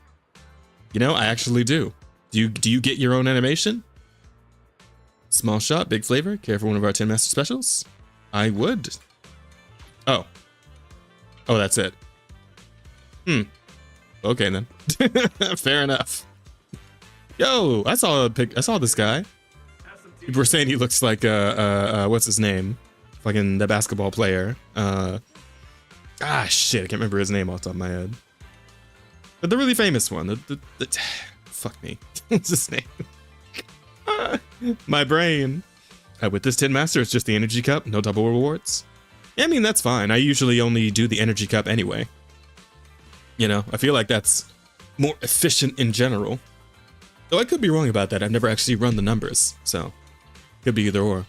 You know, I actually do. Do you get your own animation? Small shot, big flavor. Care for one of our Tin Master specials? I would. Oh. Oh, that's it. Okay then. Fair enough. Yo, I saw this guy. People were saying he looks like what's his name? Fucking the basketball player. Shit, I can't remember his name off the top of my head. But the really famous one. Fuck me. What's his name? My brain. With this Tin Master, it's just the energy cup, no double rewards. Yeah, I mean, that's fine. I usually only do the energy cup anyway. You know, I feel like that's more efficient in general. Though I could be wrong about that. I've never actually run the numbers, so could be either or.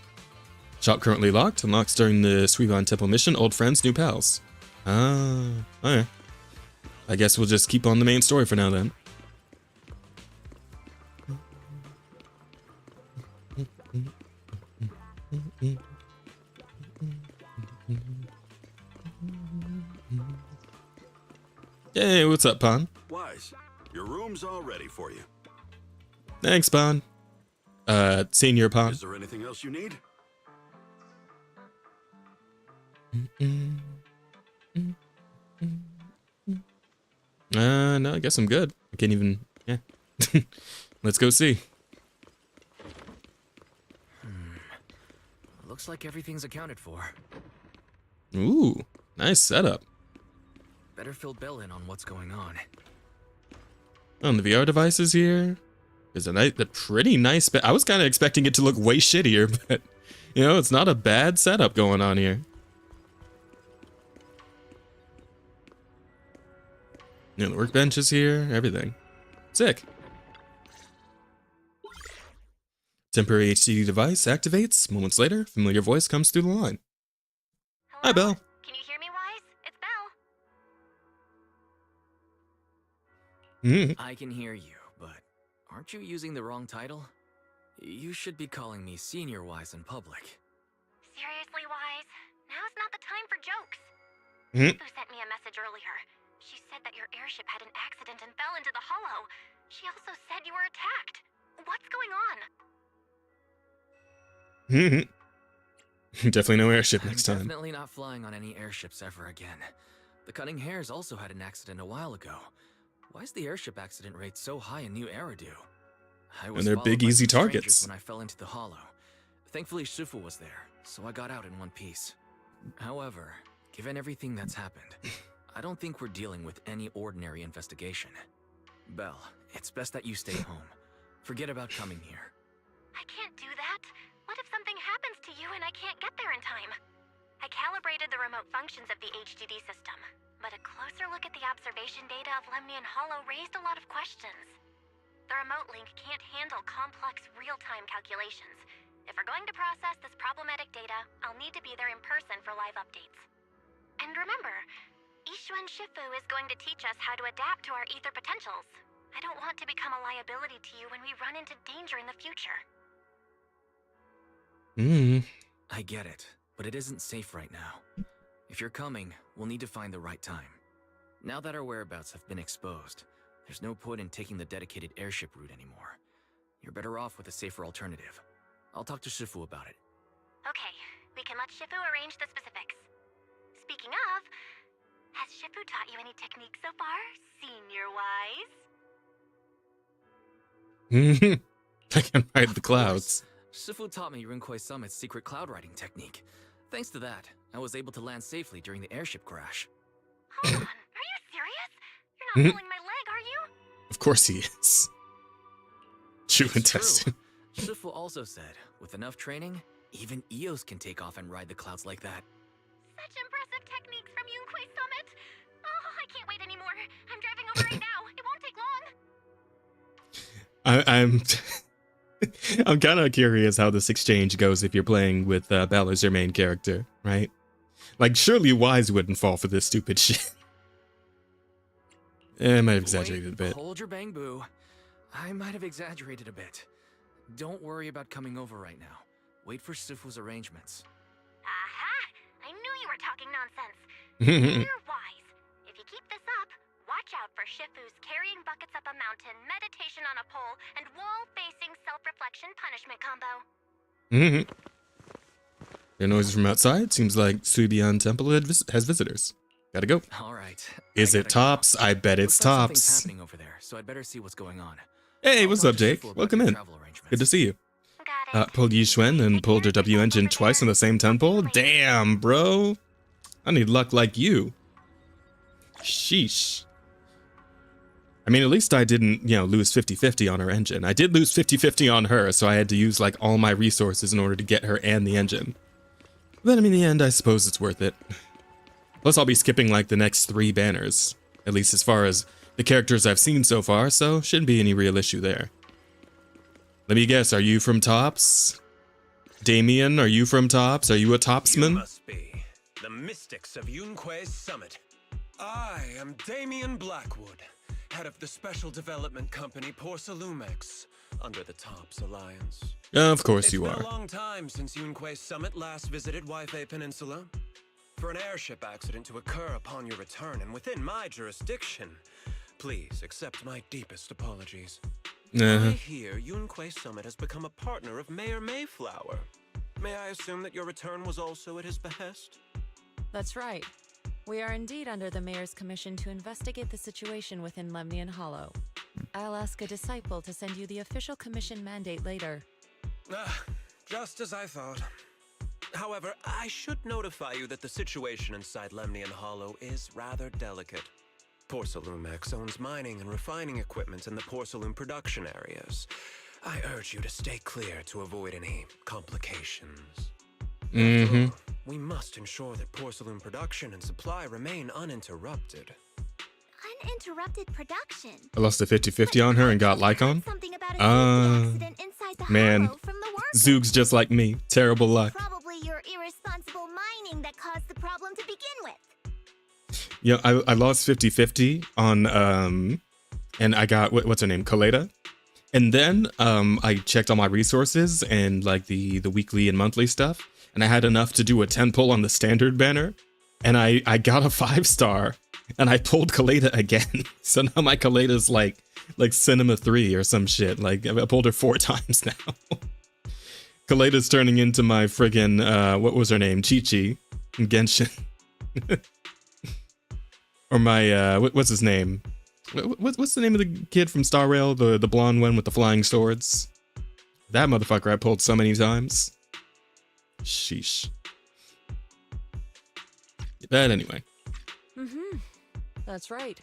Shop currently locked. Unlocks during the Suivon Temple mission. Old friends, new pals. Okay. I guess we'll just keep on the main story for now then. Hey, what's up, Pon?
Wise, your room's all ready for you.
Thanks, Pon. Senior Pon.
Is there anything else you need?
No, I guess I'm good. I can't even... Yeah. Let's go see.
Looks like everything's accounted for.
Ooh, nice setup.
Better fill Bell in on what's going on.
On the VR devices here, there's a pretty nice... I was kind of expecting it to look way shittier, but, you know, it's not a bad setup going on here. You know, the workbench is here, everything. Sick. Temporary HDD device activates. Moments later, familiar voice comes through the line.
Hello?
Hi, Belle.
Can you hear me, Wise? It's Belle.
I can hear you, but aren't you using the wrong title? You should be calling me Senior Wise in public.
Seriously, Wise? Now's not the time for jokes.
Hmm?
Who sent me a message earlier? She said that your airship had an accident and fell into the hollow. She also said you were attacked. What's going on?
Definitely no airship next time.
Definitely not flying on any airships ever again. The Cunning Hares also had an accident a while ago. Why is the airship accident rate so high in New Eridu?
And they're big, easy targets.
When I fell into the hollow. Thankfully, Shifu was there, so I got out in one piece. However, given everything that's happened, I don't think we're dealing with any ordinary investigation. Belle, it's best that you stay home. Forget about coming here.
I can't do that. What if something happens to you and I can't get there in time? I calibrated the remote functions of the HDD system, but a closer look at the observation data of Lemnian Hollow raised a lot of questions. The remote link can't handle complex real-time calculations. If we're going to process this problematic data, I'll need to be there in person for live updates. And remember, Ishuan Shifu is going to teach us how to adapt to our ether potentials. I don't want to become a liability to you when we run into danger in the future.
I get it, but it isn't safe right now. If you're coming, we'll need to find the right time. Now that our whereabouts have been exposed, there's no point in taking the dedicated airship route anymore. You're better off with a safer alternative. I'll talk to Shifu about it.
Okay, we can let Shifu arrange the specifics. Speaking of, has Shifu taught you any techniques so far, Senior Wise?
I can ride the clouds.
Shifu taught me Rinkwei Summit's secret cloud riding technique. Thanks to that, I was able to land safely during the airship crash.
Hold on, are you serious? You're not pulling my leg, are you?
Of course he is. True intestine.
Shifu also said, with enough training, even Eos can take off and ride the clouds like that.
Such impressive techniques from Yunkwei Summit. Oh, I can't wait anymore. I'm driving over right now. It won't take long.
I'm kind of curious how this exchange goes if you're playing with Belle as your main character, right? Like, surely Wise wouldn't fall for this stupid shit. I might have exaggerated a bit.
Hold your bang boo. I might have exaggerated a bit. Don't worry about coming over right now. Wait for Shifu's arrangements.
Aha! I knew you were talking nonsense. You're Wise. If you keep this up, watch out for Shifu's carrying buckets up a mountain, meditation on a pole, and wall-facing self-reflection punishment combo.
The noises from outside. Seems like Suibian Temple has visitors. Gotta go.
All right.
Is it Tops? I bet it's Tops.
Something's happening over there, so I'd better see what's going on.
Hey, what's up, Jake? Welcome in. Good to see you. Pulled Yixuan and pulled her W engine twice in the same temple? Damn, bro. I need luck like you. Sheesh. I mean, at least I didn't, lose 50-50 on her engine. I did lose 50-50 on her, so I had to use, like, all my resources in order to get her and the engine. But, I mean, in the end, I suppose it's worth it. Plus, I'll be skipping, like, the next 3 banners. At least as far as the characters I've seen so far, so shouldn't be any real issue there. Let me guess, are you from Tops? Damien, are you from Tops? Are you a Topsman?
You must be the mystics of Yunkwei's Summit. I am Damien Blackwood, head of the special development company Porcelumex, under the Tops Alliance.
Of course you are.
It's been a long time since Yunkwei's Summit last visited Waifu Peninsula. For an airship accident to occur upon your return and within my jurisdiction, please accept my deepest apologies. I hear Yunkwei Summit has become a partner of Mayor Mayflower. May I assume that your return was also at his behest?
That's right. We are indeed under the mayor's commission to investigate the situation within Lemnian Hollow. I'll ask a disciple to send you the official commission mandate later.
Just as I thought. However, I should notify you that the situation inside Lemnian Hollow is rather delicate. Porcelumex owns mining and refining equipment in the porcelain production areas. I urge you to stay clear to avoid any complications.
Mm-hmm.
We must ensure that porcelain production and supply remain uninterrupted.
Uninterrupted production?
I lost a 50-50 on her and got Lycon. Man, Zoog's just like me. Terrible luck.
Probably your irresponsible mining that caused the problem to begin with.
Yeah, I lost 50-50 on and I got what's her name, Kaleda. And then I checked all my resources and like the weekly and monthly stuff, and I had enough to do a 10 pull on the standard banner, and I got a 5-star, and I pulled Kaleda again. So now my Kaleda's like Cinema 3 or some shit. Like I pulled her 4 times now. Kaleda's turning into my friggin' what was her name, Chi-Chi in Genshin. Or my what's his name? What's the name of the kid from Star Rail? The blonde one with the flying swords? That motherfucker I pulled so many times. Sheesh. But anyway.
That's right.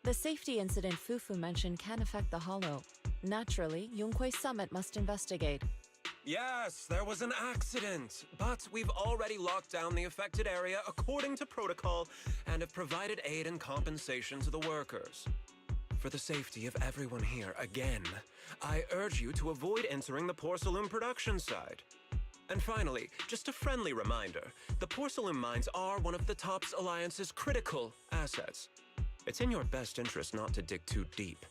The safety incident Fufu mentioned can affect the Hollow. Naturally, Yunquei Summit must investigate.
Yes, there was an accident, but we've already locked down the affected area according to protocol and have provided aid and compensation to the workers. For the safety of everyone here, again, I urge you to avoid entering the porcelain production side. And finally, just a friendly reminder, the porcelain mines are one of the TOPS Alliance's critical assets. It's in your best interest not to dig too deep,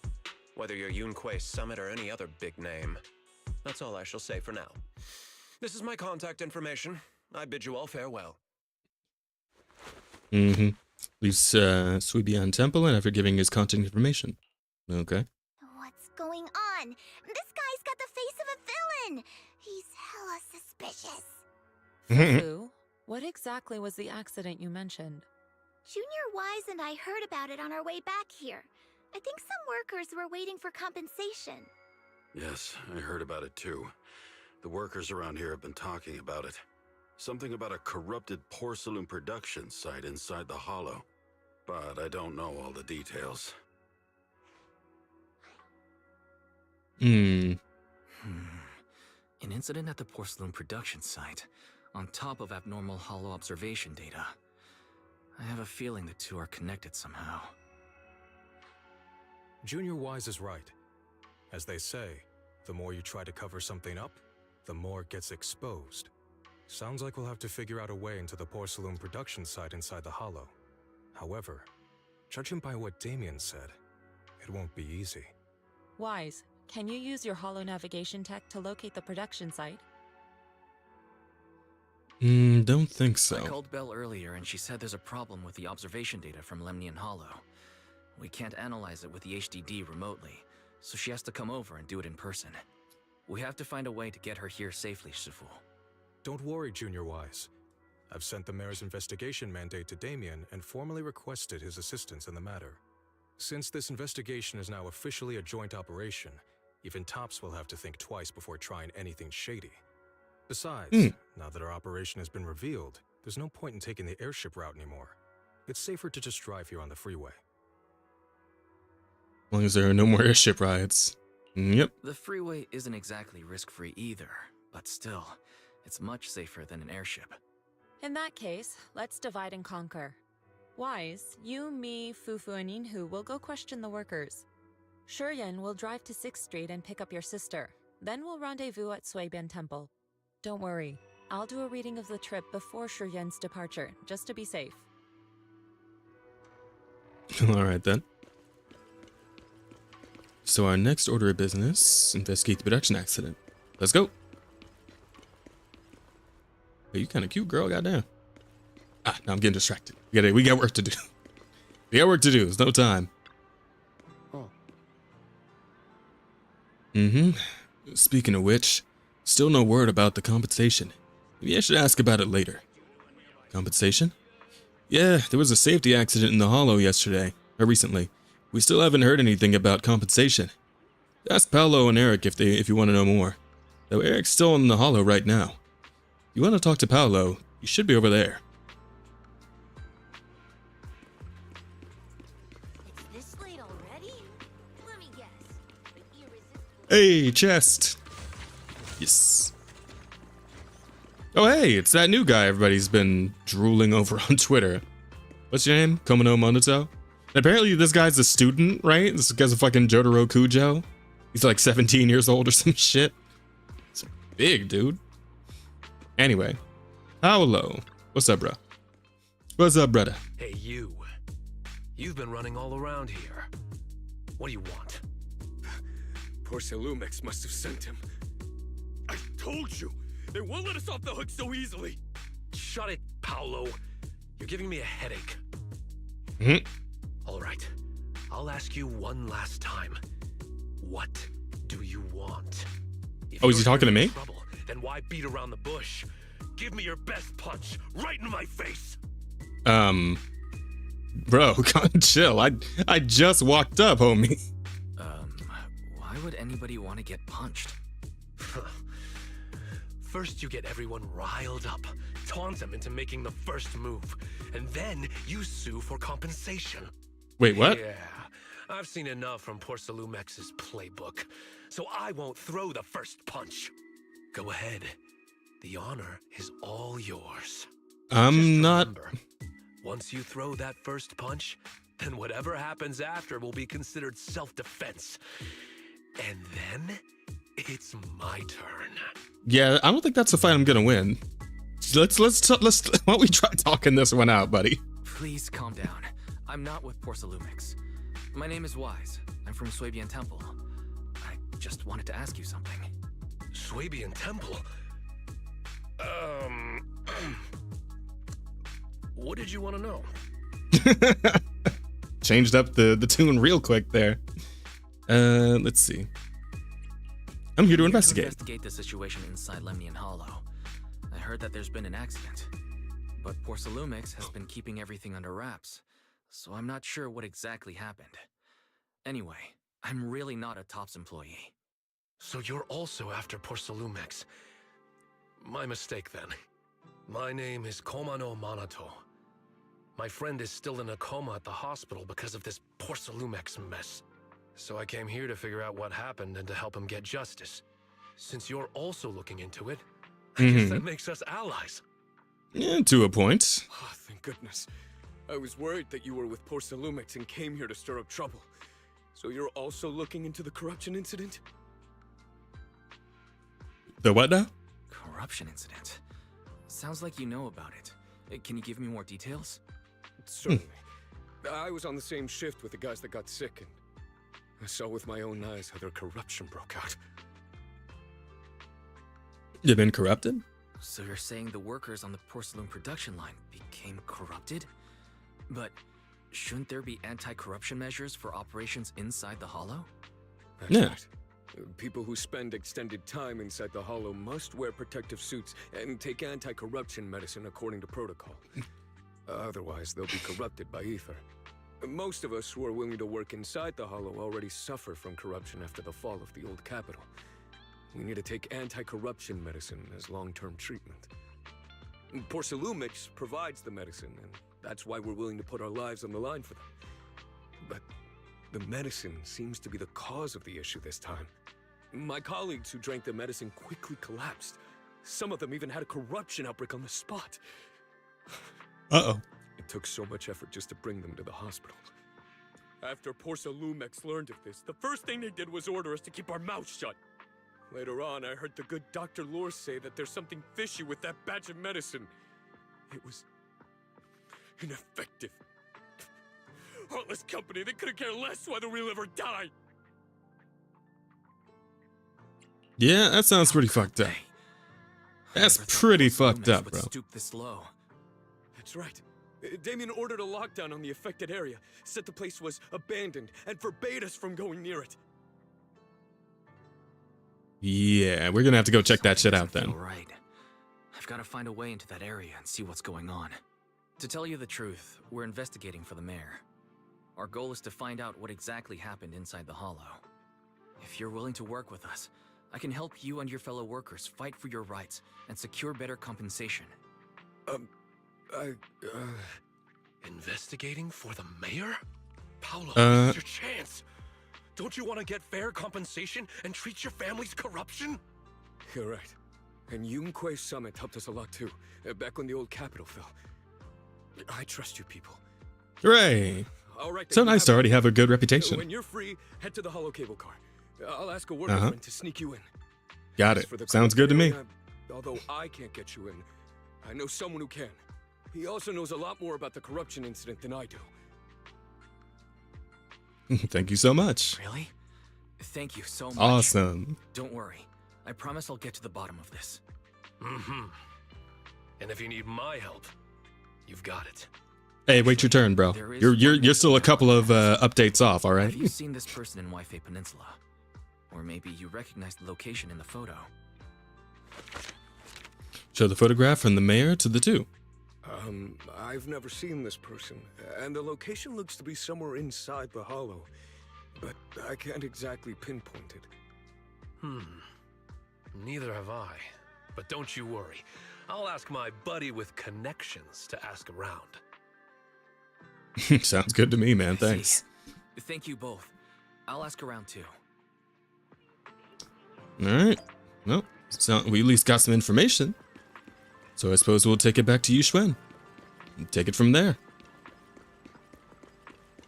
whether you're Yunquei Summit or any other big name. That's all I shall say for now. This is my contact information. I bid you all farewell.
Leaves Suibian Temple and after giving his contact information. Okay.
What's going on? This guy's got the face of a villain. He's hella suspicious.
Fufu, what exactly was the accident you mentioned?
Junior Wise and I heard about it on our way back here. I think some workers were waiting for compensation.
Yes, I heard about it too. The workers around here have been talking about it. Something about a corrupted porcelain production site inside the Hollow. But I don't know all the details.
An incident at the porcelain production site, on top of abnormal Hollow observation data. I have a feeling the two are connected somehow.
Junior Wise is right. As they say, the more you try to cover something up, the more it gets exposed. Sounds like we'll have to figure out a way into the porcelain production site inside the Hollow. However, judging by what Damien said, it won't be easy.
Wise, can you use your Hollow navigation tech to locate the production site?
Don't think so.
I called Belle earlier and she said there's a problem with the observation data from Lemnian Hollow. We can't analyze it with the HDD remotely, so she has to come over and do it in person. We have to find a way to get her here safely, Shifu.
Don't worry, Junior Wise. I've sent the mayor's investigation mandate to Damien and formally requested his assistance in the matter. Since this investigation is now officially a joint operation, even TOPS will have to think twice before trying anything shady. Besides, now that our operation has been revealed, there's no point in taking the airship route anymore. It's safer to just drive here on the freeway.
As long as there are no more airship rides. Yep.
The freeway isn't exactly risk-free either, but still, it's much safer than an airship.
In that case, let's divide and conquer. Wise, you, me, Fufu, and Inhu will go question the workers. Shuryen will drive to 6th Street and pick up your sister. Then we'll rendezvous at Suibian Temple. Don't worry, I'll do a reading of the trip before Shuryen's departure, just to be safe.
Alright then. So our next order of business, investigate the production accident. Let's go. Hey, you kind of cute, girl, goddamn. Now I'm getting distracted. We got work to do. We got work to do, there's no time. Speaking of which, still no word about the compensation. Maybe I should ask about it later. Compensation? Yeah, there was a safety accident in the Hollow yesterday, or recently. We still haven't heard anything about compensation. Ask Paolo and Eric if you want to know more. Though Eric's still in the Hollow right now. If you want to talk to Paolo, you should be over there.
It's this late already? Let me guess.
Hey, chest. Yes. Oh, hey, it's that new guy everybody's been drooling over on Twitter. What's your name? Komono Monoto? Apparently this guy's a student, right? This guy's a fucking Jotaro Kujo. He's like 17 years old or some shit. It's big, dude. Anyway. Paolo. What's up, bro? What's up, brother?
Hey, you. You've been running all around here. What do you want?
Porcelumex must have sent him. I told you! They won't let us off the hook so easily!
Shut it, Paolo. You're giving me a headache. All right. I'll ask you one last time. What do you want? If
is he talking to me?
Trouble, then why beat around the bush? Give me your best punch, right in my face.
Bro, chill. I just walked up, homie.
Why would anybody want to get punched?
First you get everyone riled up, taunt them into making the first move, and then you sue for compensation.
Wait, what?
Yeah, I've seen enough from Porcelumex's playbook, so I won't throw the first punch. Go ahead. The honor is all yours.
I'm not...
Remember, once you throw that first punch, then whatever happens after will be considered self-defense. And then, it's my turn.
Yeah, I don't think that's a fight I'm gonna win. Let's why don't we try talking this one out, buddy?
Please calm down. I'm not with Porcelumex. My name is Wise. I'm from Swabian Temple. I just wanted to ask you something.
Swabian Temple? What did you want to know?
Changed up the tune real quick there. Let's see. I'm here to investigate.
Investigate the situation inside Lemnian Hollow. I heard that there's been an accident, but Porcelumex has been keeping everything under wraps, so I'm not sure what exactly happened. Anyway, I'm really not a TOPS employee.
So you're also after Porcelumex. My mistake then. My name is Komano Manato. My friend is still in a coma at the hospital because of this Porcelumex mess. So I came here to figure out what happened and to help him get justice. Since you're also looking into it, I guess that makes us allies.
Yeah, to a point.
Oh, thank goodness. I was worried that you were with Porcelumex and came here to stir up trouble. So you're also looking into the corruption incident?
The what now?
Corruption incident? Sounds like you know about it. Can you give me more details?
Certainly. I was on the same shift with the guys that got sick, and I saw with my own eyes how their corruption broke out.
They've been corrupted?
So you're saying the workers on the porcelain production line became corrupted? But shouldn't there be anti-corruption measures for operations inside the Hollow?
That's right. People who spend extended time inside the Hollow must wear protective suits and take anti-corruption medicine according to protocol. Otherwise, they'll be corrupted by ether. Most of us who are willing to work inside the Hollow already suffer from corruption after the fall of the old capital. We need to take anti-corruption medicine as long-term treatment. Porcelumix provides the medicine, and that's why we're willing to put our lives on the line for them. But the medicine seems to be the cause of the issue this time. My colleagues who drank the medicine quickly collapsed. Some of them even had a corruption outbreak on the spot.
Uh-oh.
It took so much effort just to bring them to the hospital. After Porcelumex learned of this, the first thing they did was order us to keep our mouths shut. Later on, I heard the good Dr. Lore say that there's something fishy with that batch of medicine. It was ineffective. Heartless company, they couldn't care less whether we live or die.
Yeah, that sounds pretty fucked up. That's pretty fucked up, bro.
Stoop this low.
That's right. Damien ordered a lockdown on the affected area, said the place was abandoned, and forbade us from going near it.
Yeah, we're gonna have to go check that shit out then.
Right. I've got to find a way into that area and see what's going on. To tell you the truth, we're investigating for the mayor. Our goal is to find out what exactly happened inside the Hollow. If you're willing to work with us, I can help you and your fellow workers fight for your rights and secure better compensation.
Investigating for the mayor? Paolo, this is your chance. Don't you want to get fair compensation and treat your family's corruption?
You're right. And Yunquei Summit helped us a lot too, back when the old capital fell. I trust you people.
Hooray!
All right,
So nice to already have a good reputation.
When you're free, head to the Hollow cable car. I'll ask a workman to sneak you in.
Got it. Sounds good to me.
Although I can't get you in, I know someone who can. He also knows a lot more about the corruption incident than I do.
Thank you so much.
Really? Thank you so much.
Awesome.
Don't worry. I promise I'll get to the bottom of this.
And if you need my help, you've got it.
Hey, wait your turn, bro. You're still a couple of updates off, all right?
Have you seen this person in Waifu Peninsula? Or maybe you recognize the location in the photo.
Show the photograph from the mayor to the two.
I've never seen this person, and the location looks to be somewhere inside the Hollow, but I can't exactly pinpoint it.
Neither have I. But don't you worry. I'll ask my buddy with connections to ask around.
Sounds good to me, man. Thanks.
Thank you both. I'll ask around too.
All right. Well, so we at least got some information. So I suppose we'll take it back to Yuxuan and take it from there.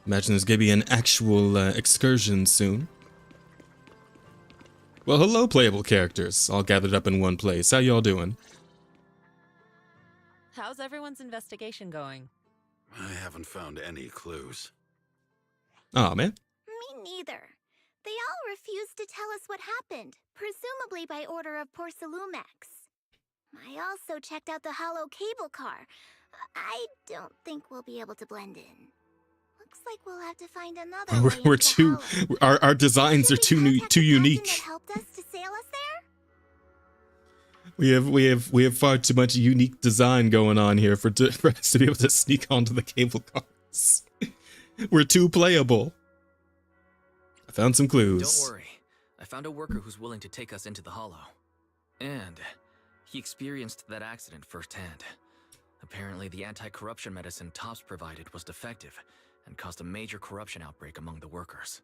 Imagine there's gonna be an actual excursion soon. Well, hello, playable characters, all gathered up in one place. How y'all doing?
How's everyone's investigation going?
I haven't found any clues.
Aw, man.
Me neither. They all refused to tell us what happened, presumably by order of Porcelumex. I also checked out the hollow cable car. I don't think we'll be able to blend in. Looks like we'll have to find another way
We're
into the
too.
hollow.
Our designs are too unique.
That helped us to sail us there?
We have far too much unique design going on here for us to be able to sneak onto the cable cars. We're too playable. I found some clues.
Don't worry. I found a worker who's willing to take us into the Hollow. And he experienced that accident firsthand. Apparently, the anti-corruption medicine Tops provided was defective and caused a major corruption outbreak among the workers.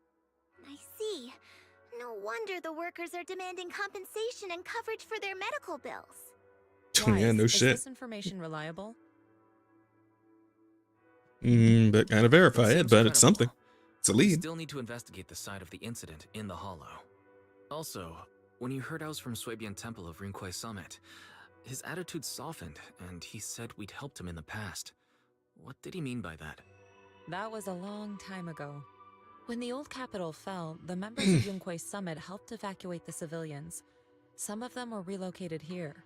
I see. No wonder the workers are demanding compensation and coverage for their medical bills.
Yeah, no
Is
shit.
this information reliable?
But kind of verify it, but it's something. It's a
We
lead.
still need to investigate the side of the incident in the Hollow. Also, when you heard I was from Swabian Temple of Rinquai Summit, his attitude softened, and he said we'd helped him in the past. What did he mean by that?
That was a long time ago. When the old capital fell, the members of Yunquei Summit helped evacuate the civilians. Some of them were relocated here.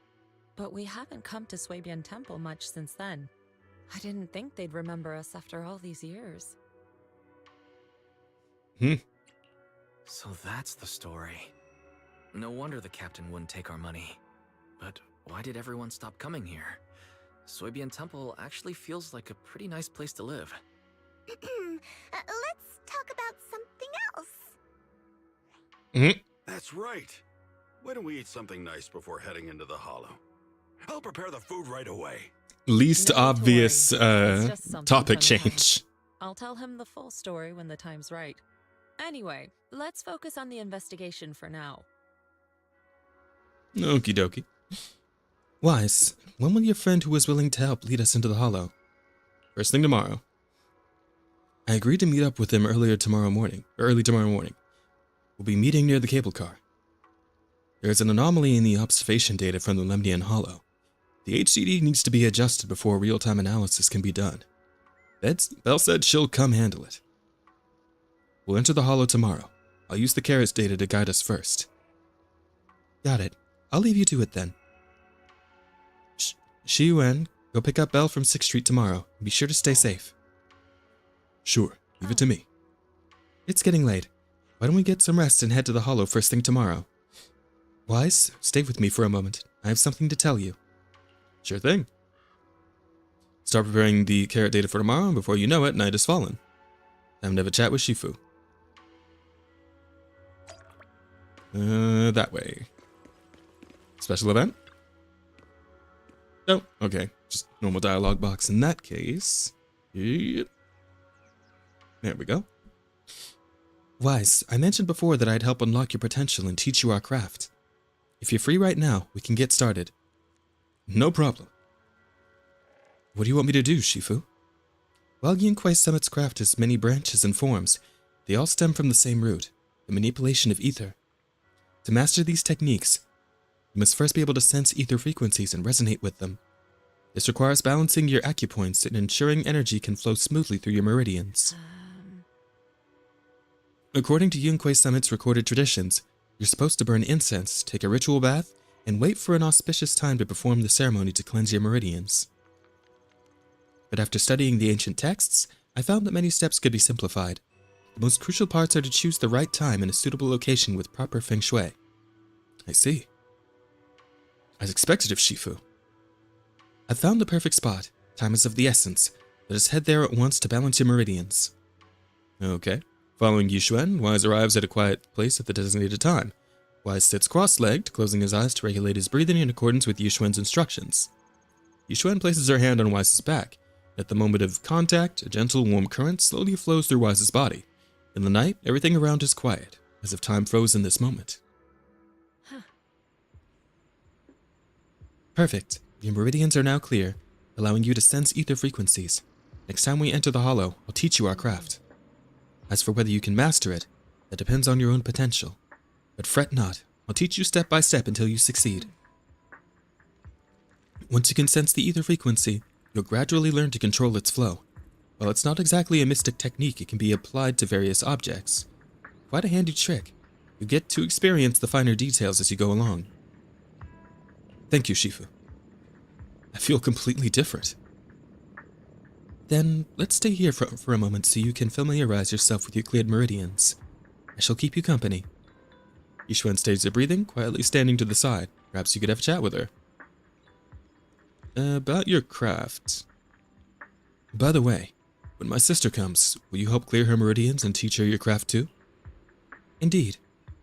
But we haven't come to Swabian Temple much since then. I didn't think they'd remember us after all these years.
So that's the story. No wonder the captain wouldn't take our money. But why did everyone stop coming here? Swabian Temple actually feels like a pretty nice place to live.
Let's talk about something else.
That's right. Why don't we eat something nice before heading into the Hollow? I'll prepare the food right away.
Least obvious
It's just something
topic
from the
change.
I'll tell him the full story when the time's right. Anyway, let's focus on the investigation for now.
Okie dokie. Wise, when will your friend who was willing to help lead us into the Hollow? First thing tomorrow. I agreed to meet up with him early tomorrow morning. We'll be meeting near the cable car. There is an anomaly in the observation data from the Lemnian Hollow. The HCD needs to be adjusted before real-time analysis can be done. Belle said she'll come handle it. We'll enter the Hollow tomorrow. I'll use the carrot's data to guide us first. Got it. I'll leave you to it then. Shi-Yuan, go pick up Belle from 6th Street tomorrow. Be sure to stay safe. Sure, leave it to me. It's getting late. Why don't we get some rest and head to the Hollow first thing tomorrow? Wise, stay with me for a moment. I have something to tell you. Sure thing. Start preparing the carrot data for tomorrow, and before you know it, night has fallen. Time to have a chat with Shifu. That way. Special event? Oh, okay. Just normal dialogue box in that case. Yep. There we go. Wise, I mentioned before that I'd help unlock your potential and teach you our craft. If you're free right now, we can get started. No problem. What do you want me to do, Shifu? While Yunquei Summit's craft has many branches and forms, they all stem from the same root, the manipulation of ether. To master these techniques, you must first be able to sense ether frequencies and resonate with them. This requires balancing your acupoints and ensuring energy can flow smoothly through your meridians. According to Yunquei Summit's recorded traditions, you're supposed to burn incense, take a ritual bath, and wait for an auspicious time to perform the ceremony to cleanse your meridians. But after studying the ancient texts, I found that many steps could be simplified. The most crucial parts are to choose the right time and a suitable location with proper feng shui. I see. As expected of Shifu. I've found the perfect spot. Time is of the essence. Let us head there at once to balance your meridians. Okay. Following Yushuan, Wise arrives at a quiet place at the designated time. Wise sits cross-legged, closing his eyes to regulate his breathing in accordance with Yushuan's instructions. Yushuan places her hand on Wise's back. At the moment of contact, a gentle, warm current slowly flows through Wise's body. In the night, everything around is quiet, as if time froze in this moment. Perfect. Your meridians are now clear, allowing you to sense ether frequencies. Next time we enter the hollow, I'll teach you our craft. As for whether you can master it, that depends on your own potential. But fret not, I'll teach you step by step until you succeed. Once you can sense the ether frequency, you'll gradually learn to control its flow. While it's not exactly a mystic technique, it can be applied to various objects. Quite a handy trick. You get to experience the finer details as you go along. Thank you, Shifu. I feel completely different. Then, let's stay here for a moment so you can familiarize yourself with your cleared meridians. I shall keep you company. Yushuan stays her breathing, quietly standing to the side. Perhaps you could have a chat with her. About your craft. By the way, when my sister comes, will you help clear her meridians and teach her your craft too? Indeed.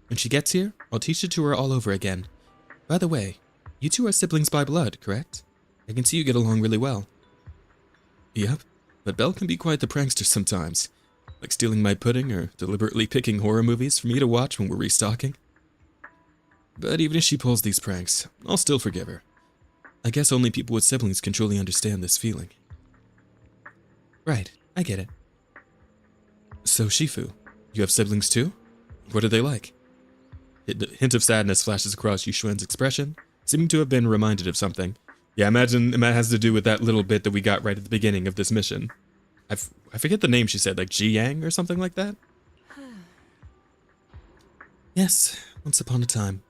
When she gets here, I'll teach it to her all over again. By the way, you two are siblings by blood, correct? I can see you get along really well. Yep, but Belle can be quite the prankster sometimes, like stealing my pudding or deliberately picking horror movies for me to watch when we're restocking. But even if she pulls these pranks, I'll still forgive her. I guess only people with siblings can truly understand this feeling. Right, I get it. So Shifu, you have siblings too? What are they like? A hint of sadness flashes across Yushuan's expression, seeming to have been reminded of something. Yeah, I imagine it has to do with that little bit that we got right at the beginning of this mission. I forget the name she said, like Ji Yang or something like that? Yes, once upon a time.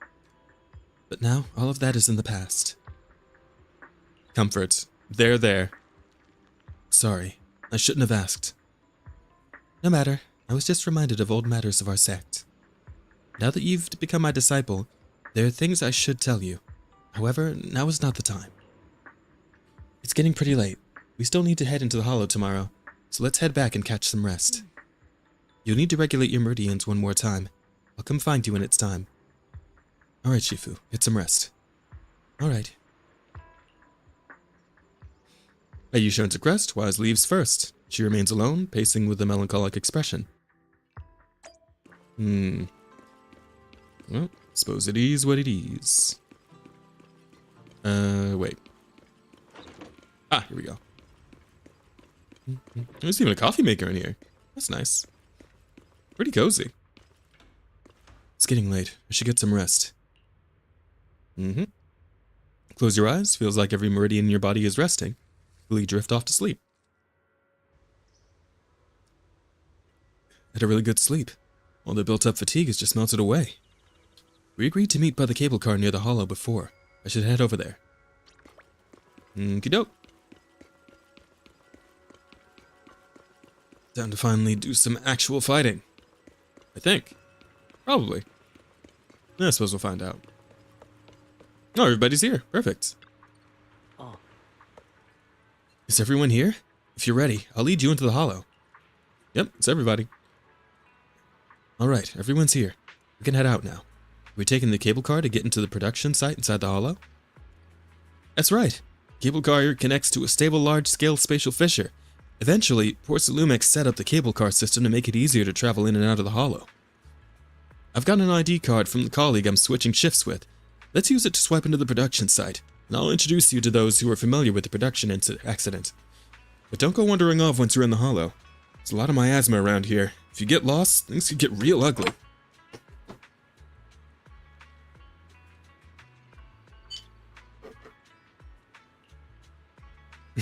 But now, all of that is in the past. Comfort. There. Sorry, I shouldn't have asked. No matter, I was just reminded of old matters of our sect. Now that you've become my disciple, there are things I should tell you. However, now is not the time. It's getting pretty late. We still need to head into the hollow tomorrow, so let's head back and catch some rest. You'll need to regulate your meridians one more time. I'll come find you when it's time. Alright, Shifu, get some rest. Alright. At Yushuan's request, Wise leaves first. She remains alone, pacing with a melancholic expression. Well, suppose it is what it is. Wait. Ah, here we go. There's even a coffee maker in here. That's nice. Pretty cozy. It's getting late. I should get some rest. Close your eyes. Feels like every meridian in your body is resting. Will you drift off to sleep? Had a really good sleep. All the built-up fatigue has just melted away. We agreed to meet by the cable car near the hollow before. I should head over there. Okey-doke. Time to finally do some actual fighting. I think. Probably. I suppose we'll find out. Oh, everybody's here. Perfect. Is everyone here? If you're ready, I'll lead you into the hollow. Yep, it's everybody. Alright, everyone's here. We can head out now. We're taking the cable car to get into the production site inside the hollow? That's right. Cable car connects to a stable large-scale spatial fissure. Eventually, Porcelumex set up the cable car system to make it easier to travel in and out of the hollow. I've got an ID card from the colleague I'm switching shifts with. Let's use it to swipe into the production site, and I'll introduce you to those who are familiar with the production accident. But don't go wandering off once you're in the hollow. There's a lot of miasma around here. If you get lost, things could get real ugly.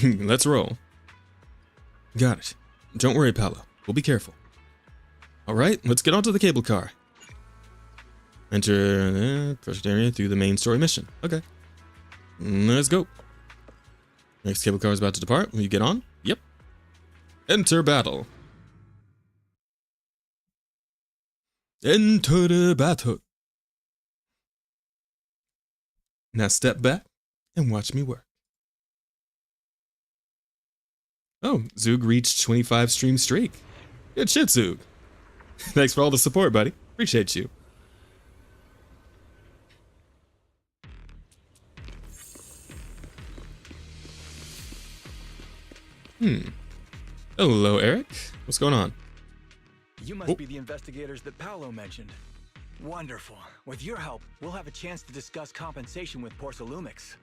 Let's roll. Got it. Don't worry, Paolo. We'll be careful. Alright, let's get onto the cable car. Enter the project area through the main story mission. Okay. Let's go. Next cable car is about to depart. Will you get on? Yep. Enter battle. Enter the battle. Now step back and watch me work. Oh, Zug reached 25 stream streak. Good shit, Zug. Thanks for all the support, buddy. Appreciate you. Hello, Eric. What's going on?
You must be the investigators that Paolo mentioned. Wonderful. With your help, we'll have a chance to discuss compensation with Porcelumix.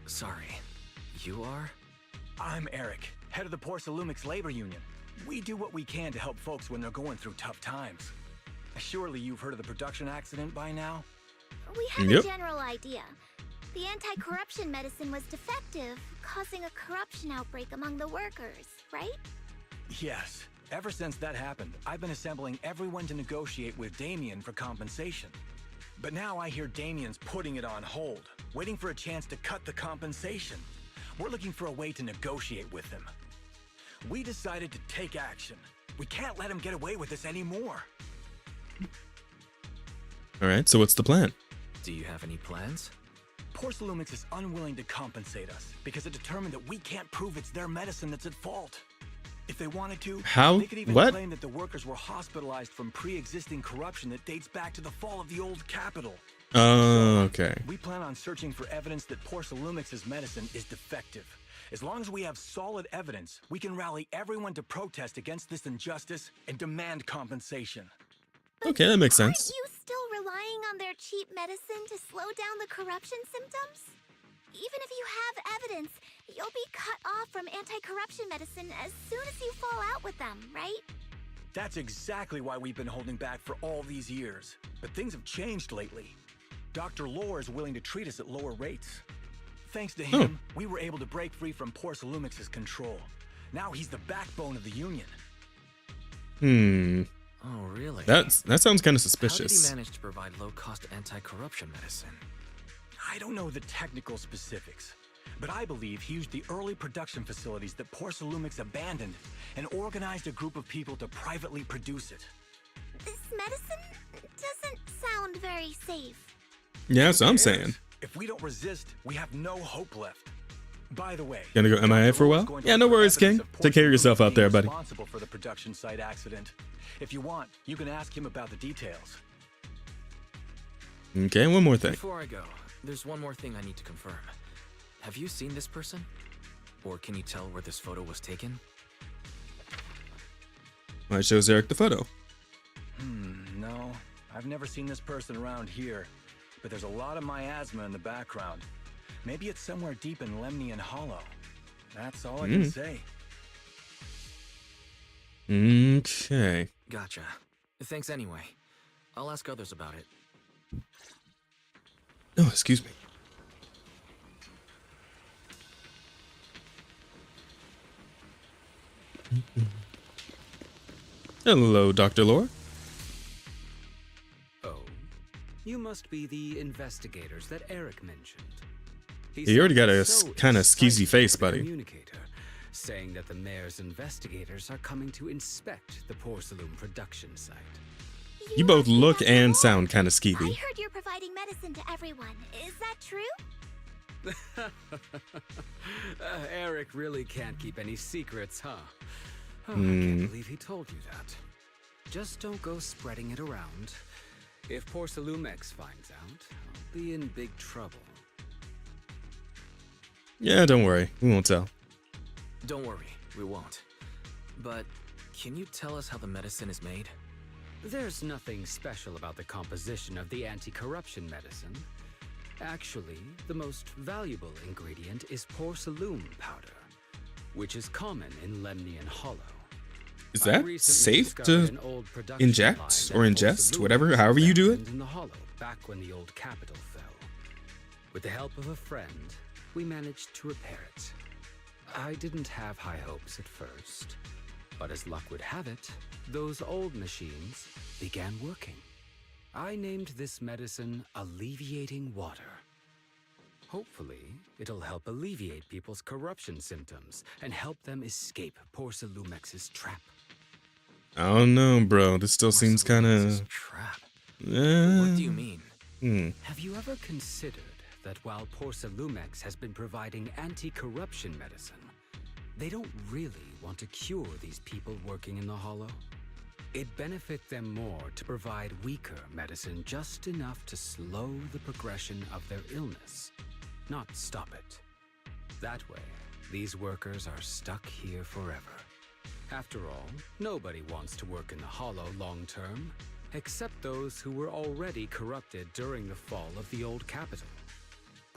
Sorry, you are?
I'm Eric, head of the Porcelumix labor union. We do what we can to help folks when they're going through tough times. Surely you've heard of the production accident by now?
We have a general idea. The anti-corruption medicine was defective, causing a corruption outbreak among the workers, right?
Yes. Ever since that happened, I've been assembling everyone to negotiate with Damien for compensation. But now I hear Damien's putting it on hold, waiting for a chance to cut the compensation. We're looking for a way to negotiate with him. We decided to take action. We can't let him get away with this anymore.
Alright, so what's the plan?
Do you have any plans?
Porcelumix is unwilling to compensate us because it determined that we can't prove it's their medicine that's at fault. If they wanted to, they could even claim that the workers were hospitalized from pre-existing corruption that dates back to the fall of the old capital.
Oh, okay.
We plan on searching for evidence that Porcelumix's medicine is defective. As long as we have solid evidence, we can rally everyone to protest against this injustice and demand compensation.
Okay, that makes sense.
Aren't you still relying on their cheap medicine to slow down the corruption symptoms? Even if you have evidence, you'll be cut off from anti-corruption medicine as soon as you fall out with them, right?
That's exactly why we've been holding back for all these years. But things have changed lately. Dr. Lore is willing to treat us at lower rates. Thanks to him, we were able to break free from Porcelumix's control. Now he's the backbone of the union.
Oh, really?
That sounds kind of suspicious.
How did he manage to provide low-cost anti-corruption medicine?
I don't know the technical specifics, but I believe he used the early production facilities that Porcelumix abandoned and organized a group of people to privately produce it.
This medicine doesn't sound very safe.
Yeah, that's what I'm saying.
If we don't resist, we have no hope left. By the way,
gonna go MIA for a while? Yeah, no worries, King. Take care of yourself out there, buddy.
Responsible for the production site accident. If you want, you can ask him about the details.
Okay, one more thing.
Before I go, there's one more thing I need to confirm. Have you seen this person? Or can you tell where this photo was taken?
Well, it shows Eric the photo.
No. I've never seen this person around here. But there's a lot of miasma in the background. Maybe it's somewhere deep in Lemnian Hollow. That's all I can say.
Okay.
Gotcha. Thanks anyway. I'll ask others about it.
Oh, excuse me. Hello, Dr. Lore.
Oh, you must be the investigators that Eric mentioned.
You already got a kind of skeezy face, buddy.
Communicator, saying that the mayor's investigators are coming to inspect the Porcelain production site.
You both look and sound kind of skeevy.
I heard you're providing medicine to everyone. Is that true?
Eric really can't keep any secrets, huh? Oh, I can't believe he told you that. Just don't go spreading it around. If Porsalumex finds out, I'll be in big trouble.
Yeah, don't worry. We won't tell.
Don't worry, we won't. But can you tell us how the medicine is made?
There's nothing special about the composition of the anti-corruption medicine. Actually, the most valuable ingredient is porsalume powder, which is common in Lemnian Hollow.
Is that safe to inject or ingest, whatever, however you do it?
In the Hollow, back when the old capital fell. With the help of a friend, we managed to repair it. I didn't have high hopes at first, but as luck would have it, those old machines began working. I named this medicine Alleviating Water. Hopefully, it'll help alleviate people's corruption symptoms and help them escape Porsalumex's trap.
I don't know, bro. This still seems kind of...
Trap? What do you mean?
Have you ever considered that while Porsalumex has been providing anti-corruption medicine, they don't really want to cure these people working in the Hollow? It'd benefit them more to provide weaker medicine just enough to slow the progression of their illness, not stop it. That way, these workers are stuck here forever. After all, nobody wants to work in the Hollow long term, except those who were already corrupted during the fall of the old capital.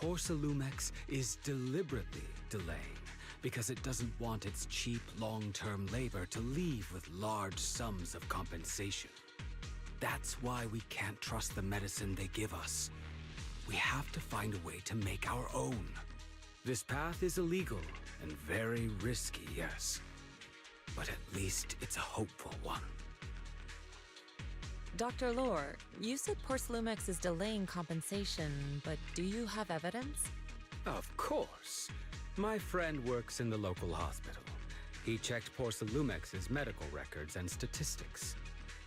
Porsalumex is deliberately delaying because it doesn't want its cheap long-term labor to leave with large sums of compensation. That's why we can't trust the medicine they give us. We have to find a way to make our own. This path is illegal and very risky, yes. But at least it's a hopeful one.
Dr. Lore, you said Porsalumex is delaying compensation, but do you have evidence?
Of course. My friend works in the local hospital. He checked Porsalumex's medical records and statistics.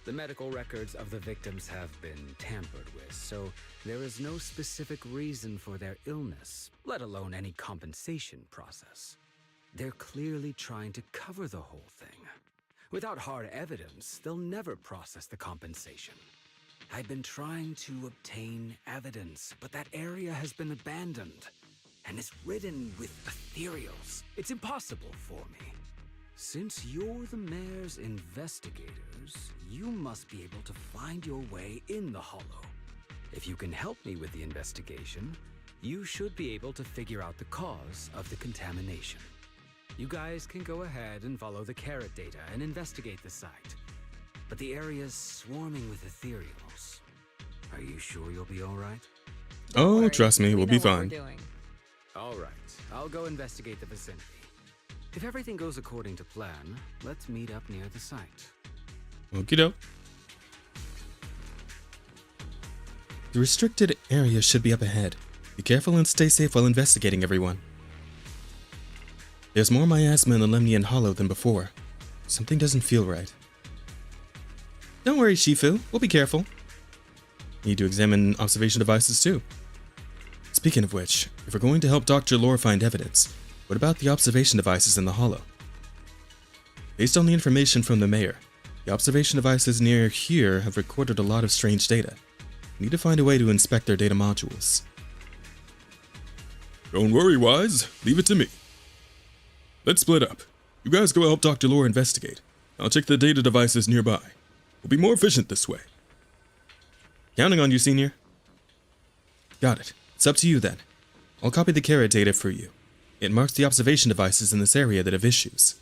The medical records of the victims have been tampered with, so there is no specific reason for their illness, let alone any compensation process. They're clearly trying to cover the whole thing. Without hard evidence, they'll never process the compensation. I've been trying to obtain evidence, but that area has been abandoned and is ridden with ethereals. It's impossible for me. Since you're the mayor's investigators, you must be able to find your way in the Hollow. If you can help me with the investigation, you should be able to figure out the cause of the contamination. You guys can go ahead and follow the carrot data and investigate the site. But the area's swarming with ethereals. Are you sure you'll be all right?
Oh, trust me, we'll be fine.
All right, I'll go investigate the vicinity. If everything goes according to plan, let's meet up near the site.
Okie doke. The restricted area should be up ahead. Be careful and stay safe while investigating, everyone. There's more miasma in the Lemnian Hollow than before. Something doesn't feel right. Don't worry, Shifu. We'll be careful. Need to examine observation devices too. Speaking of which, if we're going to help Dr. Lore find evidence, what about the observation devices in the Hollow? Based on the information from the mayor, the observation devices near here have recorded a lot of strange data. We need to find a way to inspect their data modules. Don't worry, Wise. Leave it to me. Let's split up. You guys go help Dr. Lore investigate. I'll check the data devices nearby. We'll be more efficient this way. Counting on you, Senior. Got it. It's up to you then. I'll copy the carrot data for you. It marks the observation devices in this area that have issues.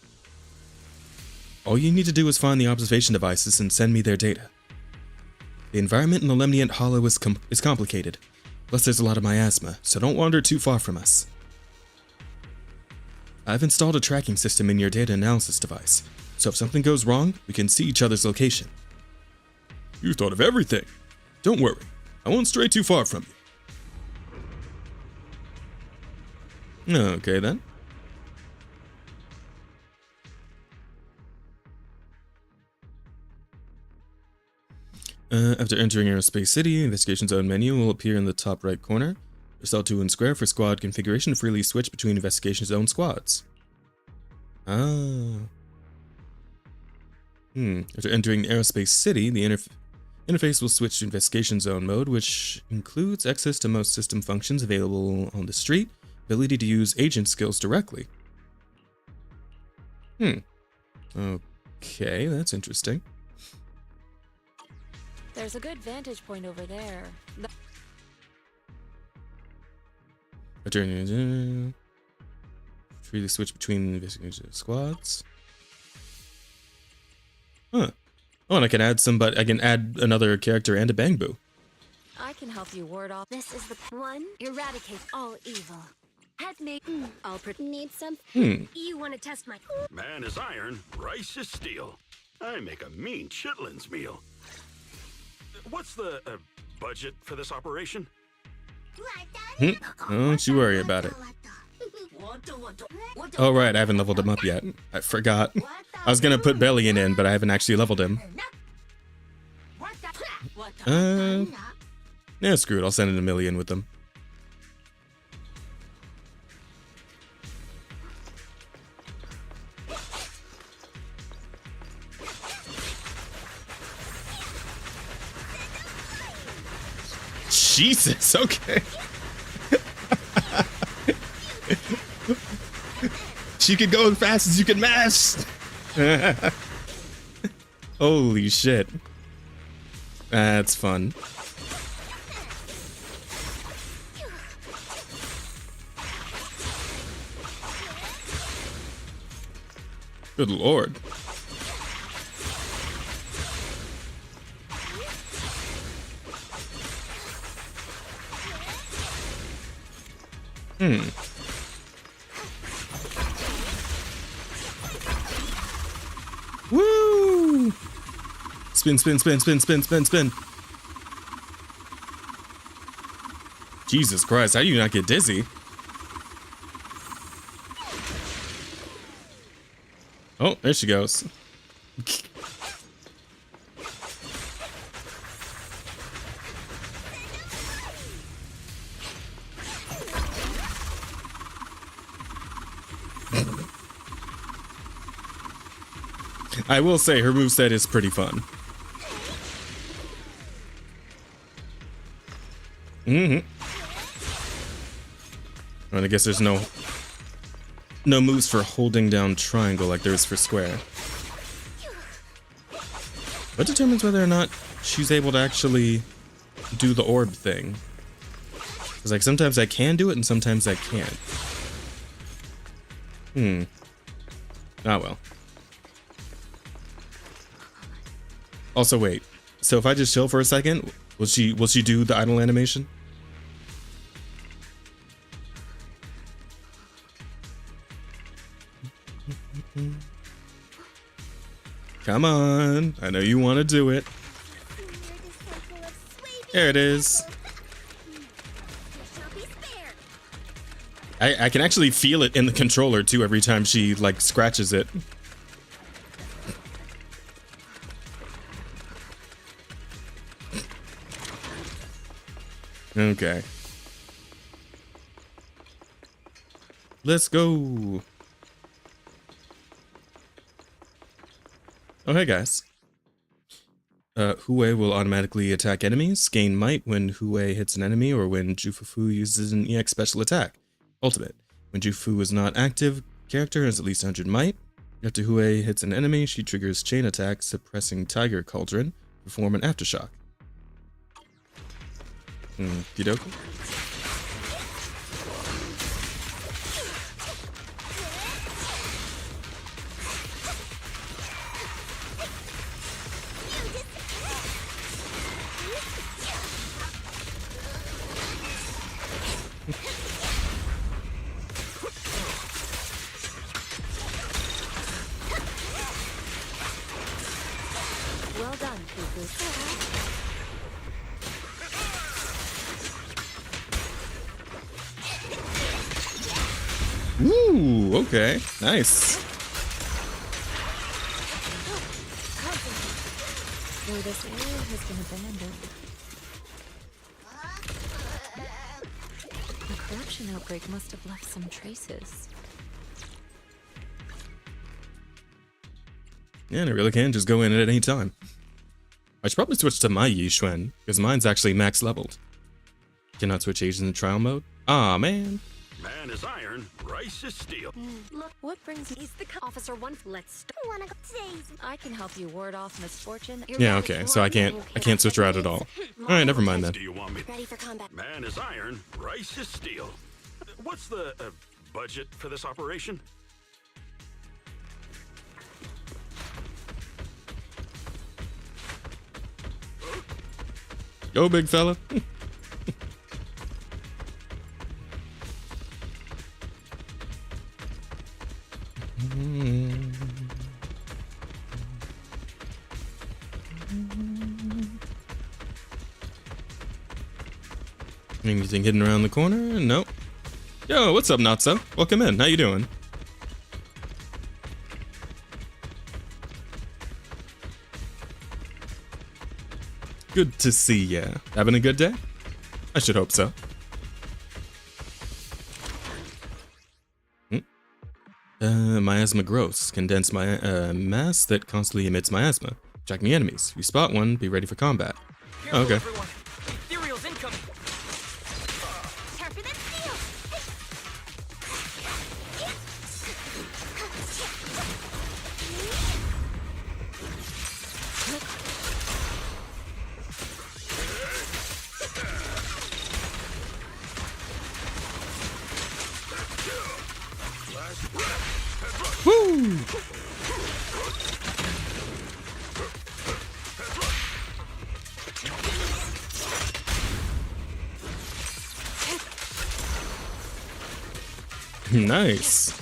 All you need to do is find the observation devices and send me their data. The environment in the Lemnian Hollow is complicated. Plus there's a lot of miasma, so don't wander too far from us. I've installed a tracking system in your data analysis device, so if something goes wrong, we can see each other's location. You thought of everything. Don't worry, I won't stray too far from you. Okay then. After entering Aerospace City, Investigation Zone menu will appear in the top right corner. Cell 2 and square for squad configuration. Freely switch between investigation zone squads. Ah. After entering the aerospace city, the interface will switch to investigation zone mode, which includes access to most system functions available on the street, ability to use agent skills directly. Okay, that's interesting.
There's a good vantage point over there.
Freely switch between investigation squads. Huh. Oh, and I can add I can add another character and a Bang Boo.
I can help you ward off.
This is the one. Eradicate all evil. Head me. I'll need some.
You
want to test my.
Man is iron, rice is steel. I make a mean chitlins meal. What's the budget for this operation?
Don't you worry about it. Oh right, I haven't leveled him up yet. I forgot. I was gonna put Bellion in, but I haven't actually leveled him. Yeah, screw it. I'll send in a million with them. Jesus, okay. She could go as fast as you can mash. Holy shit. That's fun. Good lord. Woo! Spin, spin, spin, spin, spin, spin, spin. Jesus Christ, how do you not get dizzy? Oh, there she goes. I will say her moveset is pretty fun. And I guess there's no moves for holding down triangle like there is for square. What determines whether or not she's able to actually do the orb thing? Because like sometimes I can do it and sometimes I can't. Ah well. Also wait, so if I just chill for a second, will she do the idle animation? Come on, I know you want to do it. There it is. I can actually feel it in the controller too every time she like scratches it. Okay. Let's go. Oh, hey guys. Hue will automatically attack enemies, gain might when Hue hits an enemy or when Jufufu uses an EX special attack. Ultimate. When Jufufu is not active, character has at least 100 might. After Hue hits an enemy, she triggers chain attack, suppressing Tiger Cauldron, perform an aftershock. Kidoku.
Well done, Fufu.
Ooh, okay, nice.
Though this area has been abandoned. infection outbreak must have left some traces.
Yeah, and I really can just go in at any time. I should probably switch to my Yi Xuan, because mine's actually max leveled. Cannot switch agents in trial mode? Aw, man.
Man is iron, rice is steel.
Look, what brings me?
Officer One. Let's
Wanna go today's?
I can help you ward off misfortune.
Yeah, okay, so I can't switch her out at all. Alright, never mind then.
Do you want me?
Ready for combat.
Man is iron, rice is steel. What's the budget for this operation?
Go, big fella. Anything hidden around the corner? Nope. Yo, what's up, Natso? Welcome in. How you doing? Good to see ya. Having a good day? I should hope so. Miasma gross. Condense my mass that constantly emits miasma. Track me enemies. If you spot one, be ready for combat. Oh, okay.
Ethereal's incoming.
Sharper than steel.
Woo! Nice.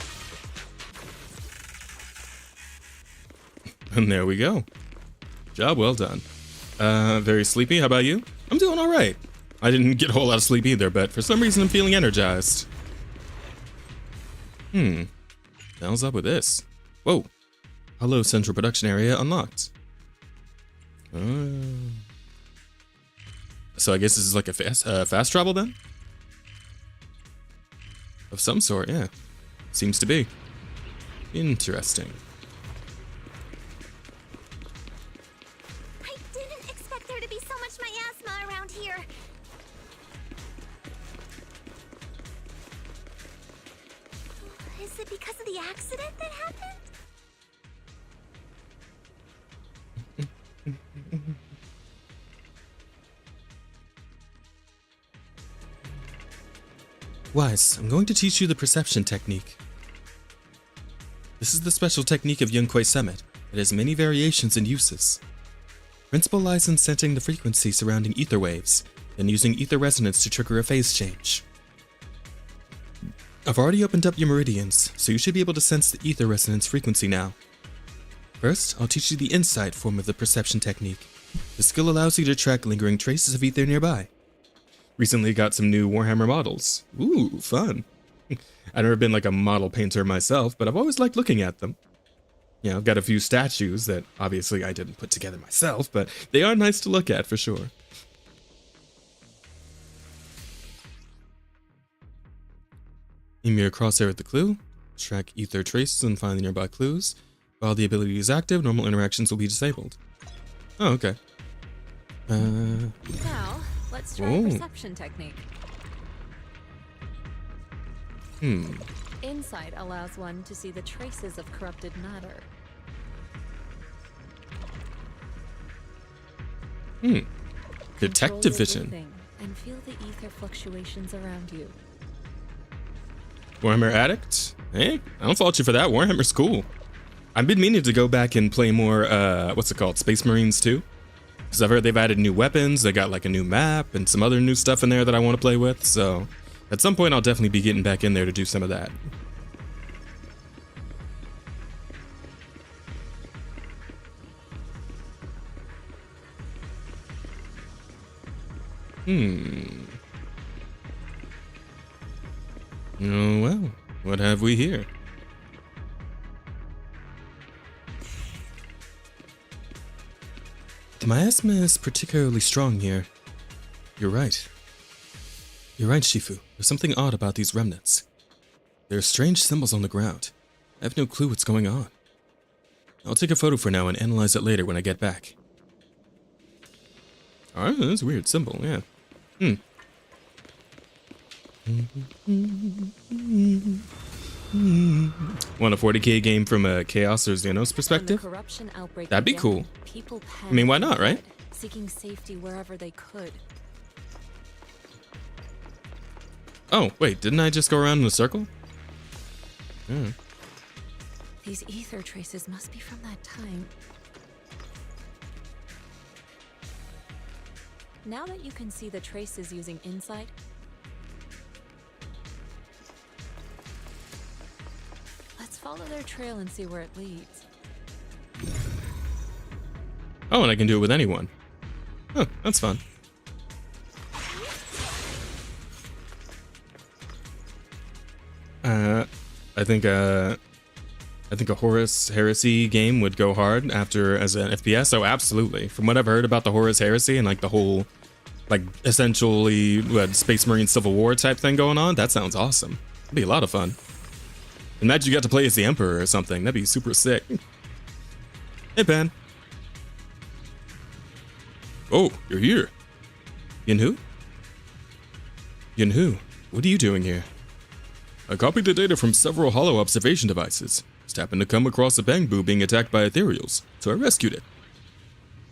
And there we go. Job well done. Very sleepy. How about you? I'm doing all right. I didn't get a whole lot of sleep either, but for some reason I'm feeling energized. The hell's up with this? Whoa. Hello, central production area unlocked. So I guess this is like a fast travel then? Of some sort, yeah. Seems to be. Interesting.
I didn't expect there to be so much miasma around here. Is it because of the accident that happened?
Wise, I'm going to teach you the perception technique. This is the special technique of Yunquei Summit. It has many variations and uses. Principle lies in sensing the frequency surrounding ether waves, then using ether resonance to trigger a phase change. I've already opened up your meridians, so you should be able to sense the ether resonance frequency now. First, I'll teach you the insight form of the perception technique. The skill allows you to track lingering traces of ether nearby. Recently got some new Warhammer models. Ooh, fun. I've never been like a model painter myself, but I've always liked looking at them. You know, I've got a few statues that obviously I didn't put together myself, but they are nice to look at for sure. Aim your crosshair at the clue, track ether traces and find the nearby clues. While the ability is active, normal interactions will be disabled. Oh, okay.
Now, let's try a perception technique. Insight allows one to see the traces of corrupted matter.
Detective vision.
Breathing and feel the ether fluctuations around you.
Warhammer Addict? Hey, I don't fault you for that. Warhammer's cool. I've been meaning to go back and play more, what's it called? Space Marines 2? Because I've heard they've added new weapons, they got like a new map, and some other new stuff in there that I want to play with, so at some point I'll definitely be getting back in there to do some of that. Oh well, what have we here? The miasma is particularly strong here. You're right. You're right, Shifu. There's something odd about these remnants. There are strange symbols on the ground. I have no clue what's going on. I'll take a photo for now and analyze it later when I get back. Alright, that's a weird symbol, yeah. Want a 40k game from a Chaos or Xenos perspective? That'd be cool. I mean, why not, right?
Seeking safety wherever they could.
Oh, wait, didn't I just go around in a circle? Yeah.
These ether traces must be from that time. Now that you can see the traces using insight, let's follow their trail and see where it leads.
Oh, and I can do it with anyone. Huh, that's fun. I think a Horus Heresy game would go hard after as an FPS. Oh, absolutely. From what I've heard about the Horus Heresy and like the whole, like essentially Space Marine Civil War type thing going on, that sounds awesome. It'd be a lot of fun. Imagine you got to play as the Emperor or something. That'd be super sick. Hey, Ben. Oh, you're here. Yinhu? Yinhu, what are you doing here? I copied the data from several hollow observation devices. Just happened to come across a Bangbu being attacked by ethereals, so I rescued it.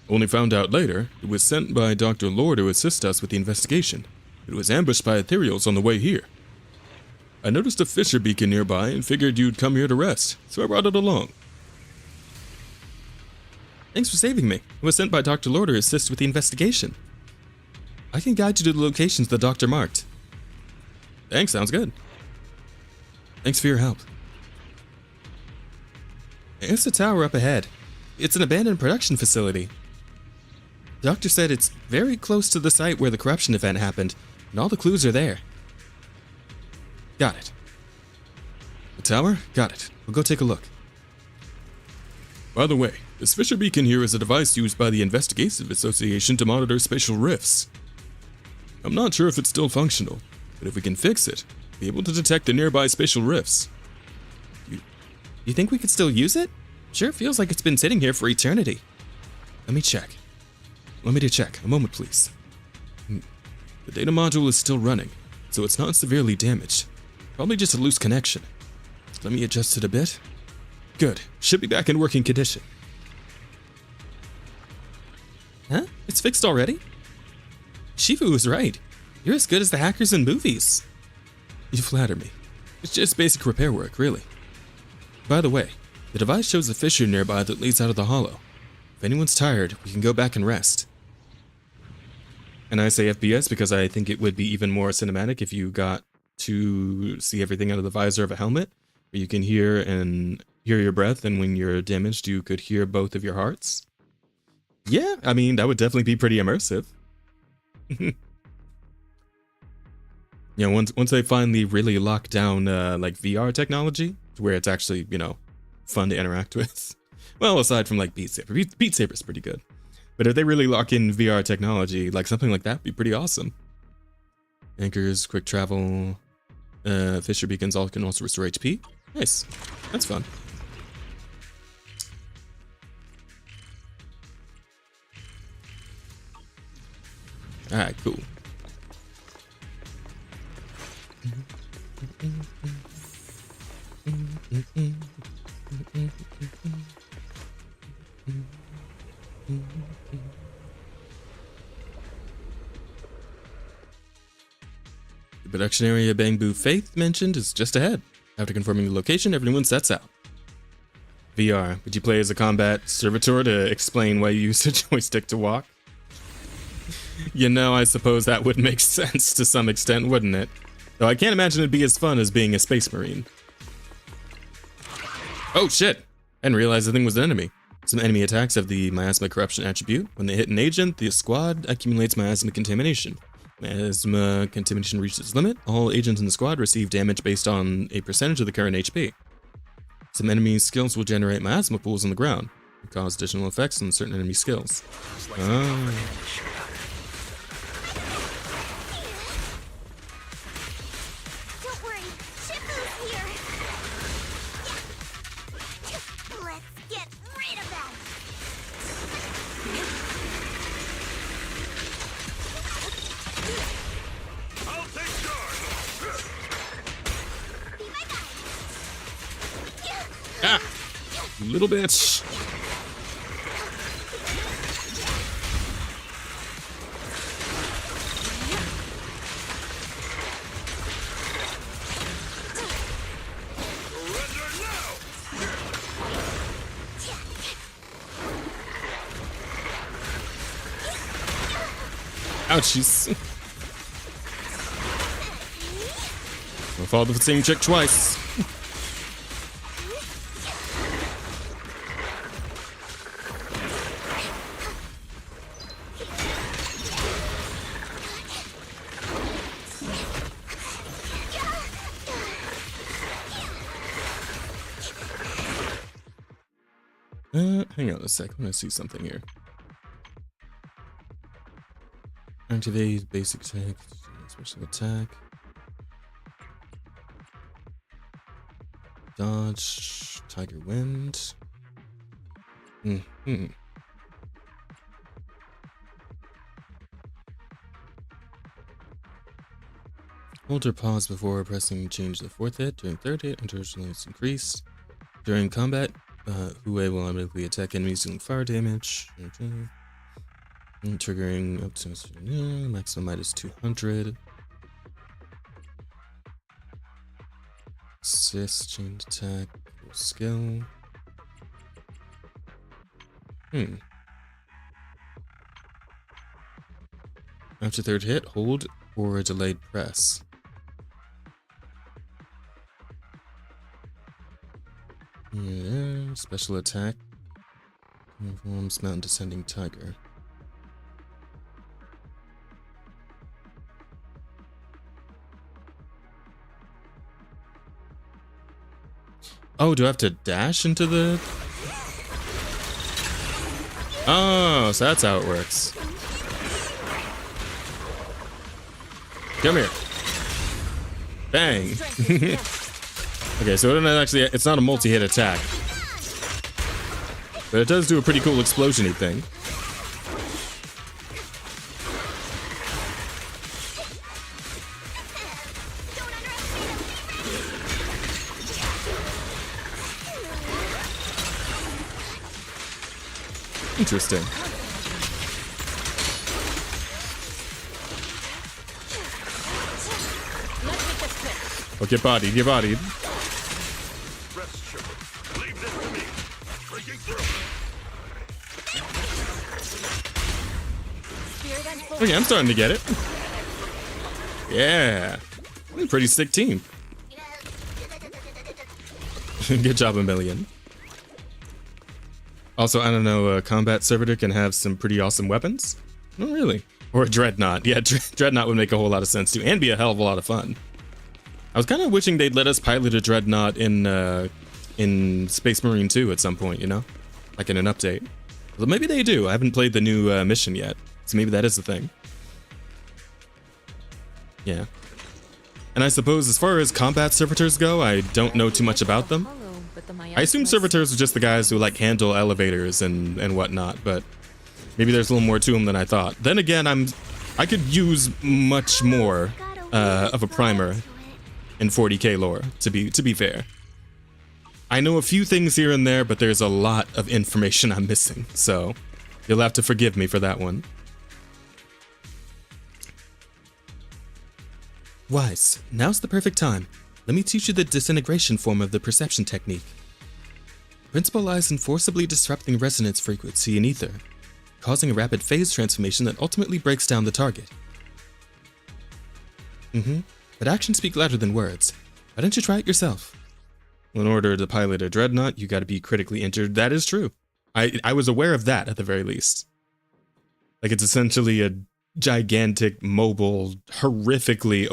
Only found out later, it was sent by Dr. Lore to assist us with the investigation. It was ambushed by ethereals on the way here. I noticed a Fisher beacon nearby and figured you'd come here to rest, so I brought it along. Thanks for saving me. It was sent by Dr. Lore to assist with the investigation. I can guide you to the locations the doctor marked. Thanks, sounds good. Thanks for your help. There's the tower up ahead. It's an abandoned production facility. The doctor said it's very close to the site where the corruption event happened, and all the clues are there. Got it. The tower? Got it. We'll go take a look. By the way, this Fisher beacon here is a device used by the Investigative Association to monitor spatial rifts. I'm not sure if it's still functional, but if we can fix it, we'll be able to detect the nearby spatial rifts. You think we could still use it? Sure feels like it's been sitting here for eternity. Let me check. Let me check. A moment, please. The data module is still running, so it's not severely damaged. Probably just a loose connection. Let me adjust it a bit. Good. Should be back in working condition. Huh? It's fixed already? Shifu was right. You're as good as the hackers in movies. You flatter me. It's just basic repair work, really. By the way, the device shows a fissure nearby that leads out of the hollow. If anyone's tired, we can go back and rest. And I say FPS because I think it would be even more cinematic if you got to see everything out of the visor of a helmet, where you can hear your breath, and when you're damaged, you could hear both of your hearts. Yeah, I mean, that would definitely be pretty immersive. You know, once they finally really lock down like VR technology, to where it's actually, you know, fun to interact with. Well, aside from like Beat Saber. Beat Saber's pretty good. But if they really lock in VR technology, like something like that would be pretty awesome. Anchors, quick travel, Fisher beacons all can also restore HP. Nice. That's fun. Alright, cool. The production area Bangbu Faith mentioned is just ahead. After confirming the location, everyone sets out. VR, would you play as a combat servitor to explain why you use a joystick to walk? You know, I suppose that would make sense to some extent, wouldn't it? Though I can't imagine it'd be as fun as being a Space Marine. Oh shit! I didn't realize the thing was an enemy. Some enemy attacks have the miasma corruption attribute. When they hit an agent, the squad accumulates miasma contamination. Miasma contamination reaches its limit. All agents in the squad receive damage based on a percentage of the current HP. Some enemy skills will generate miasma pools on the ground and cause additional effects on certain enemy skills. little bitch. Ouchies. I'll fall the same trick twice. Hang on a sec. I want to see something here. Activate basic attack, special attack. Dodge, Tiger Wind. Hold or pause before pressing change the fourth hit. During third hit, interruption is increased. During combat, Hue will automatically attack enemies dealing fire damage. Triggering up to maximum minus 200. Assist, change attack, skill. After third hit, hold or a delayed press. Yeah, special attack. Performs Mountain Descending Tiger. Oh, do I have to dash into the... Oh, so that's how it works. Come here. Bang. Okay, so it's not a multi-hit attack. But it does do a pretty cool explosion-y thing. Interesting. Oh, get bodied, get bodied. Okay, I'm starting to get it. Yeah. Pretty sick team. Good job, Emilian. Also, I don't know, a combat servitor can have some pretty awesome weapons? Not really. Or a dreadnought. Yeah, dreadnought would make a whole lot of sense too, and be a hell of a lot of fun. I was kind of wishing they'd let us pilot a dreadnought in Space Marine 2 at some point, you know? Like in an update. Well, maybe they do. I haven't played the new mission yet, so maybe that is the thing. Yeah. And I suppose as far as combat servitors go, I don't know too much about them. I assume servitors are just the guys who like handle elevators and whatnot, but maybe there's a little more to them than I thought. Then again, I could use much more of a primer in 40k lore, to be fair. I know a few things here and there, but there's a lot of information I'm missing, so you'll have to forgive me for that one. Wise, now's the perfect time. Let me teach you the disintegration form of the perception technique. The principle lies in forcibly disrupting resonance frequency in ether, causing a rapid phase transformation that ultimately breaks down the target. But actions speak louder than words. Why don't you try it yourself? In order to pilot a dreadnought, you gotta be critically injured. That is true. I was aware of that at the very least. Like, it's essentially a gigantic, mobile, horrifically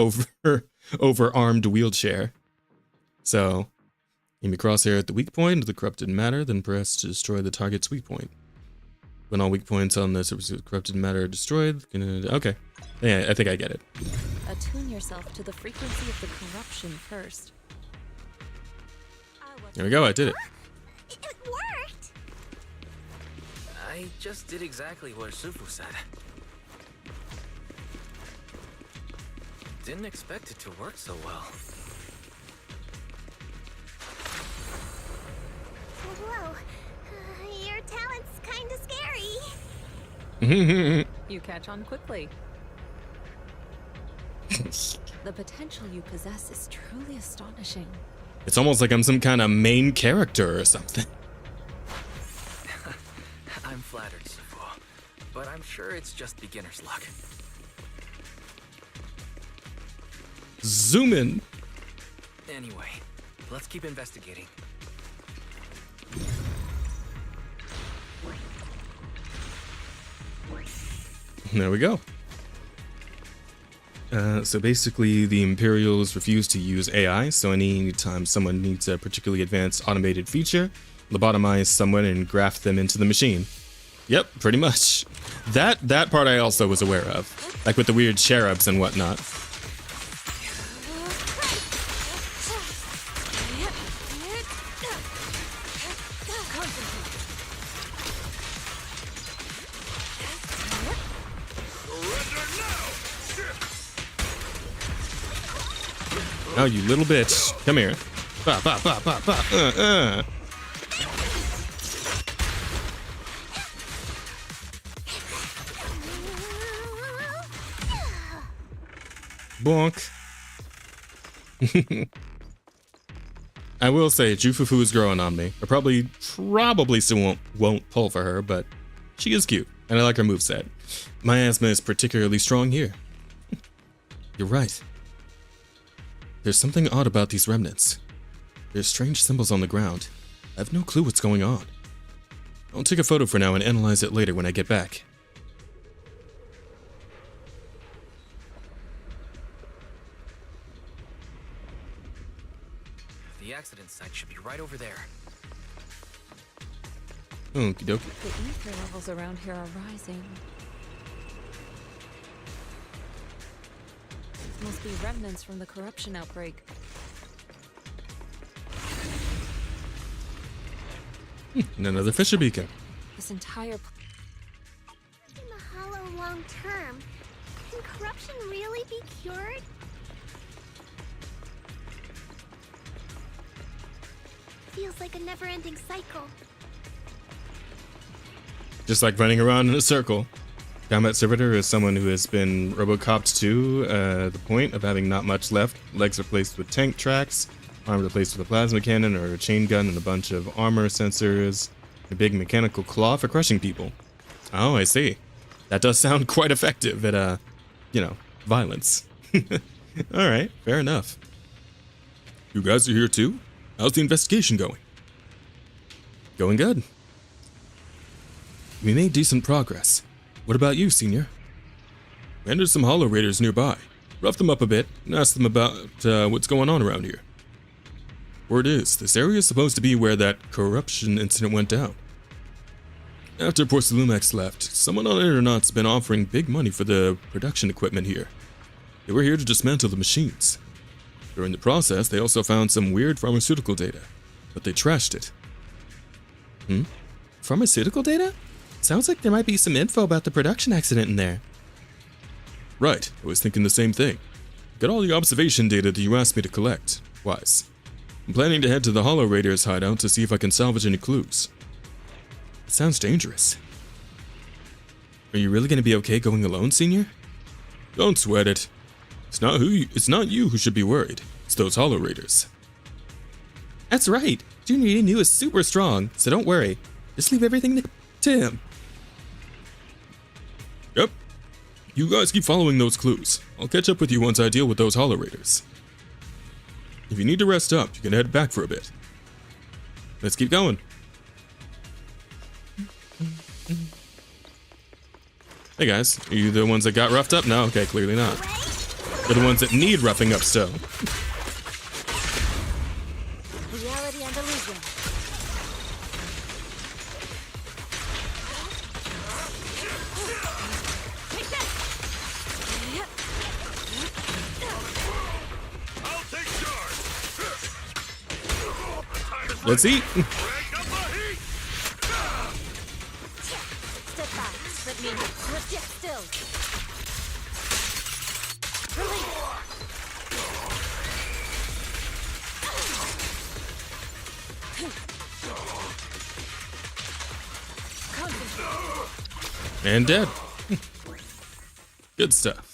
over-armed wheelchair. So, aim your crosshair at the weak point of the corrupted matter, then press to destroy the target's weak point. When all weak points on the surface of corrupted matter are destroyed, okay. Yeah, I think I get it.
Attune yourself to the frequency of the corruption first.
There we go, I did it.
It worked!
I just did exactly what Sufu said. Didn't expect it to work so well.
Whoa. Your talent's kinda scary.
You catch on quickly. The potential you possess is truly astonishing.
It's almost like I'm some kind of main character or something.
I'm flattered, Sifu, but I'm sure it's just beginner's luck.
Zoom in.
Anyway, let's keep investigating.
There we go. So basically, the Imperials refuse to use AI, so anytime someone needs a particularly advanced automated feature, lobotomize someone and graft them into the machine. Yep, pretty much. That part I also was aware of, like with the weird cherubs and whatnot. Oh, you little bitch. Come here. Ba, ba, ba, ba, ba. Bonk. I will say, Jufufu is growing on me. I probably still won't pull for her, but she is cute, and I like her moveset. My asthma is particularly strong here. You're right. There's something odd about these remnants. There's strange symbols on the ground. I have no clue what's going on. I'll take a photo for now and analyze it later when I get back.
The accident site should be right over there.
Okie dokie.
The ether levels around here are rising. Must be remnants from the corruption outbreak.
And another Fisher beacon.
This entire
In the Hollow long term, can corruption really be cured? Feels like a never-ending cycle.
Just like running around in a circle. Combat Servitor is someone who has been Robocopped to the point of having not much left. Legs replaced with tank tracks, arm replaced with a plasma cannon or a chain gun and a bunch of armor sensors, a big mechanical claw for crushing people. Oh, I see. That does sound quite effective at, violence. Alright, fair enough. You guys are here too? How's the investigation going? Going good. We made decent progress. What about you, Senior? We entered some Hollow Raiders nearby, roughed them up a bit, and asked them about what's going on around here. Word is, this area is supposed to be where that corruption incident went down. After Porcelumex left, someone on Aeronaut's been offering big money for the production equipment here. They were here to dismantle the machines. During the process, they also found some weird pharmaceutical data, but they trashed it. Pharmaceutical data? Sounds like there might be some info about the production accident in there. Right, I was thinking the same thing. Got all the observation data that you asked me to collect. Wise. I'm planning to head to the Hollow Raiders hideout to see if I can salvage any clues. It sounds dangerous. Are you really going to be okay going alone, Senior? Don't sweat it. It's not you who should be worried. It's those Hollow Raiders. That's right. Junior knew is super strong, so don't worry. Just leave everything to him. Yep. You guys keep following those clues. I'll catch up with you once I deal with those Hollow Raiders. If you need to rest up, you can head back for a bit. Let's keep going. Hey guys, are you the ones that got roughed up? No, okay, clearly not. You're the ones that need roughing up still.
Reality and illusion.
Let's eat.
Step back. Let me resist still. Release.
And dead. Good stuff.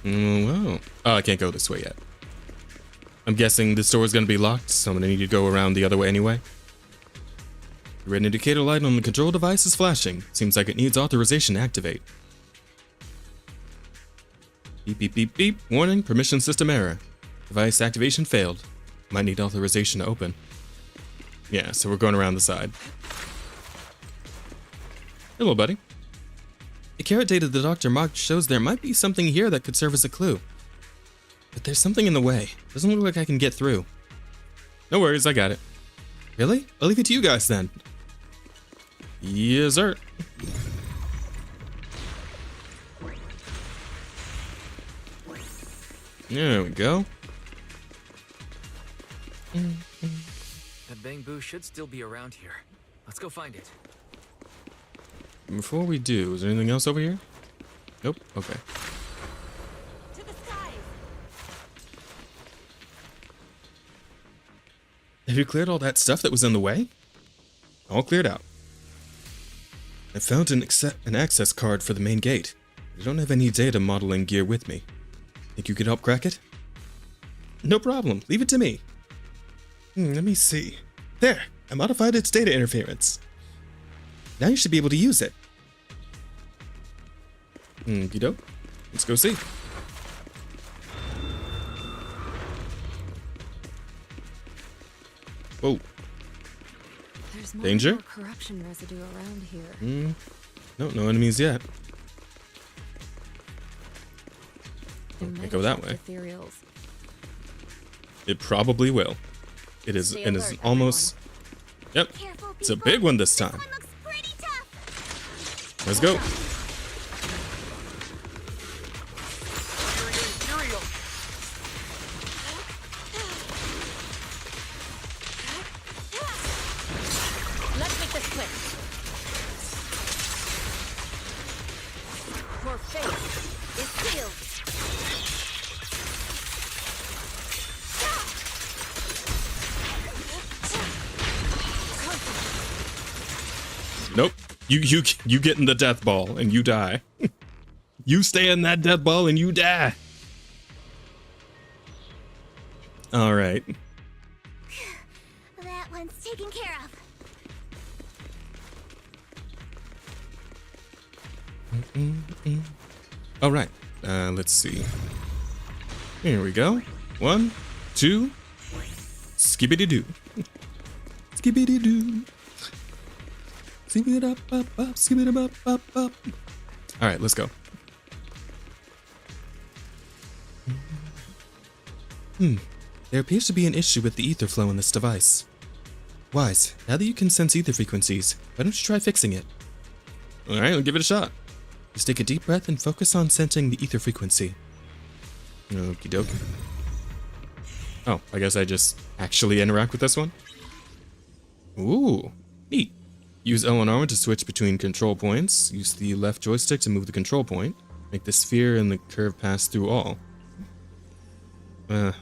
Wow. Oh, I can't go this way yet. I'm guessing this door is going to be locked, so I'm going to need to go around the other way anyway. The red indicator light on the control device is flashing. Seems like it needs authorization to activate. Beep, beep, beep, beep. Warning, permission system error. Device activation failed. Might need authorization to open. Yeah, so we're going around the side. Hello, buddy. The carrot data the doctor marked shows there might be something here that could serve as a clue. But there's something in the way. Doesn't look like I can get through. No worries, I got it. Really? I'll leave it to you guys then. Yes, sir. There we go.
That bamboo should still be around here. Let's go find it.
Before we do, is there anything else over here? Nope. Okay.
To the skies.
Have you cleared all that stuff that was in the way? All cleared out. I found an access card for the main gate. I don't have any data modeling gear with me. Think you could help crack it? No problem. Leave it to me. Let me see. There. I modified its data interference. Now you should be able to use it. Okie doke. Let's go see. Whoa.
There's more
Danger?
more corruption residue around here.
No, no enemies yet.
It
Can't
might
go that way.
affect ethereals.
It probably will. It is,
Stay
and is
alert,
almost. Yep. It's a big one this time. Let's go.
Let's make this quick. Your fate is sealed.
Nope. You get in the death ball and you die. You stay in that death ball and you die. All right.
That one's taken care of.
All right. Let's see. Here we go. 1, 2. Skibbity doo. Skibbity doo. Skip it up, skip it up. All right, let's go. There appears to be an issue with the ether flow in this device. Wise, now that you can sense ether frequencies, why don't you try fixing it? All right, we'll give it a shot. Just take a deep breath and focus on sensing the ether frequency. Okie dokie. Oh, I guess I just actually interact with this one? Ooh, neat. Use L and R to switch between control points. Use the left joystick to move the control point. Make the sphere and the curve pass through all. Press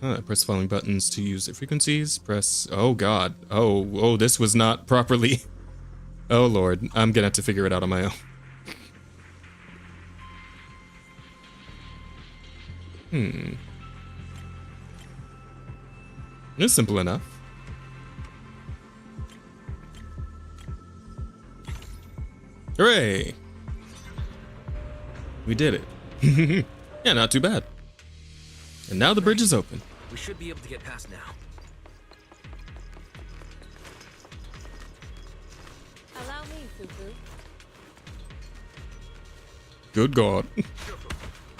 the following buttons to use the frequencies. Press... Oh, God. Oh, this was not properly... Oh, Lord. I'm gonna have to figure it out on my own. It's simple enough. Hooray! We did it. Yeah, not too bad. And now the bridge is open.
We should be able to get past now.
Allow me, Fufu.
Good God.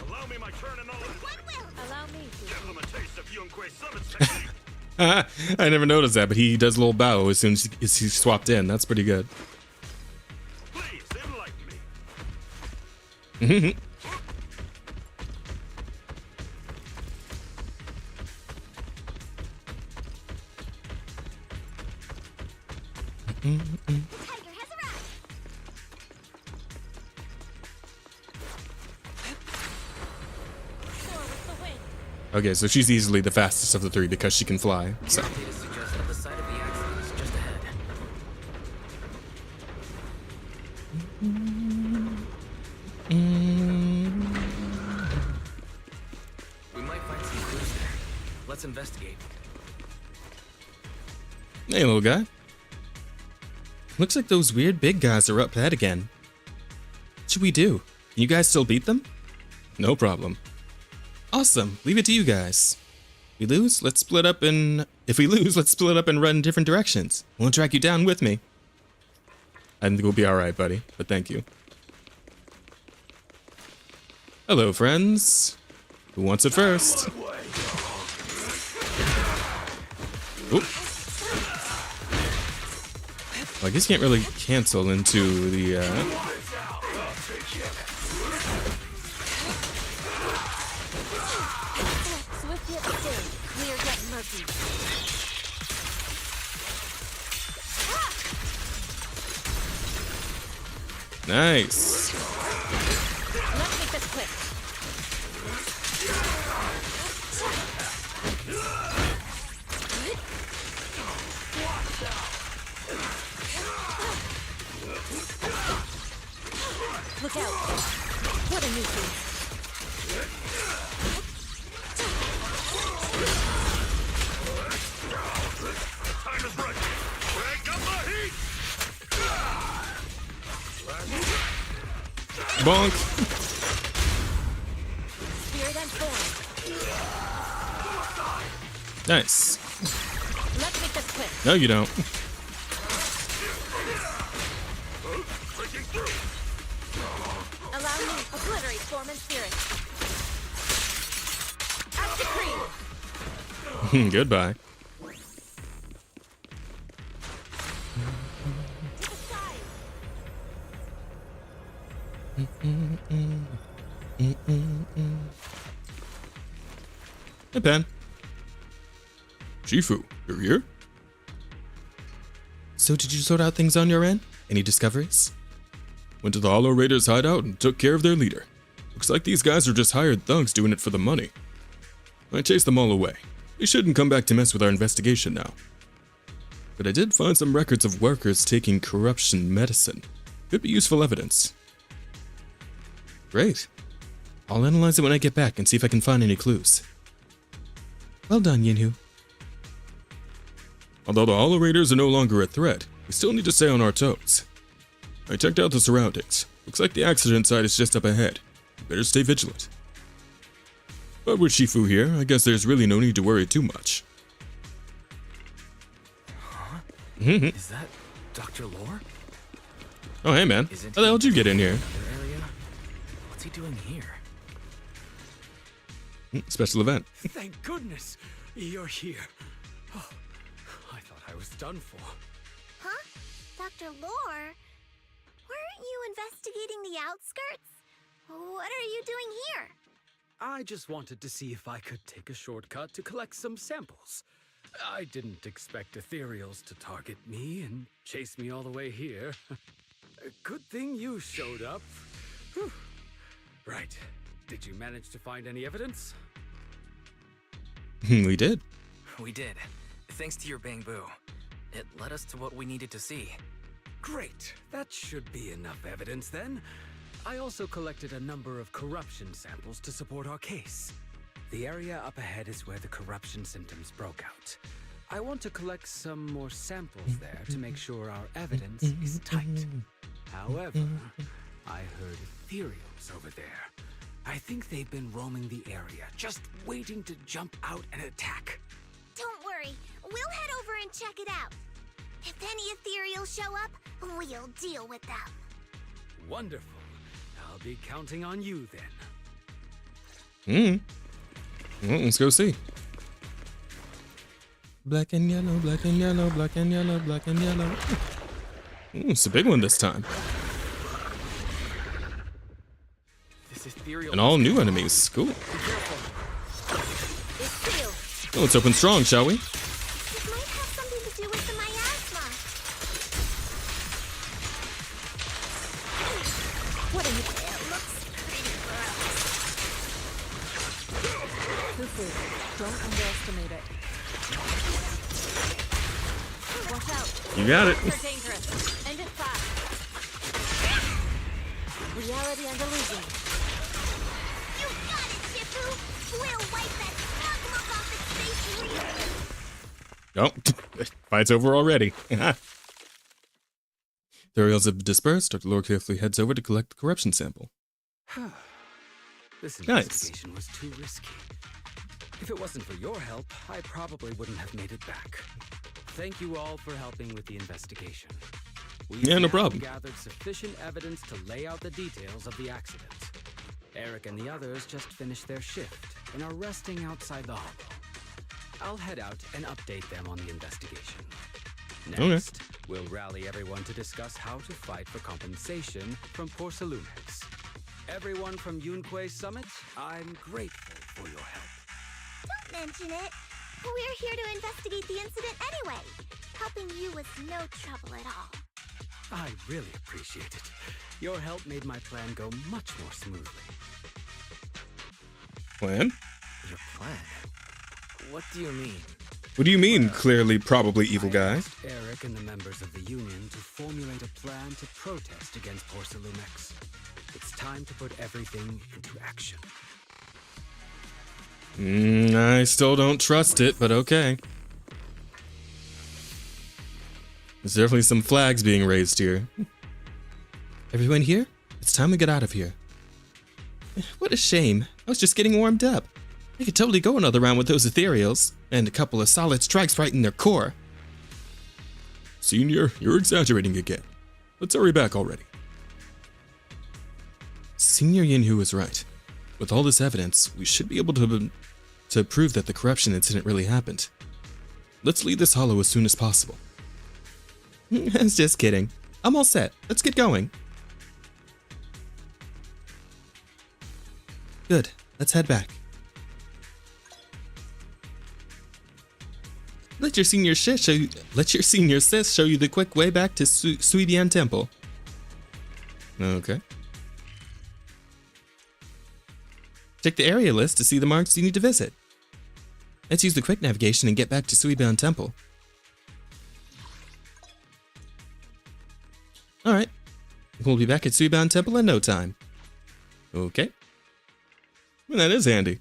Allow me my turn and all
Allow me, Fufu.
give them a taste of Yunquei Summit's technique.
I never noticed that, but he does a little bow as soon as he's swapped in. That's pretty good.
Please enlighten me.
Okay, so she's easily the fastest of the three because she can fly. So.
Data suggests that the site of the accident is just ahead. We might find some clues there. Let's investigate.
Hey, little guy. Looks like those weird big guys are up ahead again. What should we do? Can you guys still beat them? No problem. Awesome. Leave it to you guys. If we lose, let's split up and run in different directions. I won't track you down with me. I think we'll be alright, buddy, but thank you. Hello, friends. Who wants it first? Oop. Well, I guess you can't really cancel into the,
Swift yet steady, clear yet murky.
Nice.
Let's make this quick. Look out. What a nuisance.
Time is right. Crank up the heat.
Bonk.
Spirit and form.
Nice.
Let's make this quick.
No, you don't.
Allow me obliterate form and spirit. As decreed.
Goodbye. Hey, Pen. Shifu, you're here? So did you sort out things on your end? Any discoveries? Went to the Hollow Raiders' hideout and took care of their leader. Looks like these guys are just hired thugs doing it for the money. I chased them all away. They shouldn't come back to mess with our investigation now. But I did find some records of workers taking corruption medicine. Could be useful evidence. Great. I'll analyze it when I get back and see if I can find any clues. Well done, Yinhu. Although the Hollow Raiders are no longer a threat, we still need to stay on our toes. I checked out the surroundings. Looks like the accident site is just up ahead. Better stay vigilant. But with Shifu here, I guess there's really no need to worry too much.
Huh?
Mm-hmm.
Is that Dr. Lore?
Oh, hey man. How the hell did you get in here?
Area? What's he doing here?
Special event.
Thank goodness you're here. Oh, I thought I was done for.
Huh? Dr. Lore? Weren't you investigating the outskirts? What are you doing here?
I just wanted to see if I could take a shortcut to collect some samples. I didn't expect ethereals to target me and chase me all the way here. Good thing you showed up. Whew. Right. Did you manage to find any evidence?
We did.
We did. Thanks to your bamboo. It led us to what we needed to see.
Great. That should be enough evidence then. I also collected a number of corruption samples to support our case. The area up ahead is where the corruption symptoms broke out. I want to collect some more samples there to make sure our evidence is tight. However, I heard ethereals over there. I think they've been roaming the area, just waiting to jump out and attack.
Don't worry, we'll head over and check it out. If any ethereals show up, we'll deal with them.
Wonderful. I'll be counting on you then.
Well, let's go see. Black and yellow, black and yellow, black and yellow, black and yellow. Ooh, it's a big one this time. And all new enemies. Cool.
It's
Oh, let's open strong, shall we?
It might have something to do with the miasma.
Shifu, don't underestimate it. Watch out.
You got it.
They're dangerous. End it fast. Reality and illusion.
You got it, Shifu! We'll wipe that smug look off its face real.
Oh, fight's over already. The Ariels have dispersed. Dr. Lore carefully heads over to collect the corruption sample.
This
Nice.
investigation was too risky. If it wasn't for your help, I probably wouldn't have made it back. Thank you all for helping with the investigation. We've
Yeah, no
now
problem.
gathered sufficient evidence to lay out the details of the accident. Eric and the others just finished their shift and are resting outside the hollow. I'll head out and update them on the investigation. Next, we'll rally everyone to discuss how to fight for compensation from Porcelumex. Everyone from Yunquei Summit, I'm grateful for your help.
Don't mention it. We're here to investigate the incident anyway. Helping you was no trouble at all.
I really appreciate it. Your help made my plan go much more smoothly.
Plan?
Your plan? What do you mean?
What do you mean, clearly, probably evil guy?
Eric and the members of the Union to formulate a plan to protest against Porcelumex. It's time to put everything into action.
I still don't trust it, but okay. There's definitely some flags being raised here. Everyone here? It's time we get out of here. What a shame. I was just getting warmed up. I could totally go another round with those ethereals, and a couple of solid strikes right in their core. Senior, you're exaggerating again. Let's hurry back already. Senior Yinhu is right. With all this evidence, we should be able to prove that the corruption incident really happened. Let's leave this hollow as soon as possible. I was just kidding. I'm all set. Let's get going. Good. Let's head back. Let your senior sis show you the quick way back to Suidian Temple. Okay. Check the area list to see the marks you need to visit. Let's use the quick navigation and get back to Suiban Temple. Alright. We'll be back at Suiban Temple in no time. Okay. Well, that is handy.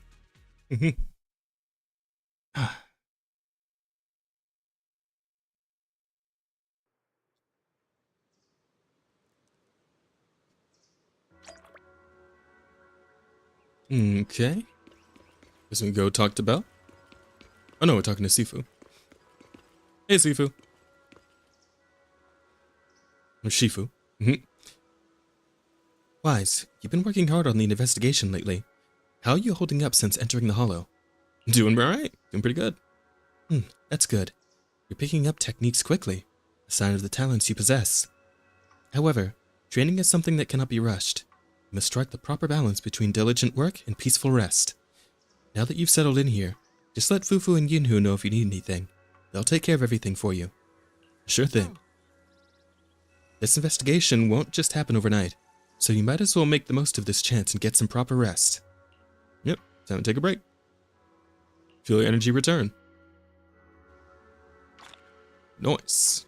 Okay. Guess we go talk to Belle. Oh no, we're talking to Sifu. Hey, Sifu. Or Shifu. Wise, you've been working hard on the investigation lately. How are you holding up since entering the hollow? Doing alright. Doing pretty good. That's good. You're picking up techniques quickly. A sign of the talents you possess. However, training is something that cannot be rushed. You must strike the proper balance between diligent work and peaceful rest. Now that you've settled in here, just let Fufu and Yinhu know if you need anything. They'll take care of everything for you. Sure thing. This investigation won't just happen overnight, so you might as well make the most of this chance and get some proper rest. Yep, time to take a break. Feel your energy return. Nice.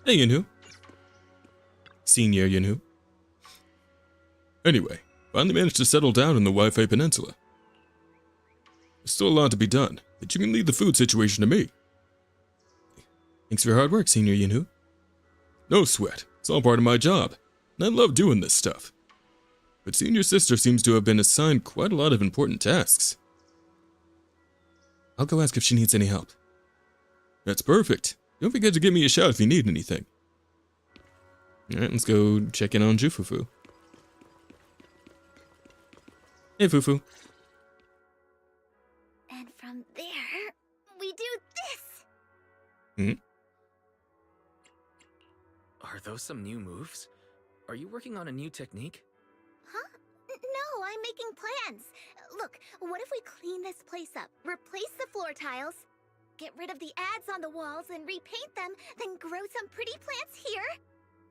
Hey, Yinhu. Senior Yinhu. Anyway, finally managed to settle down in the Waifu Peninsula. There's still a lot to be done, but you can leave the food situation to me. Thanks for your hard work, Senior Yinhu. No sweat. It's all part of my job, and I love doing this stuff. But Senior Sister seems to have been assigned quite a lot of important tasks. I'll go ask if she needs any help. That's perfect. Don't forget to give me a shout if you need anything. Alright, let's go check in on Jufufu. Hey, Fufu.
And from there, we do this!
Are those some new moves? Are you working on a new technique?
Huh? No, I'm making plans. Look, what if we clean this place up, replace the floor tiles, get rid of the ads on the walls and repaint them, then grow some pretty plants here?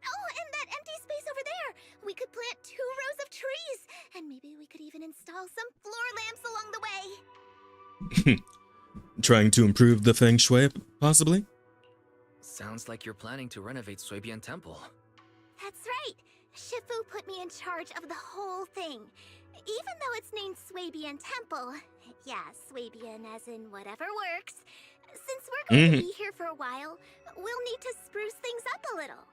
Oh, and that empty space over there! We could plant 2 rows of trees! And maybe we could even install some floor lamps along the way.
Trying to improve the feng shui, possibly?
Sounds like you're planning to renovate Suibian Temple.
That's right. Shifu put me in charge of the whole thing. Even though it's named Suibian Temple. Yeah, Suibian as in whatever works. Since we're going to be here for a while, we'll need to spruce things up a little.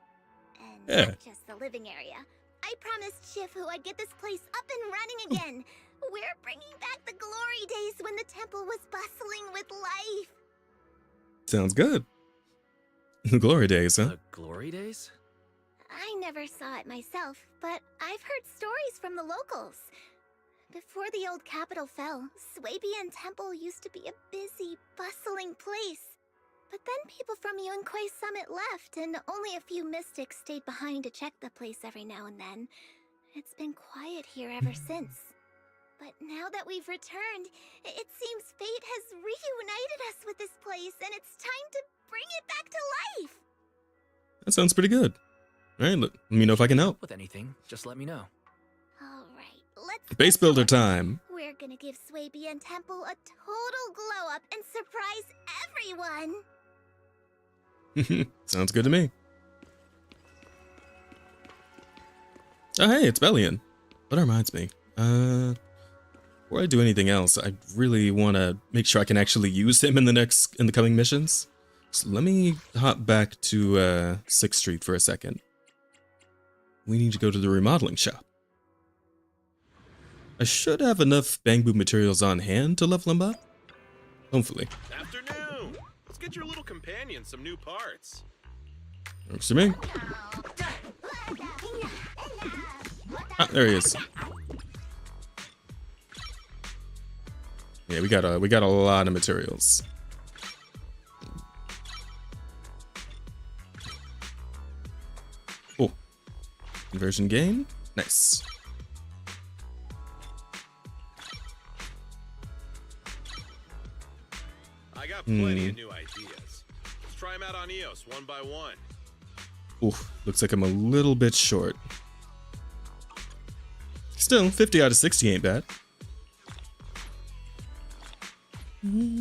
And not just the living area. I promised Shifu I'd get this place up and running again. We're bringing back the glory days when the temple was bustling with life.
Sounds good. The glory days, huh?
The glory days?
I never saw it myself, but I've heard stories from the locals. Before the old capital fell, Suibian Temple used to be a busy, bustling place. But then people from Yunquei Summit left, and only a few mystics stayed behind to check the place every now and then. It's been quiet here ever since. But now that we've returned, it seems fate has reunited us with this place, and it's time to bring it back to life.
That sounds pretty good. All right, let me know if I can help.
With anything, just let me know.
All right, let's
Base builder time.
We're gonna give Suibian Temple a total glow up and surprise everyone.
Sounds good to me. Oh, hey, it's Bellion. That reminds me. Before I do anything else, I really want to make sure I can actually use him in the coming missions. So let me hop back to 6th Street for a second. We need to go to the remodeling shop. I should have enough bamboo materials on hand to level him up. Hopefully.
Afternoon. Let's get your little companion some new parts.
Works for me. Ah, there he is. Yeah, we got a lot of materials. Cool. Conversion gain. Nice.
I got plenty of new ideas. Let's try them out on EOS one by one.
Oof, looks like I'm a little bit short. Still, 50 out of 60 ain't bad.
You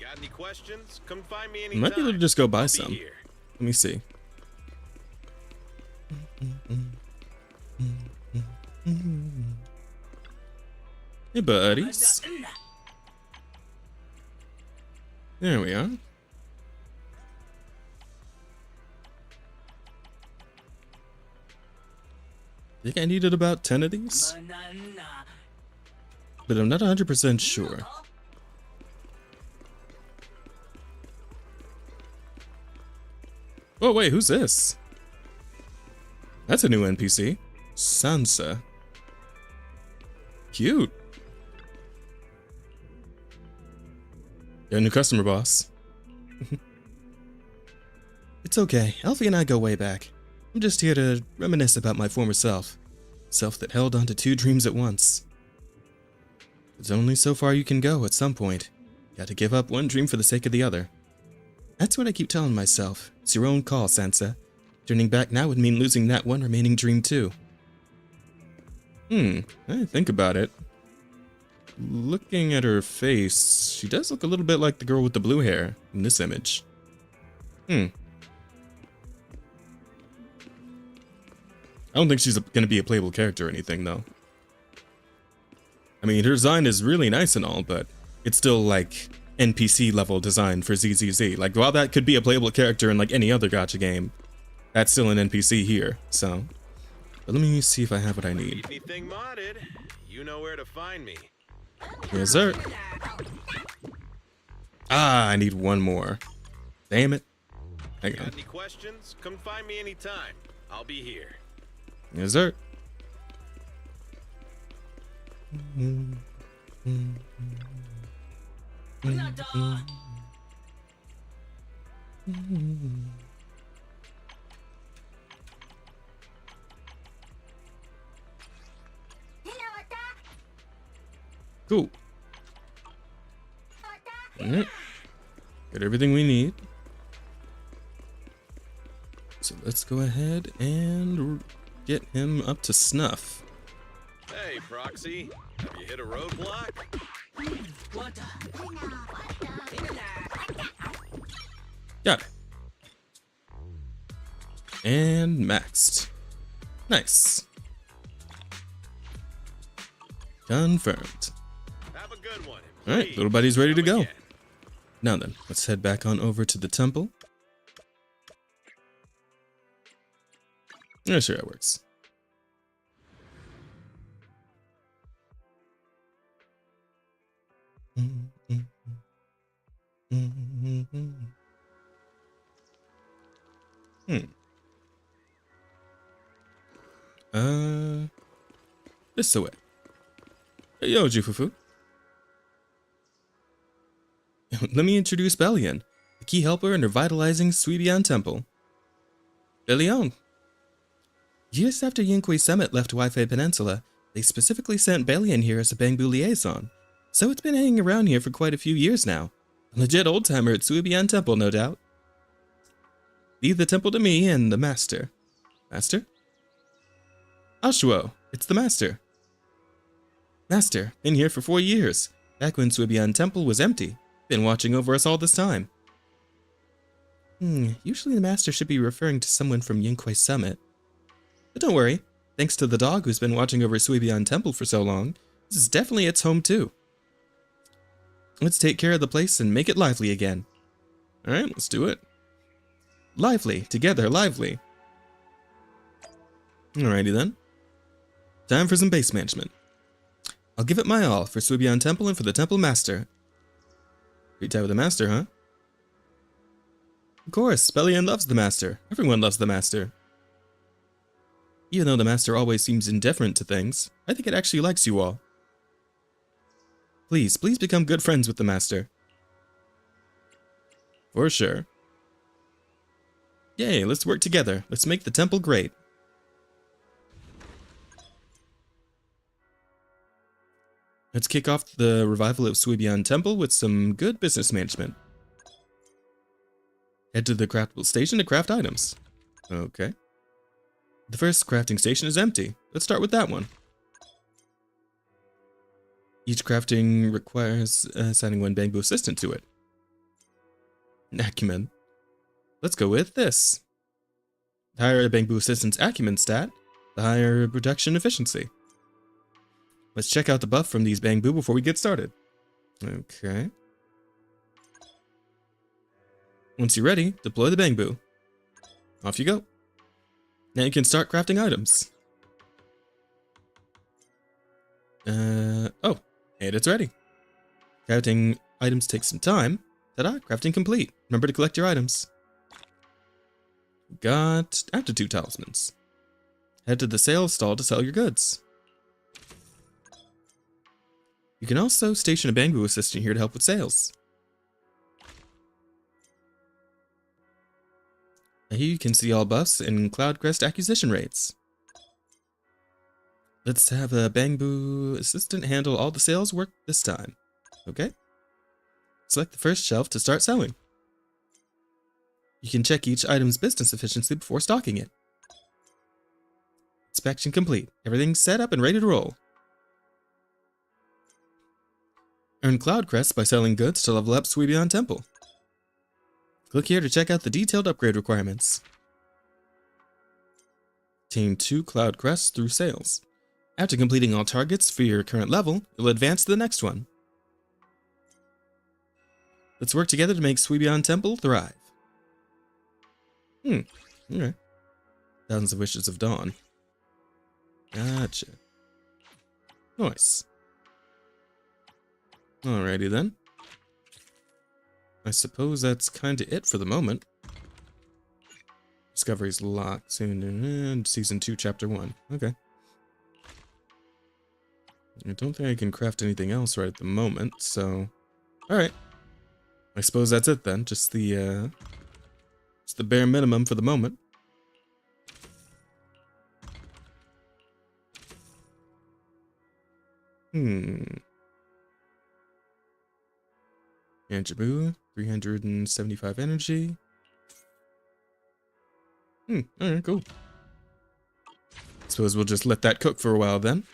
got any questions? Come find me anytime.
Might be able to just go buy
I'll be
some.
here.
Let me see. Hey, buddies. There we are. I think I needed about 10 of these, but I'm not 100% sure. Oh wait, who's this? That's a new NPC. Sansa. Cute. Got a new customer, boss. It's okay. Alfie and I go way back. I'm just here to reminisce about my former self. Self that held on to 2 dreams at once. There's only so far you can go at some point. Got to give up one dream for the sake of the other. That's what I keep telling myself. It's your own call, Sansa. Turning back now would mean losing that one remaining dream too. I think about it. Looking at her face, she does look a little bit like the girl with the blue hair in this image. I don't think she's going to be a playable character or anything, though. I mean, her design is really nice and all, but it's still, like, NPC level design for ZZZ. Like, while that could be a playable character in, like, any other gacha game, that's still an NPC here, so. But let me see if I have what I need.
Anything modded, you know where to find me.
Yes, sir. Ah, I need one more. Damn it. Hang on.
Got any questions? Come find me anytime. I'll be here.
Yes, sir. Cool. Alright. Got everything we need. So let's go ahead and get him up to snuff.
Hey, Proxy. Have you hit a roadblock?
Got it. And maxed. Nice. Confirmed.
Have a good one.
Alright, little buddy's ready to go. Now then, let's head back on over to the temple. Yeah, sure, it works. This way. Hey, yo, Jufufu. Let me introduce Belian, the key helper in revitalizing Suibian Temple. Belian. Years after Yunquay Summit left Waifu Peninsula, they specifically sent Belian here as a Bangbu liaison, so it's been hanging around here for quite a few years now. A legit old-timer at Suibian Temple, no doubt. Leave the temple to me and the Master. Master? Ashuo, it's the Master. Master, been here for 4 years, back when Suibian Temple was empty. Been watching over us all this time. Usually the Master should be referring to someone from Yunquay Summit. But don't worry, thanks to the dog who's been watching over Suibian Temple for so long, this is definitely its home too. Let's take care of the place and make it lively again. Alright, let's do it. Lively, together, lively. Alrighty then. Time for some base management. I'll give it my all for Suibian Temple and for the Temple Master. Great time with the Master, huh? Of course, Belian loves the Master. Everyone loves the Master. Even though the Master always seems indifferent to things, I think it actually likes you all. Please become good friends with the Master. For sure. Yay, let's work together. Let's make the temple great. Let's kick off the revival of Suibian Temple with some good business management. Head to the craftable station to craft items. Okay. The first crafting station is empty. Let's start with that one. Each crafting requires assigning one Bangbu assistant to it. Acumen. Let's go with this. The higher a Bangbu assistant's acumen stat, the higher production efficiency. Let's check out the buff from these Bangbu before we get started. Okay. Once you're ready, deploy the Bangbu. Off you go. Now you can start crafting items. Oh, and it's ready. Crafting items takes some time. Ta-da, crafting complete. Remember to collect your items. Got aptitude talismans. Head to the sales stall to sell your goods. You can also station a Bangbu assistant here to help with sales. Now here you can see all buffs and Cloud Crest acquisition rates. Let's have a Bangbu assistant handle all the sales work this time. Okay? Select the first shelf to start selling. You can check each item's business efficiency before stocking it. Inspection complete. Everything's set up and ready to roll. Earn Cloud Crests by selling goods to level up Suibian Temple. Click here to check out the detailed upgrade requirements. Obtain 2 Cloud Crests through sales. After completing all targets for your current level, you'll advance to the next one. Let's work together to make Suibian Temple thrive. Okay. Thousands of Wishes of Dawn. Gotcha. Nice. Alrighty then. I suppose that's kinda it for the moment. Discovery's locked. Soon in Season 2, Chapter 1. Okay. I don't think I can craft anything else right at the moment, so... Alright. I suppose that's it then. Just the bare minimum for the moment. Anjabu, 375 energy. Alright, cool. Suppose we'll just let that cook for a while then.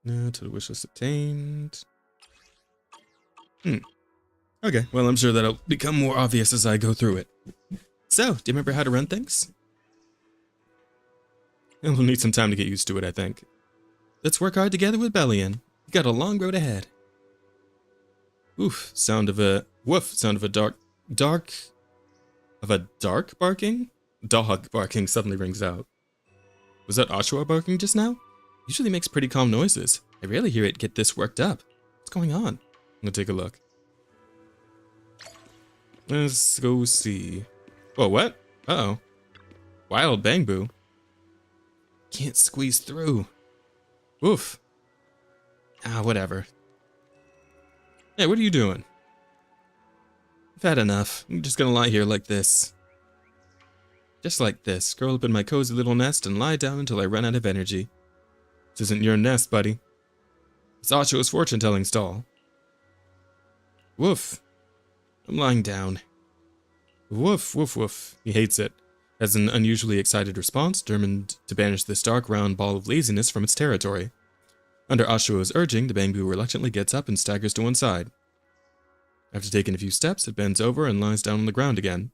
No, to the wish list obtained. Okay, well, I'm sure that'll become more obvious as I go through it. So, do you remember how to run things? We'll need some time to get used to it, I think. Let's work hard together with Bellion. You got a long road ahead. Oof, sound of a dark barking? Dog barking suddenly rings out. Was that Oshua barking just now? Usually makes pretty calm noises. I rarely hear it get this worked up. What's going on? I'm gonna take a look. Let's go see. Whoa, what? Uh-oh. Wild Bangbu. Can't squeeze through. Oof. Ah, whatever. Hey, what are you doing? I've had enough. I'm just gonna lie here like this. Just like this. Curl up in my cozy little nest and lie down until I run out of energy. This isn't your nest, buddy. It's Oshua's fortune-telling stall. Woof. I'm lying down. Woof, woof, woof. He hates it. Has an unusually excited response, determined to banish this dark round ball of laziness from its territory. Under Oshua's urging, the Bangbu reluctantly gets up and staggers to one side. After taking a few steps, it bends over and lies down on the ground again.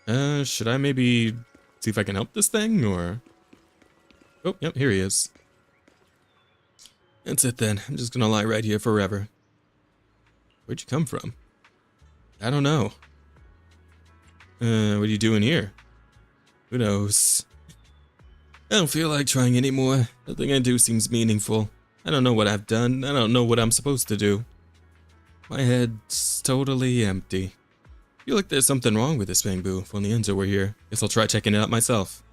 Should I maybe see if I can help this thing, or... Oh, yep, here he is. That's it then. I'm just gonna lie right here forever. Where'd you come from? I don't know. What are you doing here? Who knows? I don't feel like trying anymore. Nothing I do seems meaningful. I don't know what I've done. I don't know what I'm supposed to do. My head's totally empty. Feel like there's something wrong with this Bangbu. If only Enzo were here. Guess I'll try checking it out myself.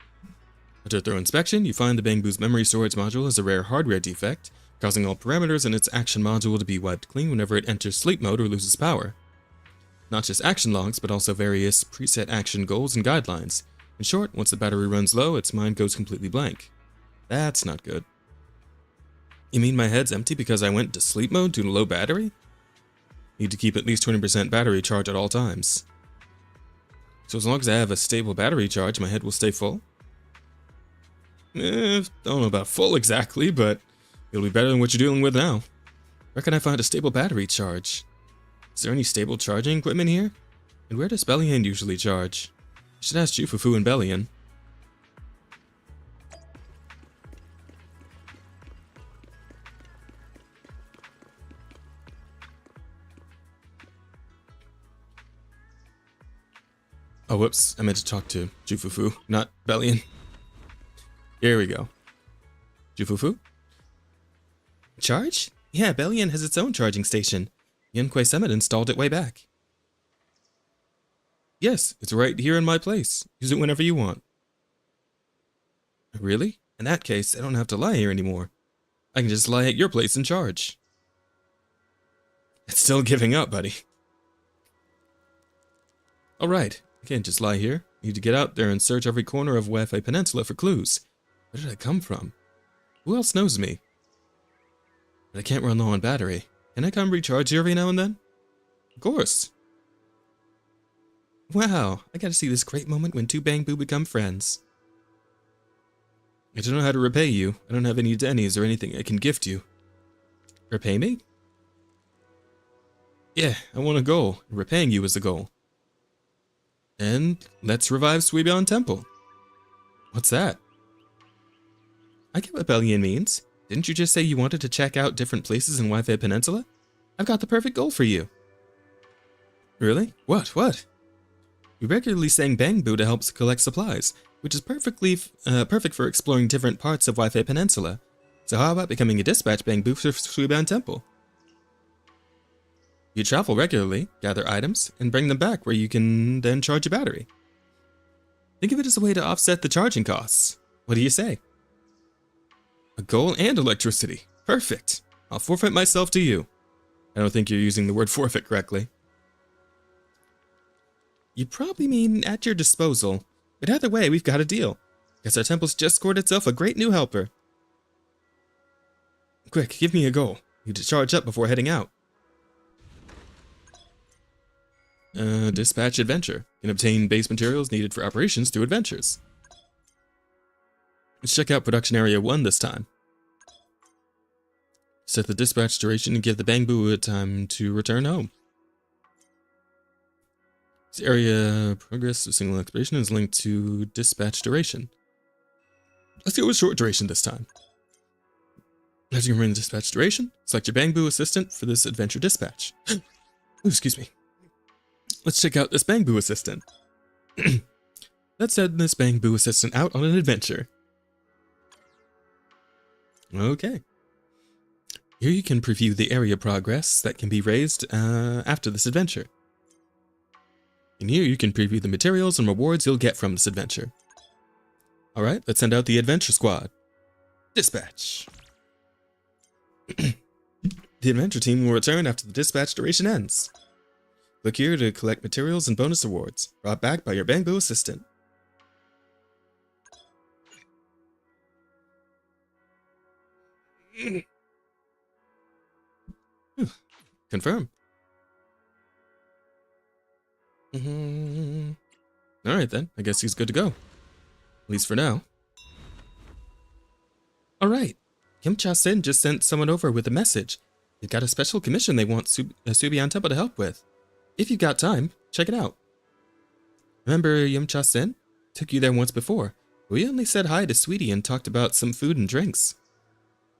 After a thorough inspection, you find the Bangbu's memory storage module has a rare hardware defect, causing all parameters in its action module to be wiped clean whenever it enters sleep mode or loses power. Not just action logs, but also various preset action goals and guidelines. In short, once the battery runs low, its mind goes completely blank. That's not good. You mean my head's empty because I went to sleep mode due to low battery? Need to keep at least 20% battery charge at all times. So as long as I have a stable battery charge, my head will stay full? Don't know about full exactly, but it'll be better than what you're dealing with now. Where can I find a stable battery charge? Is there any stable charging equipment here? And where does Bellion usually charge? I should ask Jufufu and Bellion. Oh, whoops. I meant to talk to Jufufu, not Bellion. Here we go. Jufufu? Charge? Yeah, Bellion has its own charging station. Yunquei Summit installed it way back. Yes, it's right here in my place. Use it whenever you want. Really? In that case, I don't have to lie here anymore. I can just lie at your place and charge. It's still giving up, buddy. Alright, I can't just lie here. I need to get out there and search every corner of Waifu Peninsula for clues. Where did I come from? Who else knows me? But I can't run low on battery. Can I come recharge here every now and then? Of course. Wow, I gotta see this great moment when two Bangbu become friends. I don't know how to repay you. I don't have any dennies or anything I can gift you. Repay me? Yeah, I want a goal. Repaying you is the goal. And let's revive Suibian Temple. What's that? I get what Bellion means. Didn't you just say you wanted to check out different places in Waifu Peninsula? I've got the perfect goal for you. Really? What? We regularly sang Bangbu to help collect supplies, which is perfect for exploring different parts of Waifu Peninsula. So how about becoming a dispatch Bangbu for Suibian Temple? You travel regularly, gather items, and bring them back where you can then charge a battery. Think of it as a way to offset the charging costs. What do you say? A goal and electricity. Perfect. I'll forfeit myself to you. I don't think you're using the word forfeit correctly. You probably mean at your disposal, but either way, we've got a deal. Guess our temple's just scored itself a great new helper. Quick, give me a goal. Need to charge up before heading out. Dispatch adventure. Can obtain base materials needed for operations through adventures. Let's check out Production Area 1 this time. Set the dispatch duration and give the Bangbu time to return home. This area progress of single exploration is linked to dispatch duration. Let's go with short duration this time. As you remain dispatch duration, select your Bangbu assistant for this adventure dispatch. Ooh, excuse me. Let's check out this Bangbu assistant. Let's send this Bangbu assistant out on an adventure. Okay. Here you can preview the area progress that can be raised after this adventure. And here you can preview the materials and rewards you'll get from this adventure. Alright, let's send out the adventure squad. Dispatch. The adventure team will return after the dispatch duration ends. Click here to collect materials and bonus rewards, brought back by your Bangbu assistant. Confirm. Alright then, I guess he's good to go. At least for now. Alright, Kim Cha-sin just sent someone over with a message. They've got a special commission they want Subian Temple to help with. If you've got time, check it out. Remember Yum Cha-sin? Took you there once before. We only said hi to Sweetie and talked about some food and drinks.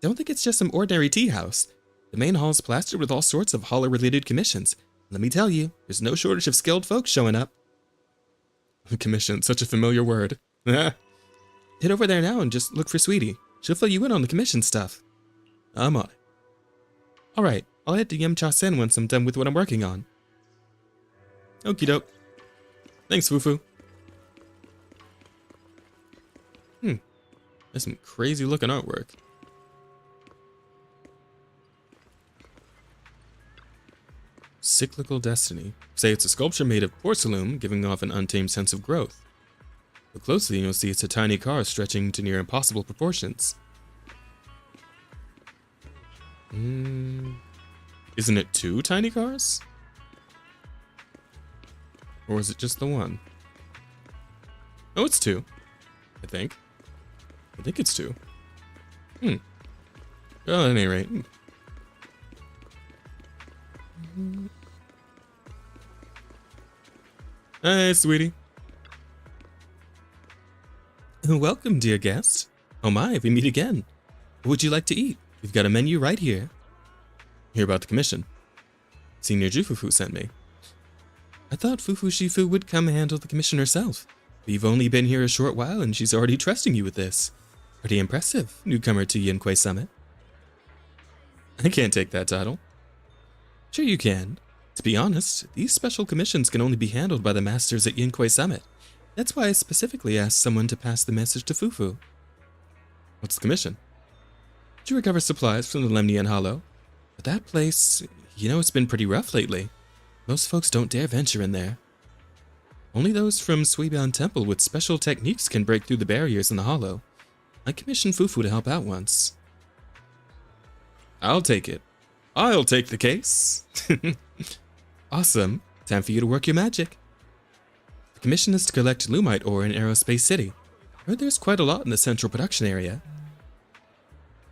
Don't think it's just some ordinary tea house. The main hall is plastered with all sorts of hollow-related commissions. Let me tell you, there's no shortage of skilled folks showing up. Commission, such a familiar word. Head over there now and just look for Sweetie. She'll fill you in on the commission stuff. I'm on it. Alright, I'll head to Yum Cha-sin once I'm done with what I'm working on. Okie doke. Thanks, Waifu. That's some crazy looking artwork. Cyclical Destiny. Say it's a sculpture made of porcelain, giving off an untamed sense of growth. Look closely and you'll see it's a tiny car stretching to near impossible proportions. Isn't it 2 tiny cars? Or is it just the one? Oh, it's 2. I think it's 2. Well, at any rate. Hi, sweetie. Welcome, dear guest. Oh my, we meet again. What would you like to eat? We've got a menu right here. Hear about the commission. Senior Jufufu sent me. I thought Fufu Shifu would come handle the commission herself. We've only been here a short while and she's already trusting you with this. Pretty impressive, newcomer to Yunquay Summit. I can't take that title. Sure you can. To be honest, these special commissions can only be handled by the masters at Yunquay Summit. That's why I specifically asked someone to pass the message to Fufu. What's the commission? To recover supplies from the Lemnian Hollow. But that place, you know, it's been pretty rough lately. Most folks don't dare venture in there. Only those from Suiban Temple with special techniques can break through the barriers in the hollow. I commissioned Fufu to help out once. I'll take it. I'll take the case. Awesome. Time for you to work your magic. The commission is to collect Lumite ore in Aerospace City. Heard there's quite a lot in the central production area.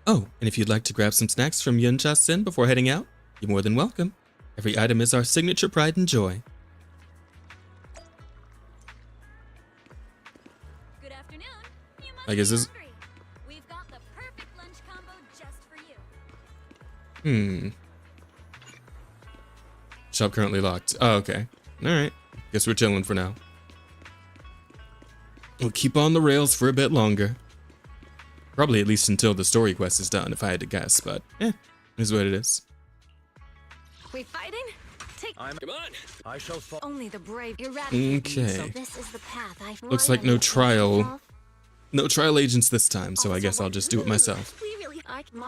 Oh, and if you'd like to grab some snacks from Yun Cha-sin before heading out, you're more than welcome. Every item is our signature pride and joy.
Good afternoon. You must
I guess this.
We've got the perfect lunch combo just for you.
Shop currently locked. Oh, okay. Alright. Guess we're chilling for now. We'll keep on the rails for a bit longer. Probably at least until the story quest is done, if I had to guess, but is what it is.
We fighting?
Come on. I shall fall.
Only the brave.
Okay.
So this is the path I
Looks like no trial agents this time, so I guess I'll just do it myself.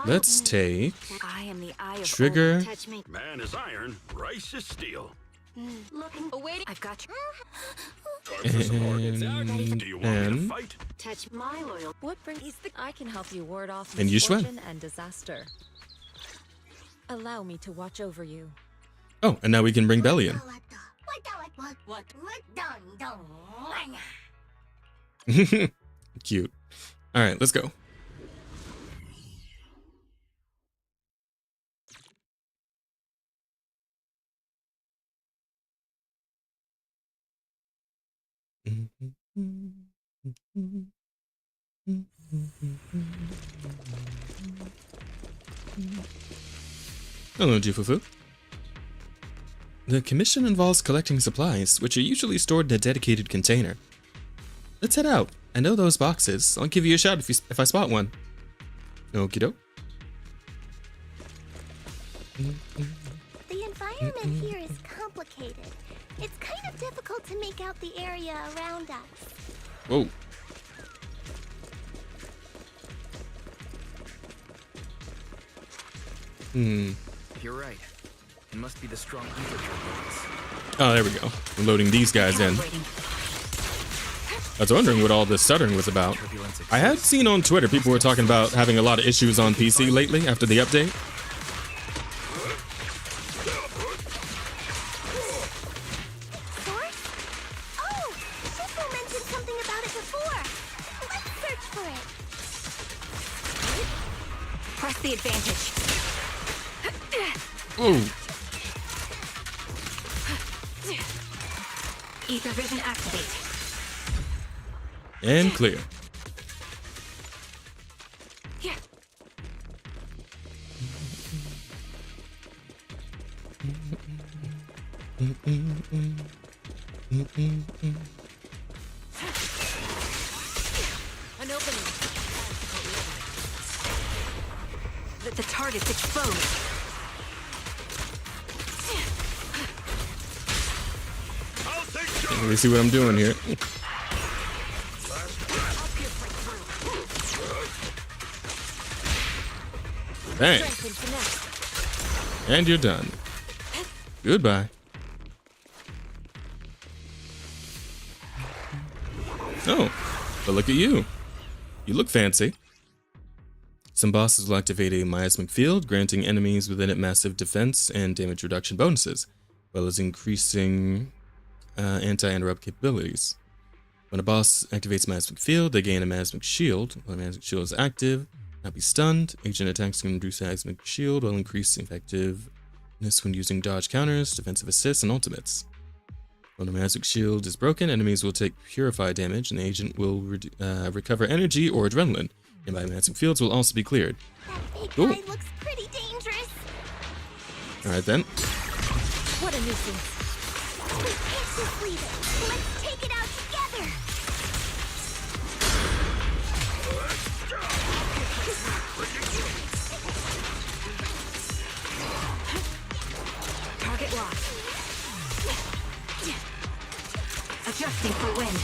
Let's take
I am the eye of
Trigger.
Touch me.
Man is iron, rice is steel.
Looking. Waiting. I've got you.
And
Do you want me to fight?
Touch my loyal.
What brings the... I can help you ward off
And Yuxuan.
misfortune and disaster. Allow me to watch over you.
Oh, and now we can bring Belly in. Cute. All right, let's go. Hello, Jifufu. The commission involves collecting supplies, which are usually stored in a dedicated container. Let's head out. I know those boxes. I'll give you a shout if I spot one. Okie doke.
The environment here is complicated. It's kind of difficult to make out the area around us.
Whoa.
You're right. It must be the strong ether turbulence.
Oh, there we go. I'm loading these guys in. I was wondering what all this stuttering was about. I had seen on Twitter people were talking about having a lot of issues on PC lately after the update.
Oh, Shifu mentioned something about it before. Let's search for it.
Press the advantage.
Ooh.
Ether vision activate.
And clear.
Yeah. An opening. The target's exposed.
Let me see what I'm doing here. Bang. And you're done. Goodbye. Oh, but look at you. You look fancy. Some bosses will activate a miasmic field, granting enemies within it massive defense and damage reduction bonuses, as well as increasing anti-interrupt capabilities. When a boss activates miasmic field, they gain a miasmic shield. When a miasmic shield is active, not be stunned. Agent attacks can reduce miasmic shield while increasing effectiveness when using dodge counters, defensive assists, and ultimates. When a miasmic shield is broken, enemies will take purify damage, and the agent will recover energy or adrenaline. Nearby miasmic fields will also be cleared.
Cool. That big guy looks pretty dangerous.
All right then.
What a nuisance. We can't just leave it. Let's take it out together.
Target locked. Adjusting for wind.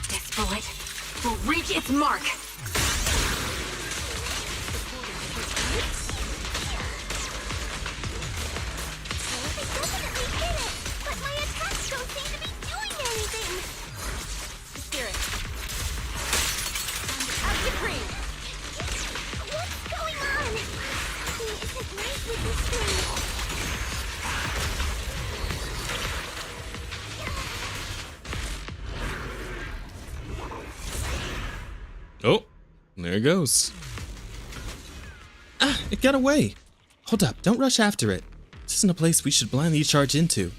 This bullet will reach its mark.
Oh, there it goes. Ah, it got away. Hold up, don't rush after it. This isn't a place we should blindly charge into.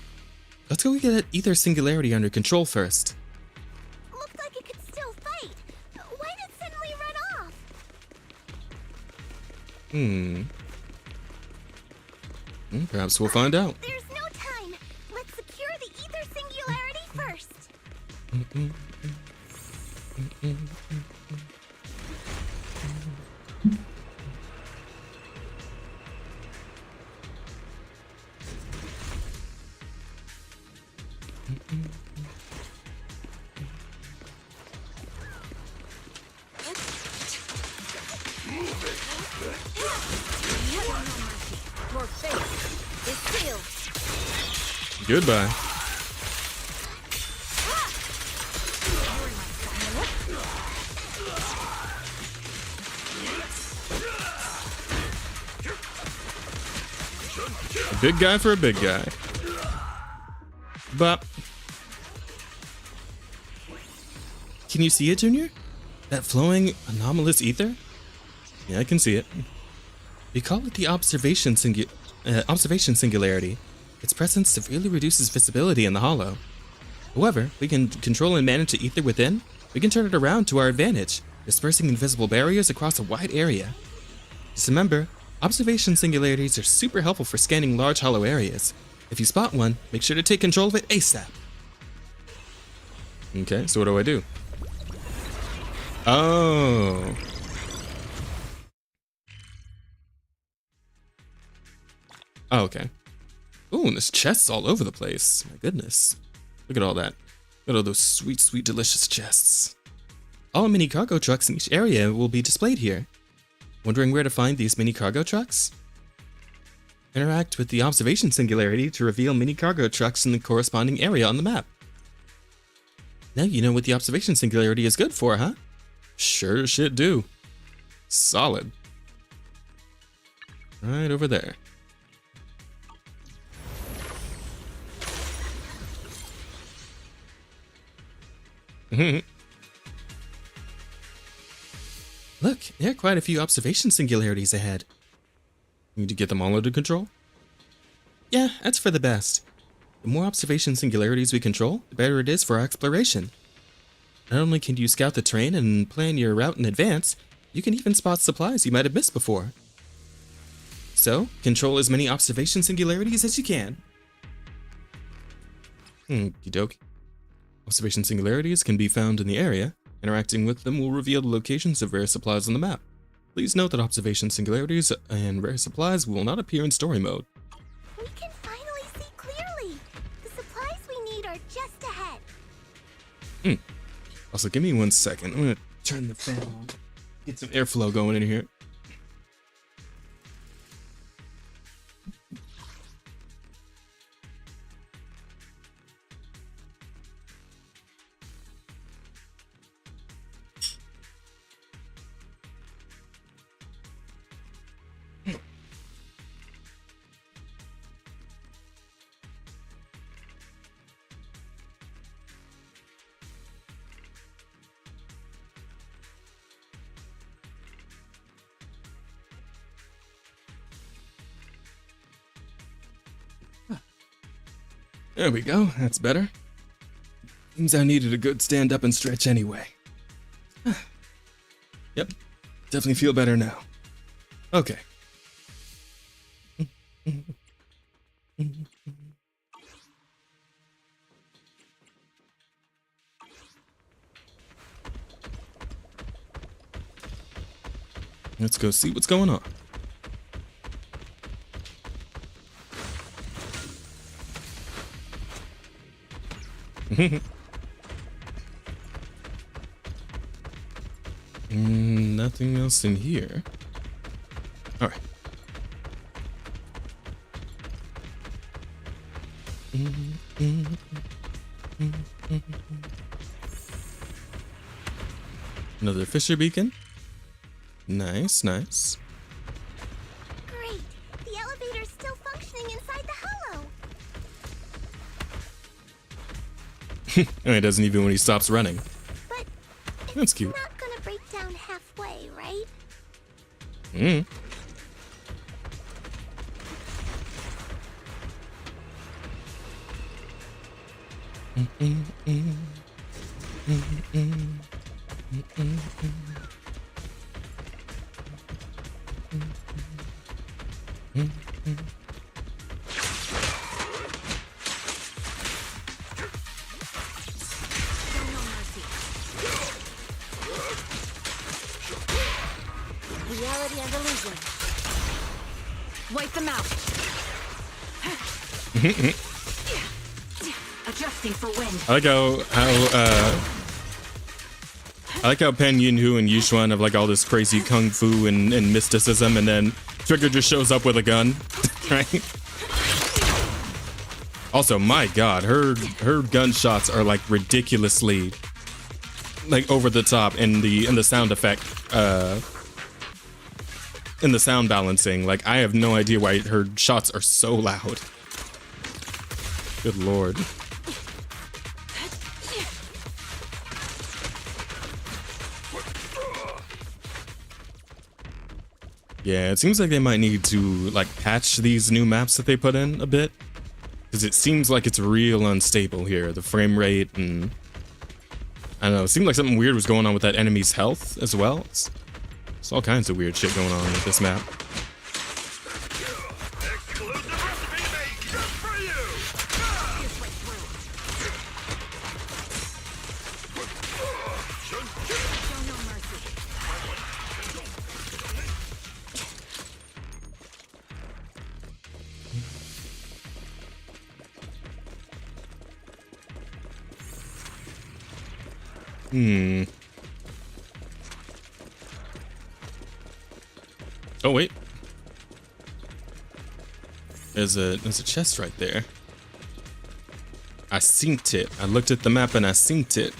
Let's go get Ether Singularity under control first.
Looked like it could still fight. Why did it suddenly run off?
Perhaps we'll find out.
There's no time. Let's secure the Ether Singularity first.
Your fate is sealed.
Goodbye. A big guy for a big guy. But can you see it, Junior? That flowing anomalous ether? Yeah, I can see it. We call it the observation singularity. Its presence severely reduces visibility in the hollow. However, we can control and manage the ether within. We can turn it around to our advantage, dispersing invisible barriers across a wide area. Just remember, observation singularities are super helpful for scanning large hollow areas. If you spot one, make sure to take control of it ASAP. Okay, so what do? Oh. Oh, okay. Ooh, and there's chests all over the place. My goodness. Look at all that. Look at all those sweet, sweet, delicious chests. All mini cargo trucks in each area will be displayed here. Wondering where to find these mini cargo trucks? Interact with the observation singularity to reveal mini cargo trucks in the corresponding area on the map. Now you know what the observation singularity is good for, huh? Sure shit do. Solid. Right over there. Look, there are quite a few observation singularities ahead. Need to get them all under control? Yeah, that's for the best. The more observation singularities we control, the better it is for our exploration. Not only can you scout the terrain and plan your route in advance, you can even spot supplies you might have missed before. So, control as many observation singularities as you can. Okie dokie. Observation singularities can be found in the area. Interacting with them will reveal the locations of rare supplies on the map. Please note that observation singularities and rare supplies will not appear in story mode.
We can finally see clearly. The supplies we need are just ahead.
Also, give me 1 second. I'm gonna turn the fan on. Get some airflow going in here. There we go, that's better. Seems I needed a good stand up and stretch anyway. Yep, definitely feel better now. Okay. Let's go see what's going on. Nothing else in here. All right. Another Fisher beacon. Nice, nice.
Great. The elevator's still functioning inside the hollow.
Oh, it doesn't even when he stops running.
But
that's cute.
It's not gonna break down halfway, right?
Reality and illusion. Wipe them out. Adjusting for wind.
I like how Pen Yinhu and Yushuan have like all this crazy kung fu and mysticism, and then Trigger just shows up with a gun, right? Also, my God, her gunshots are like ridiculously like over the top in the sound effect, in the sound balancing. Like, I have no idea why her shots are so loud. Good Lord. Yeah, it seems like they might need to like patch these new maps that they put in a bit, because it seems like it's real unstable here. The frame rate and I don't know. It seemed like something weird was going on with that enemy's health as well. It's all kinds of weird shit going on with this map. Oh wait. There's a chest right there. I synced it. I looked at the map and I synced it.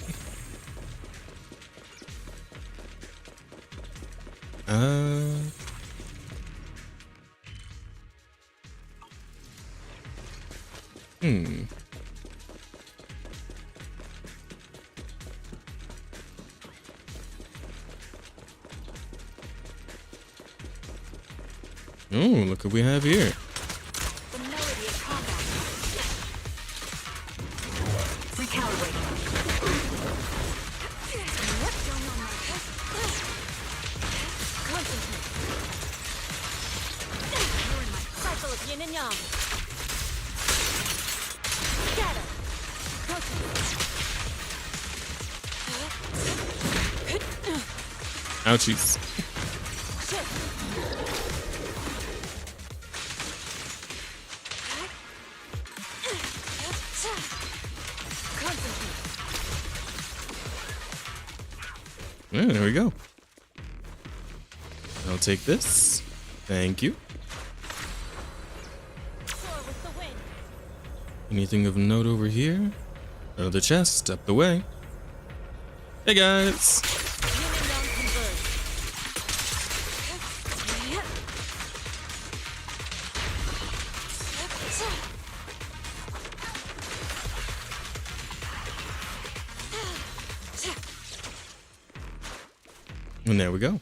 Oh, look what we have here. Ouchies. Yeah, there we go. I'll take this. Thank you. Anything of note over here? Oh, the chest up the way. Hey guys. And there we go.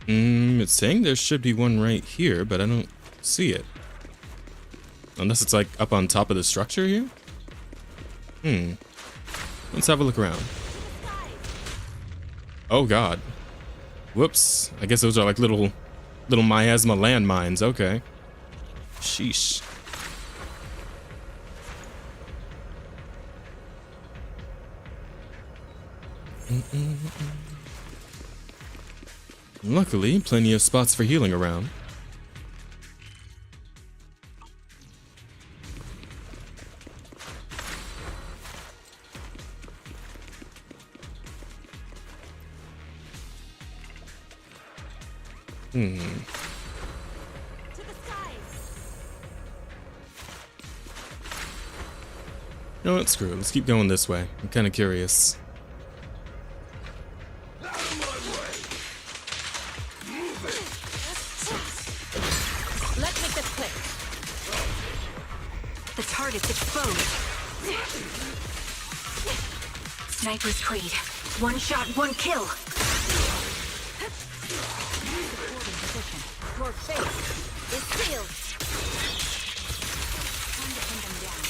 It's saying there should be one right here, but I don't see it. Unless it's like up on top of the structure here? Let's have a look around. Oh god. Whoops. I guess those are like little miasma landmines. Okay. Sheesh. Luckily, plenty of spots for healing around. No, let's screw it. Let's keep going this way. I'm kind of curious.
Let's make this quick. The target's exposed. Sniper's Creed. One shot, one kill. Your fate is sealed. Time to pin them down.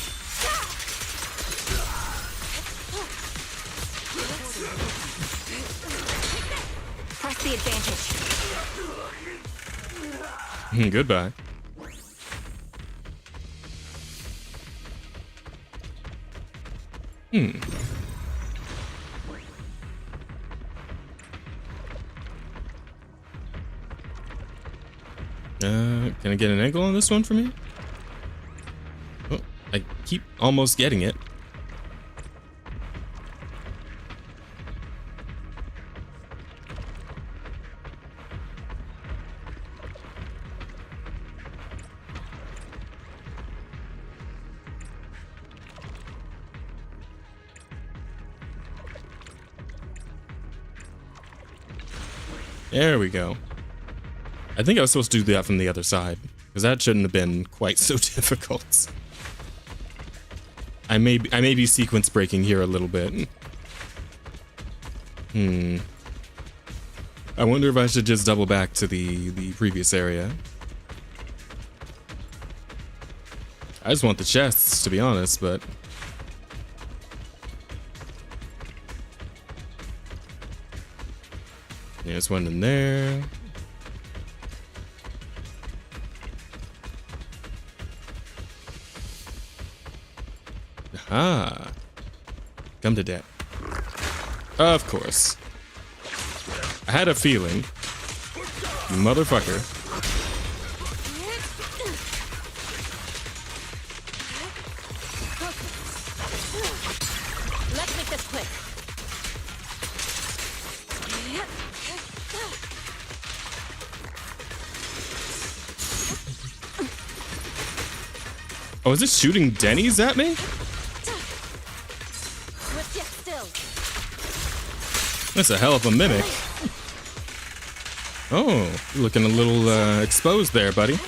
Press the advantage.
Goodbye. Can I get an angle on this one for me? Oh, I keep almost getting it. There we go. I think I was supposed to do that from the other side, because that shouldn't have been quite so difficult. I may be sequence breaking here a little bit. I wonder if I should just double back to the previous area. I just want the chests, to be honest, but... Yeah, there's one in there. Ah. Come to death. Of course. I had a feeling. You motherfucker.
Let's make this quick.
Oh, is this shooting Denny's at me? That's a hell of a mimic. Oh, you're looking a little exposed there, buddy.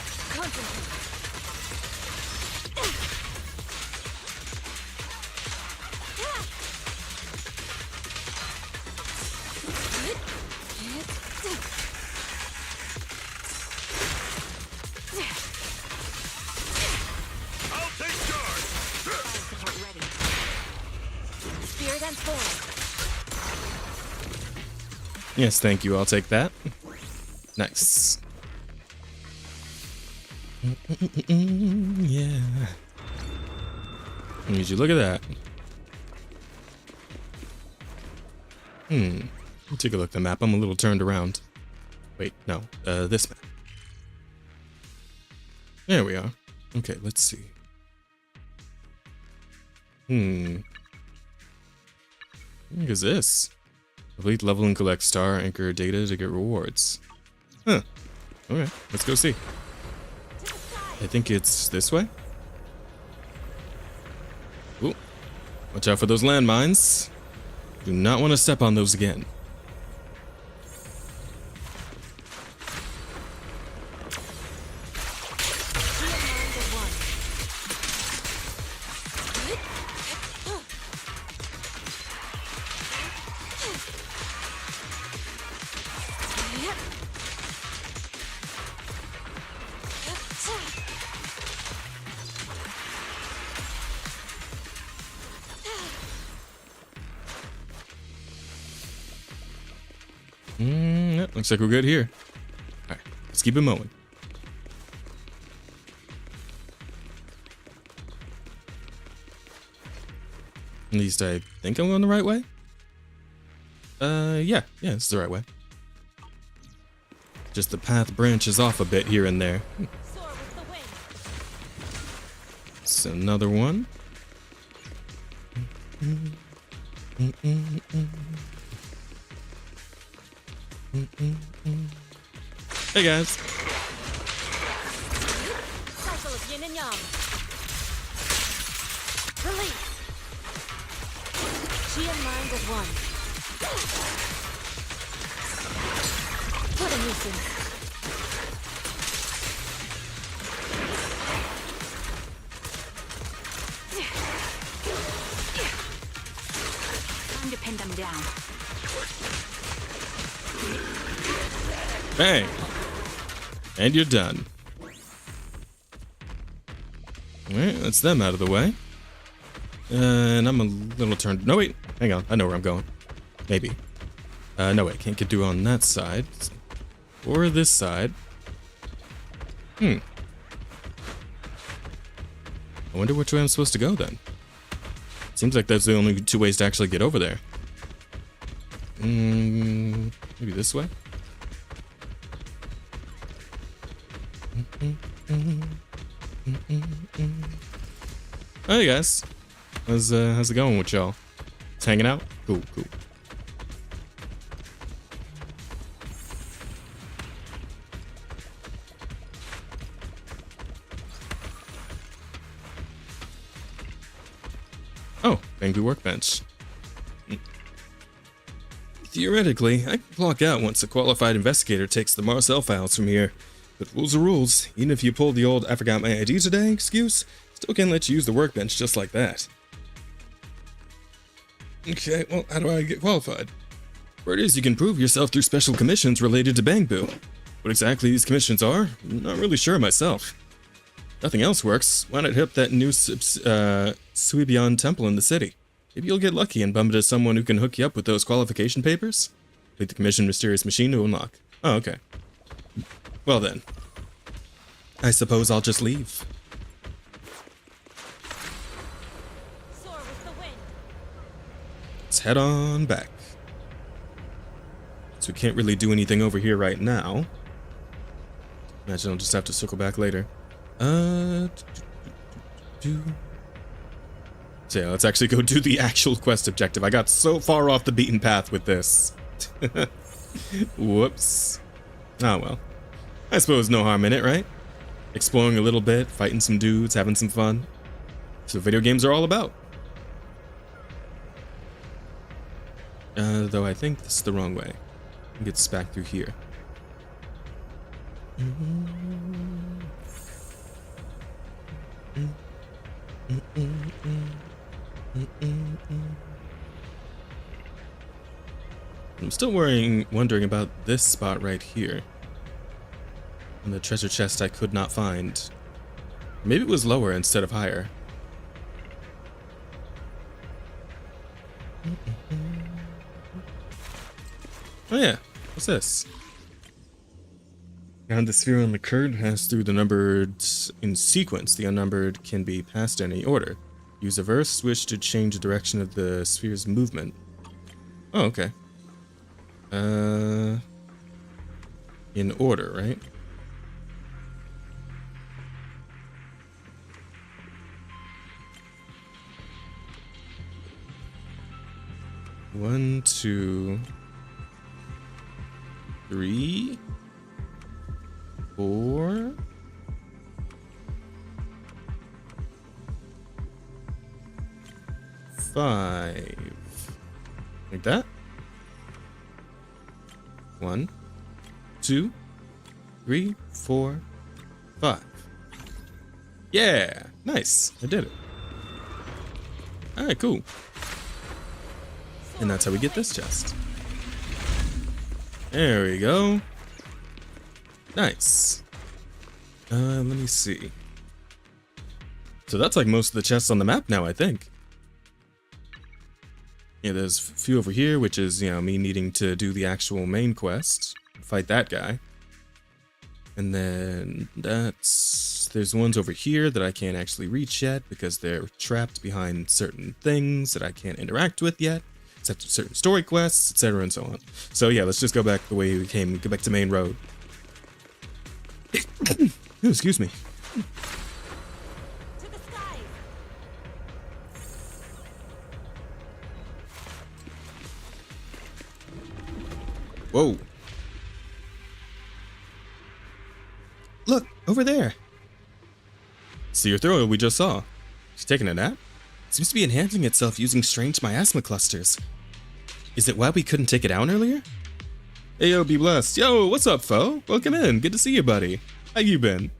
Yes, thank you. I'll take that. Nice. Yeah. Would you look at that? Take a look at the map. I'm a little turned around. Wait, no. This map. There we are. Okay, let's see. What is this? Complete level and collect star anchor data to get rewards. Huh. Alright, let's go see. I think it's this way. Ooh. Watch out for those landmines. Do not want to step on those again. Looks like we're good here. Alright, let's keep it mowing. At least I think I'm going the right way. Yeah, it's the right way. Just the path branches off a bit here and there. It's another one. Hey guys.
Cycle of yin and yang. Release. Chi and mind as one. What a nuisance.
Time to pin them down.
Bang. And you're done. Alright, that's them out of the way. And I'm a little turned. No, wait. Hang on. I know where I'm going. Maybe. No, wait. Can't get through on that side. Or this side. I wonder which way I'm supposed to go then. Seems like that's the only two ways to actually get over there. Maybe this way? Hey guys, how's it going with y'all? Just hanging out? Cool. Oh, Bangui workbench. Theoretically, I can clock out once a qualified investigator takes the Marcel files from here. But rules are rules. Even if you pulled the old "I forgot my ID today" excuse, still can't let you use the workbench just like that. Okay, well, how do I get qualified? Word is you can prove yourself through special commissions related to Bangbu. What exactly these commissions are, I'm not really sure myself. Nothing else works, why not hit up that new Suibian temple in the city? Maybe you'll get lucky and bump into someone who can hook you up with those qualification papers? Complete the commission mysterious machine to unlock. Oh, okay. Well then. I suppose I'll just leave. Let's head on back. So we can't really do anything over here right now. Imagine I'll just have to circle back later. So yeah, let's actually go do the actual quest objective. I got so far off the beaten path with this. Whoops. Oh well. I suppose no harm in it, right? Exploring a little bit, fighting some dudes, having some fun. That's what video games are all about. Though I think this is the wrong way. It gets back through here. I'm still wondering about this spot right here. And the treasure chest I could not find. Maybe it was lower instead of higher. Oh yeah, what's this? Found the sphere on the curd pass through the numbered in sequence. The unnumbered can be passed in any order. Use a reverse switch to change the direction of the sphere's movement. Oh, okay. In order, right? One, 2, 3, 4. 5. Like that. 1, 2, 3, 4, 5. Yeah, nice. I did it. All right, cool. And that's how we get this chest. There we go. Nice. Let me see. So that's like most of the chests on the map now, I think. Yeah, there's a few over here, which is, you know, me needing to do the actual main quest. Fight that guy. And then there's ones over here that I can't actually reach yet because they're trapped behind certain things that I can't interact with yet. Except certain story quests, etc. and so on. So yeah, let's just go back the way we came, go back to main road. Ooh, excuse me.
To the sky.
Whoa. Look, over there. See your throw we just saw. She's taking a nap? Seems to be enhancing itself using strange miasma clusters. Is it why we couldn't take it down earlier? Hey yo, be blessed. Yo, what's up, foe? Welcome in. Good to see you, buddy. How you been?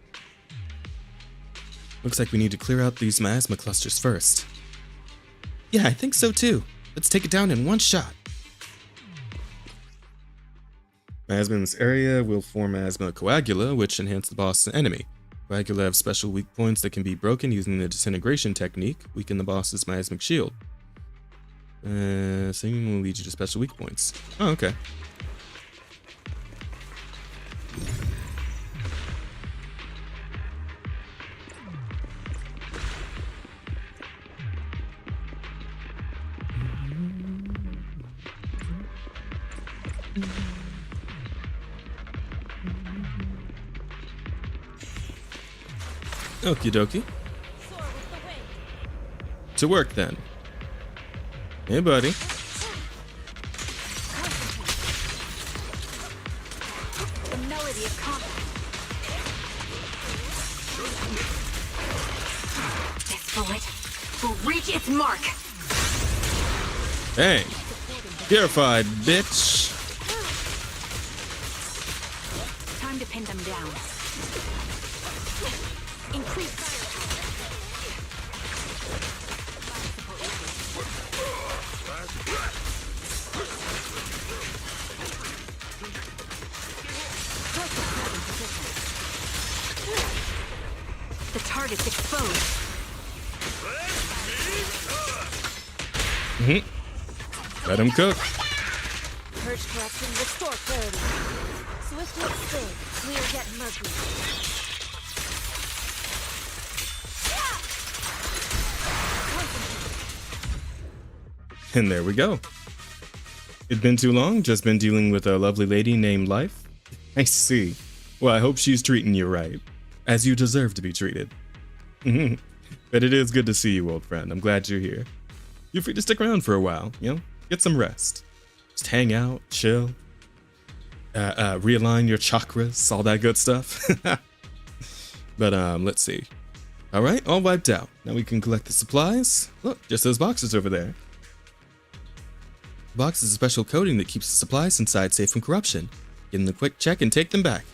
Looks like we need to clear out these miasma clusters first. Yeah, I think so too. Let's take it down in one shot. Miasma in this area will form miasma coagula, which enhance the boss enemy. Coagula have special weak points that can be broken using the disintegration technique, weaken the boss's miasmic shield. Singing will lead you to special weak points. Oh, okay. Okie dokie. To work then. Hey, buddy.
The melody of combat. This bullet will reach its mark.
Hey, purified, bitch.
Time to pin them down. Increase fire. The target's exposed.
Let him cook.
Purge correction, restore clarity. Swift yet still, clear yet murky.
And there we go. It's been too long, just been dealing with a lovely lady named Life. I see. Well, I hope she's treating you right, as you deserve to be treated. But it is good to see you, old friend. I'm glad you're here. You're free to stick around for a while, you know? Get some rest. Just hang out, chill. Realign your chakras, all that good stuff. But let's see. All right, all wiped out. Now we can collect the supplies. Look, just those boxes over there. The box is a special coating that keeps the supplies inside safe from corruption. Give them a quick check and take them back.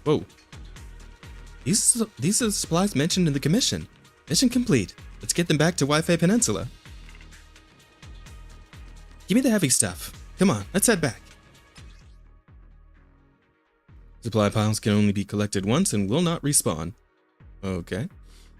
Whoa. These are the supplies mentioned in the commission. Mission complete. Let's get them back to Waifu Peninsula. Give me the heavy stuff. Come on, let's head back. Supply piles can only be collected once and will not respawn. Okay.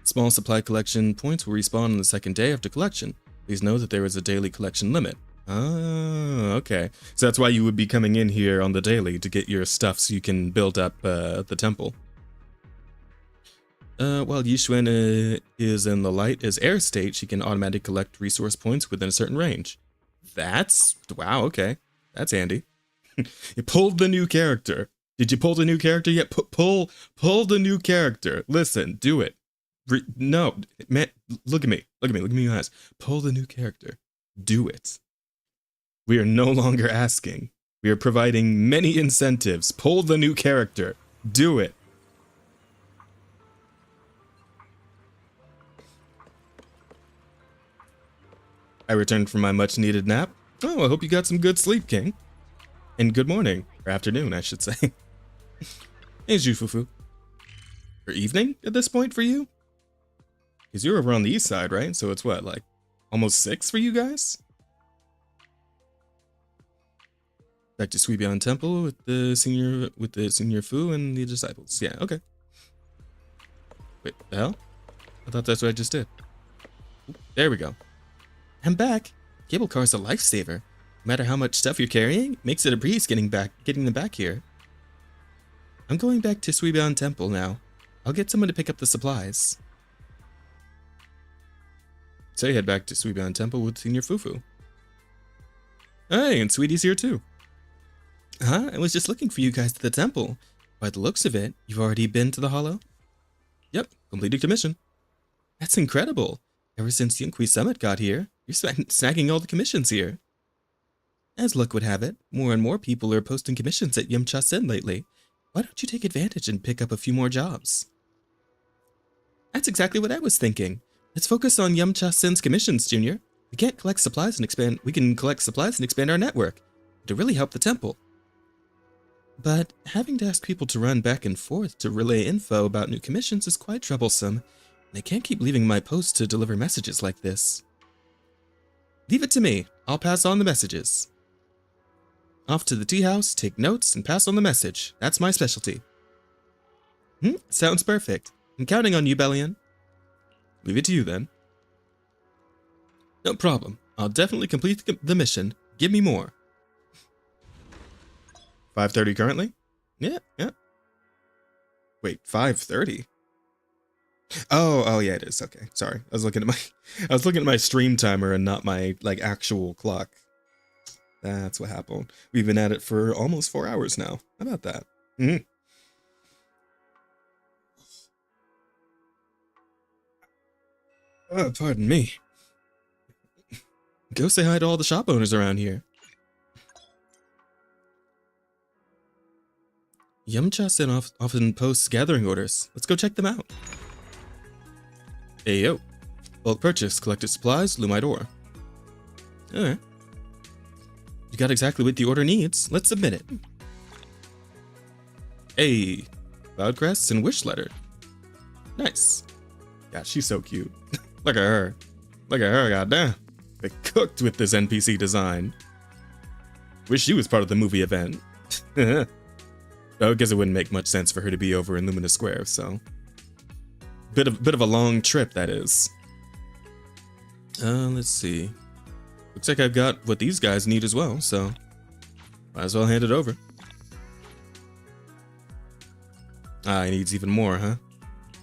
Small supply collection points will respawn on the second day after collection. Please know that there is a daily collection limit. Ah, okay. So that's why you would be coming in here on the daily to get your stuff so you can build up the temple. While Yixuan is in the light as air state, she can automatically collect resource points within a certain range. That's... wow, okay. That's handy. You pulled the new character. Did you pull the new character yet? Pull the new character. Listen, do it. No, man, look at me. Look at me in the eyes. Pull the new character. Do it. We are no longer asking. We are providing many incentives. Pull the new character. Do it. I returned from my much needed nap. Oh, I hope you got some good sleep, King. And good morning, or afternoon, I should say. Hey, Jufufu. Or evening at this point for you? Because you're over on the east side, right? So it's what, like almost 6 for you guys? Back to Suibian Temple with the senior Fu and the disciples. Yeah, okay. Wait, the hell? I thought that's what I just did. There we go. I'm back. Cable car's a lifesaver. No matter how much stuff you're carrying, it makes it a breeze getting them back here. I'm going back to Suibian Temple now. I'll get someone to pick up the supplies. So you head back to Suibian Temple with Senior Fufu. Hey, and Sweetie's here too. I was just looking for you guys at the temple. By the looks of it, you've already been to the Hollow? Yep, completed commission. That's incredible. Ever since Yunqui Summit got here, you're snagging all the commissions here. As luck would have it, more and more people are posting commissions at Yamcha Sen lately. Why don't you take advantage and pick up a few more jobs? That's exactly what I was thinking. Let's focus on Yamcha Sen's commissions, Junior. We can collect supplies and expand our network to really help the temple. But having to ask people to run back and forth to relay info about new commissions is quite troublesome, and I can't keep leaving my post to deliver messages like this. Leave it to me. I'll pass on the messages. Off to the tea house, take notes, and pass on the message. That's my specialty. Sounds perfect. I'm counting on you, Bellion. Leave it to you, then. No problem. I'll definitely complete the mission. Give me more. 5:30 currently? Yeah. Wait, 5:30? Oh yeah, it is. Okay, sorry. I was looking at my stream timer and not my actual clock. That's what happened. We've been at it for almost 4 hours now. How about that? Oh, pardon me. Go say hi to all the shop owners around here. Yamcha Sen often posts gathering orders. Let's go check them out. Hey yo. Bulk purchase, collected supplies, Lumite ore. Alright. You got exactly what the order needs. Let's submit it. Hey. Cloud crests and wish letter. Nice. Yeah, she's so cute. Look at her. Look at her, goddamn. They cooked with this NPC design. Wish she was part of the movie event. I guess it wouldn't make much sense for her to be over in Lumina Square, so. Bit of a long trip, that is. Let's see. Looks like I've got what these guys need as well, so might as well hand it over. Ah, he needs even more, huh?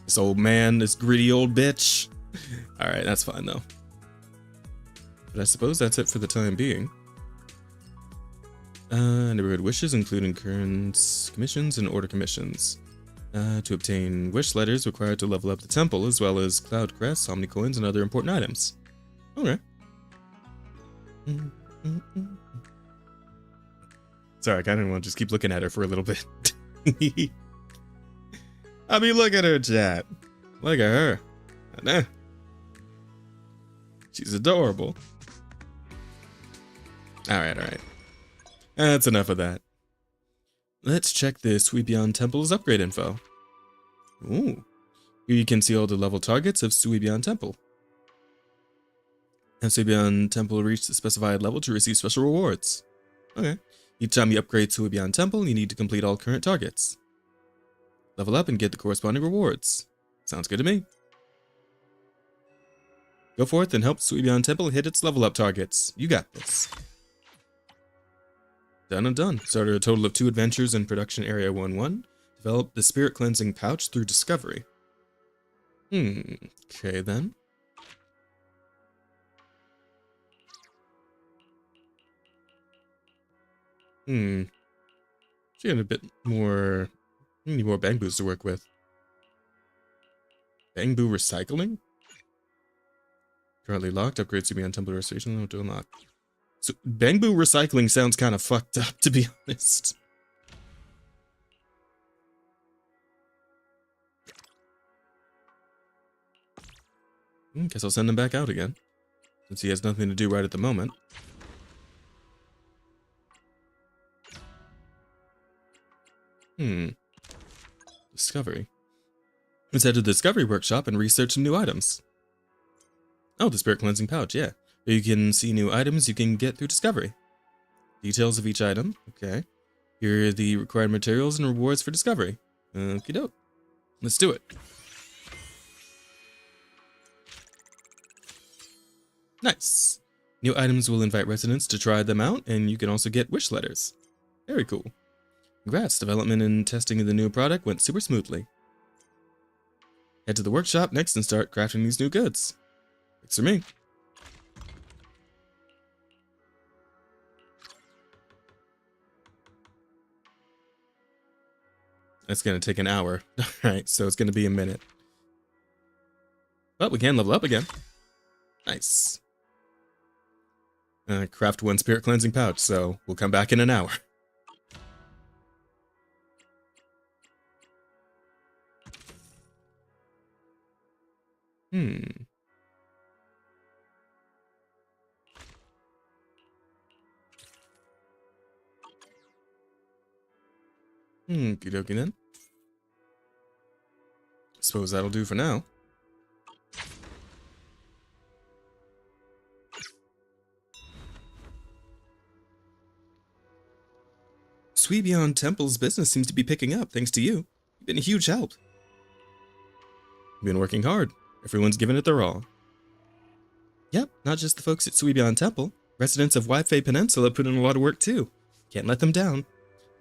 This old man, this gritty old bitch. Alright, that's fine though. But I suppose that's it for the time being. Neighborhood wishes include incurrence commissions and order commissions. To obtain wish letters required to level up the temple, as well as cloud crests, omni coins, and other important items. Okay. Sorry, I kind of want to just keep looking at her for a little bit. I mean, look at her, chat. Look at her. Nah. She's adorable. Alright. That's enough of that. Let's check the Suibian Temple's upgrade info. Ooh. Here you can see all the level targets of Suibian Temple. And Suibian Temple reached the specified level to receive special rewards. Okay. Each time you upgrade Suibian Temple, you need to complete all current targets. Level up and get the corresponding rewards. Sounds good to me. Go forth and help Suibian Temple hit its level up targets. You got this. Done and done. Started a total of 2 adventures in Production Area 1-1. Developed the Spirit Cleansing Pouch through Discovery. Okay then. She got a bit more. We need more Bangboos to work with. Bangbu Recycling? Currently locked. Upgrade Suibian Temple Restoration. No, to unlock. So, Bangbu Recycling sounds kind of fucked up, to be honest. Guess I'll send him back out again, since he has nothing to do right at the moment. Discovery. Let's head to the Discovery Workshop and research some new items. Oh, the Spirit Cleansing Pouch, yeah. Here you can see new items you can get through Discovery. Details of each item, okay. Here are the required materials and rewards for Discovery. Okie doke. Let's do it. Nice. New items will invite residents to try them out, and you can also get wish letters. Very cool. Congrats, development and testing of the new product went super smoothly. Head to the workshop next and start crafting these new goods. Thanks for me. That's going to take an hour. Alright, so it's going to be a minute. But we can level up again. Nice. Craft 1 Spirit Cleansing Pouch, so we'll come back in an hour. Okie dokie then. Suppose that'll do for now. Suibian Temple's business seems to be picking up thanks to you. You've been a huge help. You've been working hard. Everyone's given it their all. Yep, not just the folks at Suibian Temple. Residents of Waifu Peninsula put in a lot of work too. Can't let them down.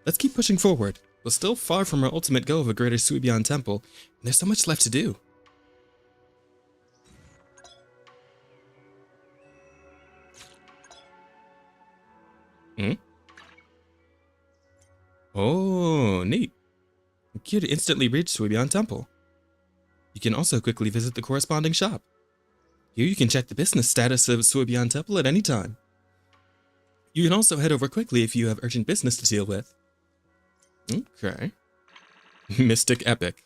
Let's keep pushing forward. We're still far from our ultimate goal of a greater Suibian Temple, and there's so much left to do. Oh, neat. Here to instantly reach Suibian Temple. You can also quickly visit the corresponding shop. Here you can check the business status of Suibian Temple at any time. You can also head over quickly if you have urgent business to deal with. Okay. Mystic Epic.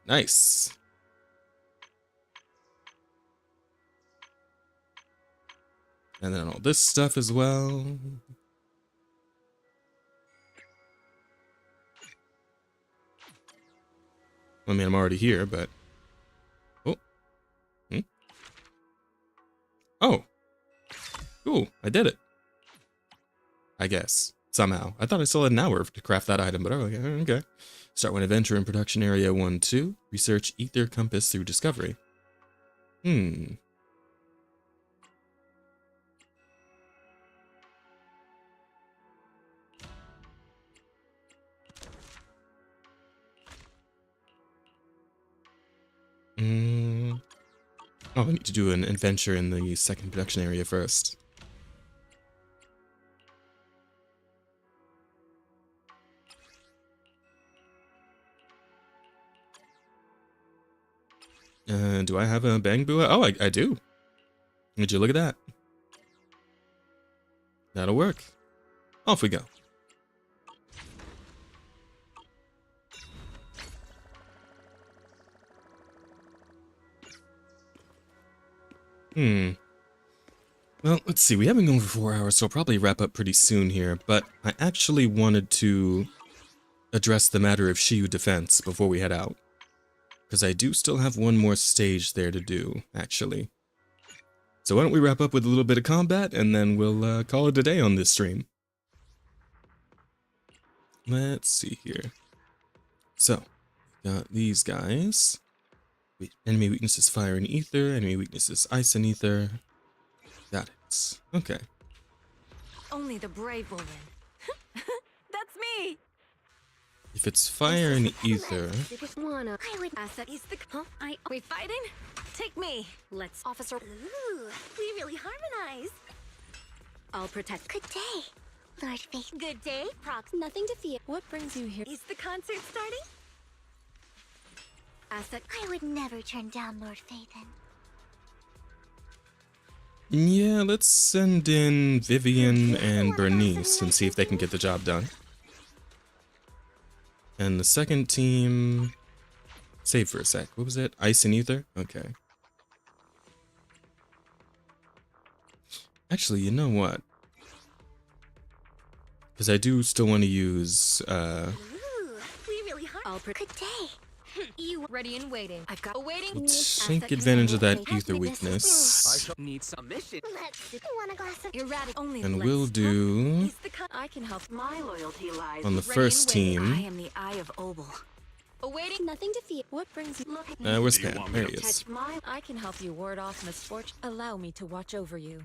Nice. And then all this stuff as well. I mean, I'm already here, but... Oh. Oh. Cool, I did it. I guess. Somehow. I thought I still had an hour to craft that item, but okay. Start one adventure in production area 1-2. Research ether compass through discovery. Oh, I need to do an adventure in the second production area first. Do I have a bang bua? Oh, I do. Would you look at that? That'll work. Off we go. Well, let's see. We have been going for 4 hours, so I'll probably wrap up pretty soon here. But I actually wanted to address the matter of Shiyu defense before we head out. Because I do still have one more stage there to do, actually. So why don't we wrap up with a little bit of combat, and then we'll call it a day on this stream. Let's see here. So, got these guys. Enemy weakness is fire and ether. Enemy weakness is ice and ether. Got it. Okay.
Only the brave will win. That's me.
If it's fire and ether,
I would ask that he's the. Huh? We fighting? Take me. Let's, officer.
Ooh, we really harmonize.
I'll protect.
Good day, Lord Faith. Good day, Prox. Nothing to fear.
What brings you here?
Is the concert starting?
Ask that.
I would never turn down Lord Phaethon.
yeah, let's send in Vivian and Bernice and see if they can get the job done. And the second team... Save for a sec. What was it? Ice and ether? Okay. Actually, you know what? Because I do still want to use...
Ooh, we really
I'll
Good day.
You ready and waiting. I've got waiting.
Let's take advantage of that ether weakness.
I need some mission.
Let's see. Want a glass of
Erratic only.
And we'll do...
I can help.
My loyalty lies
on the first
I
team...
am the Eye of Obel.
Awaiting.
Nothing to fear.
What brings you? Look.
where's Pam? There he is.
I can help you ward off misfortune. Allow me to watch over you.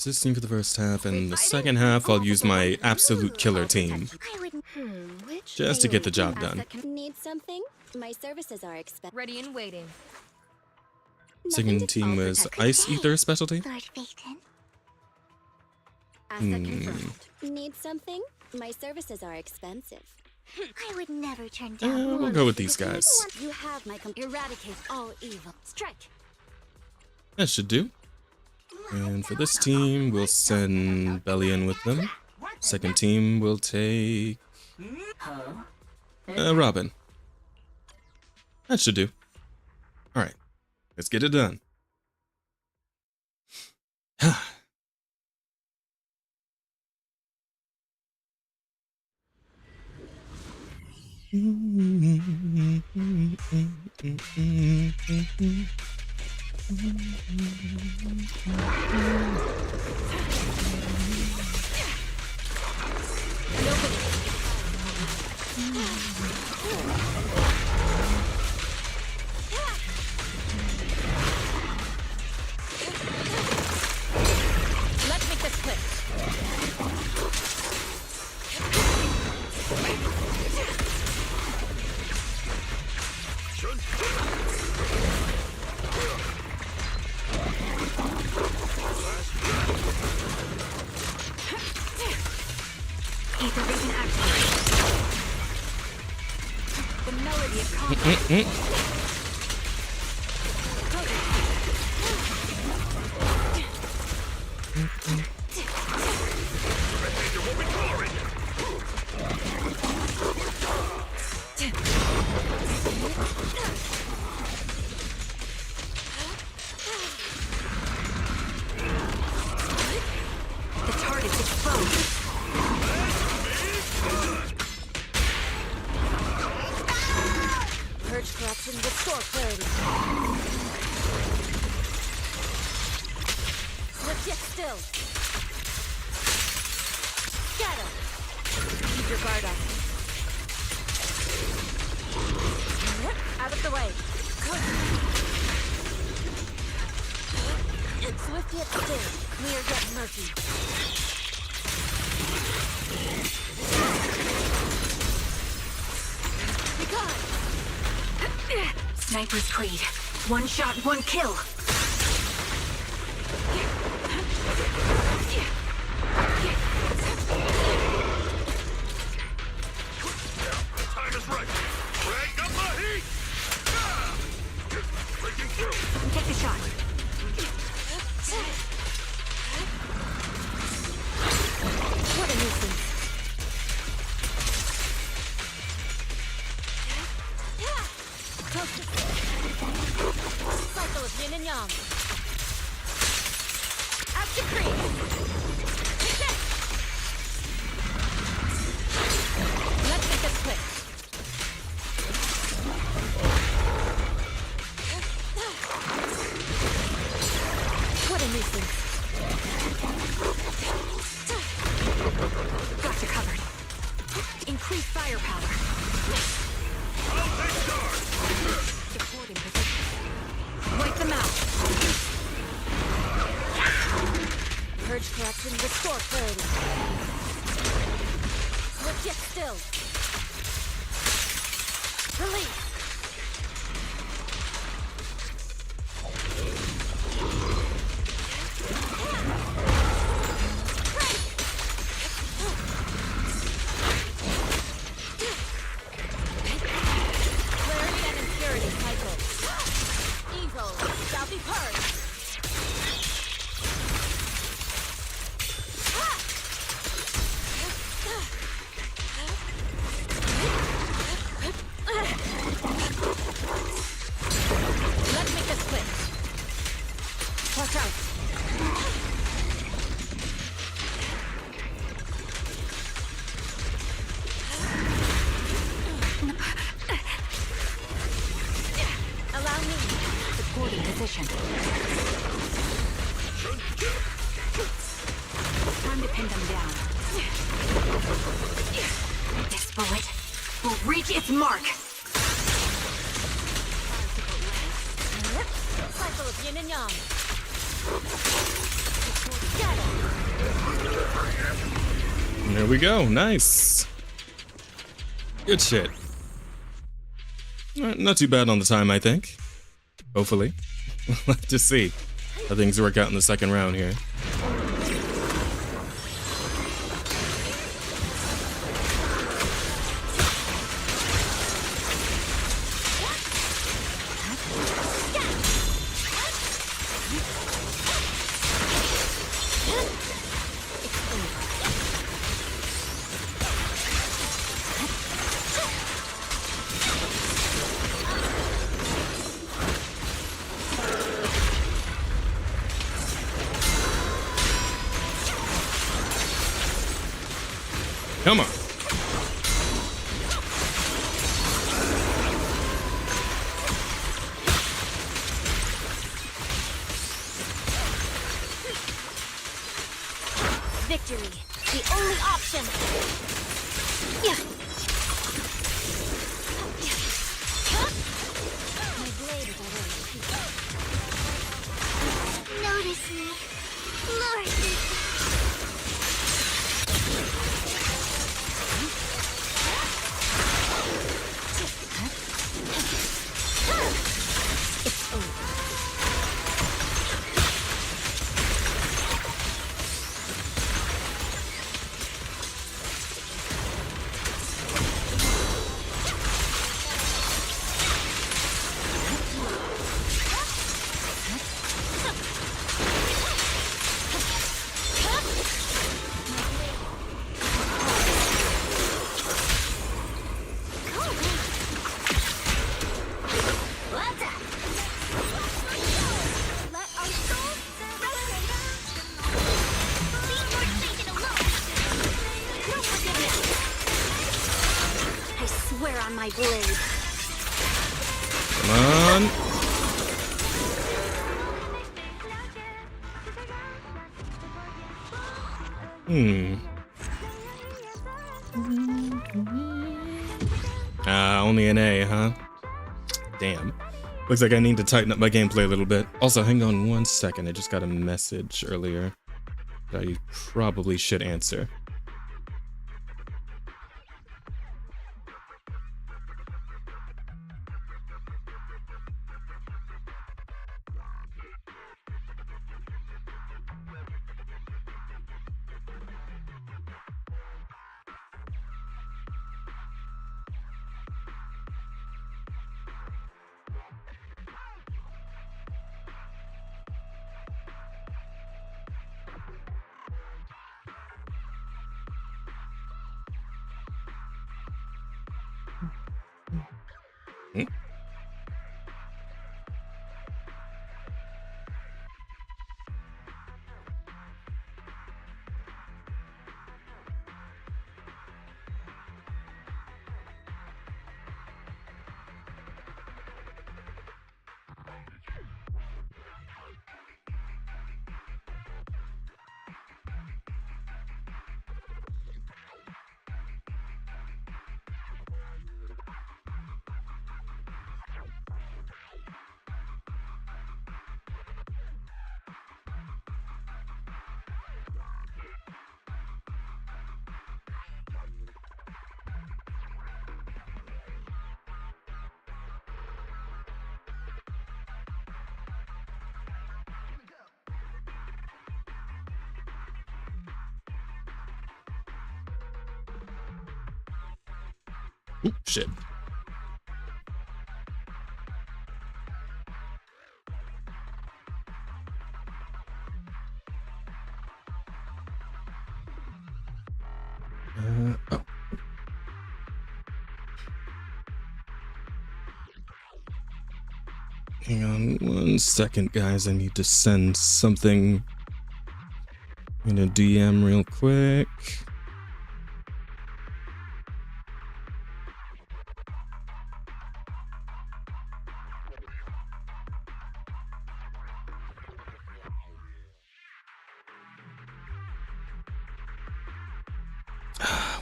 This team for the first half, and the second half I'll use my absolute killer team. Just to get the job done.
Need something? My services are expensive.
Ready and waiting.
Second team was Ice Ether specialty.
Lord Phaethon.
Need
something? My services are expensive. I would never turn down.
We'll go with these guys.
You have my eradicate all evil. Strike.
That should do. And for this team, we'll send Belly in with them. Second team will take... Robin. That should do. Alright, let's get it done.
Let's make this quick.
Ether vision activated. The melody of combat. The target's exposed.
Purge corruption, restore clarity. Swift yet still. guard up. Out of the way. Swift yet still, clear yet murky. Be gone!
Sniper's Creed. One shot, one kill.
Time is right. Crank up the heat! Breaking through!
Take the shot.
What a nuisance. Focus. Cycle of yin and yang. Out to creep. Let's make this quick. What a nuisance.
Got you covered. Increase firepower.
I'll take charge!
Supporting position. Wipe them out.
Purge corruption, restore clarity. Swift yet still. Release. Clarity and impurity cycle. Evil shall be purged. Let's make this quick. Watch out. Allow me.
Supporting position. Time to pin them down. This bullet will reach its mark.
Cycle of yin and yang.
There we go. Nice. Good shit. Not too bad on the time, I think. Hopefully. We'll have to see how things work out in the second round here. Come on.
Victory, the only option. My blade is already peaked.
Notice me. Lord.
It's over.
My blade.
Come on. Only an A, huh? Damn. Looks like I need to tighten up my gameplay a little bit. Also, hang on one second. I just got a message earlier that I probably should answer. Oop, shit. Oh. Hang on one second, guys. I need to send something in a DM real quick.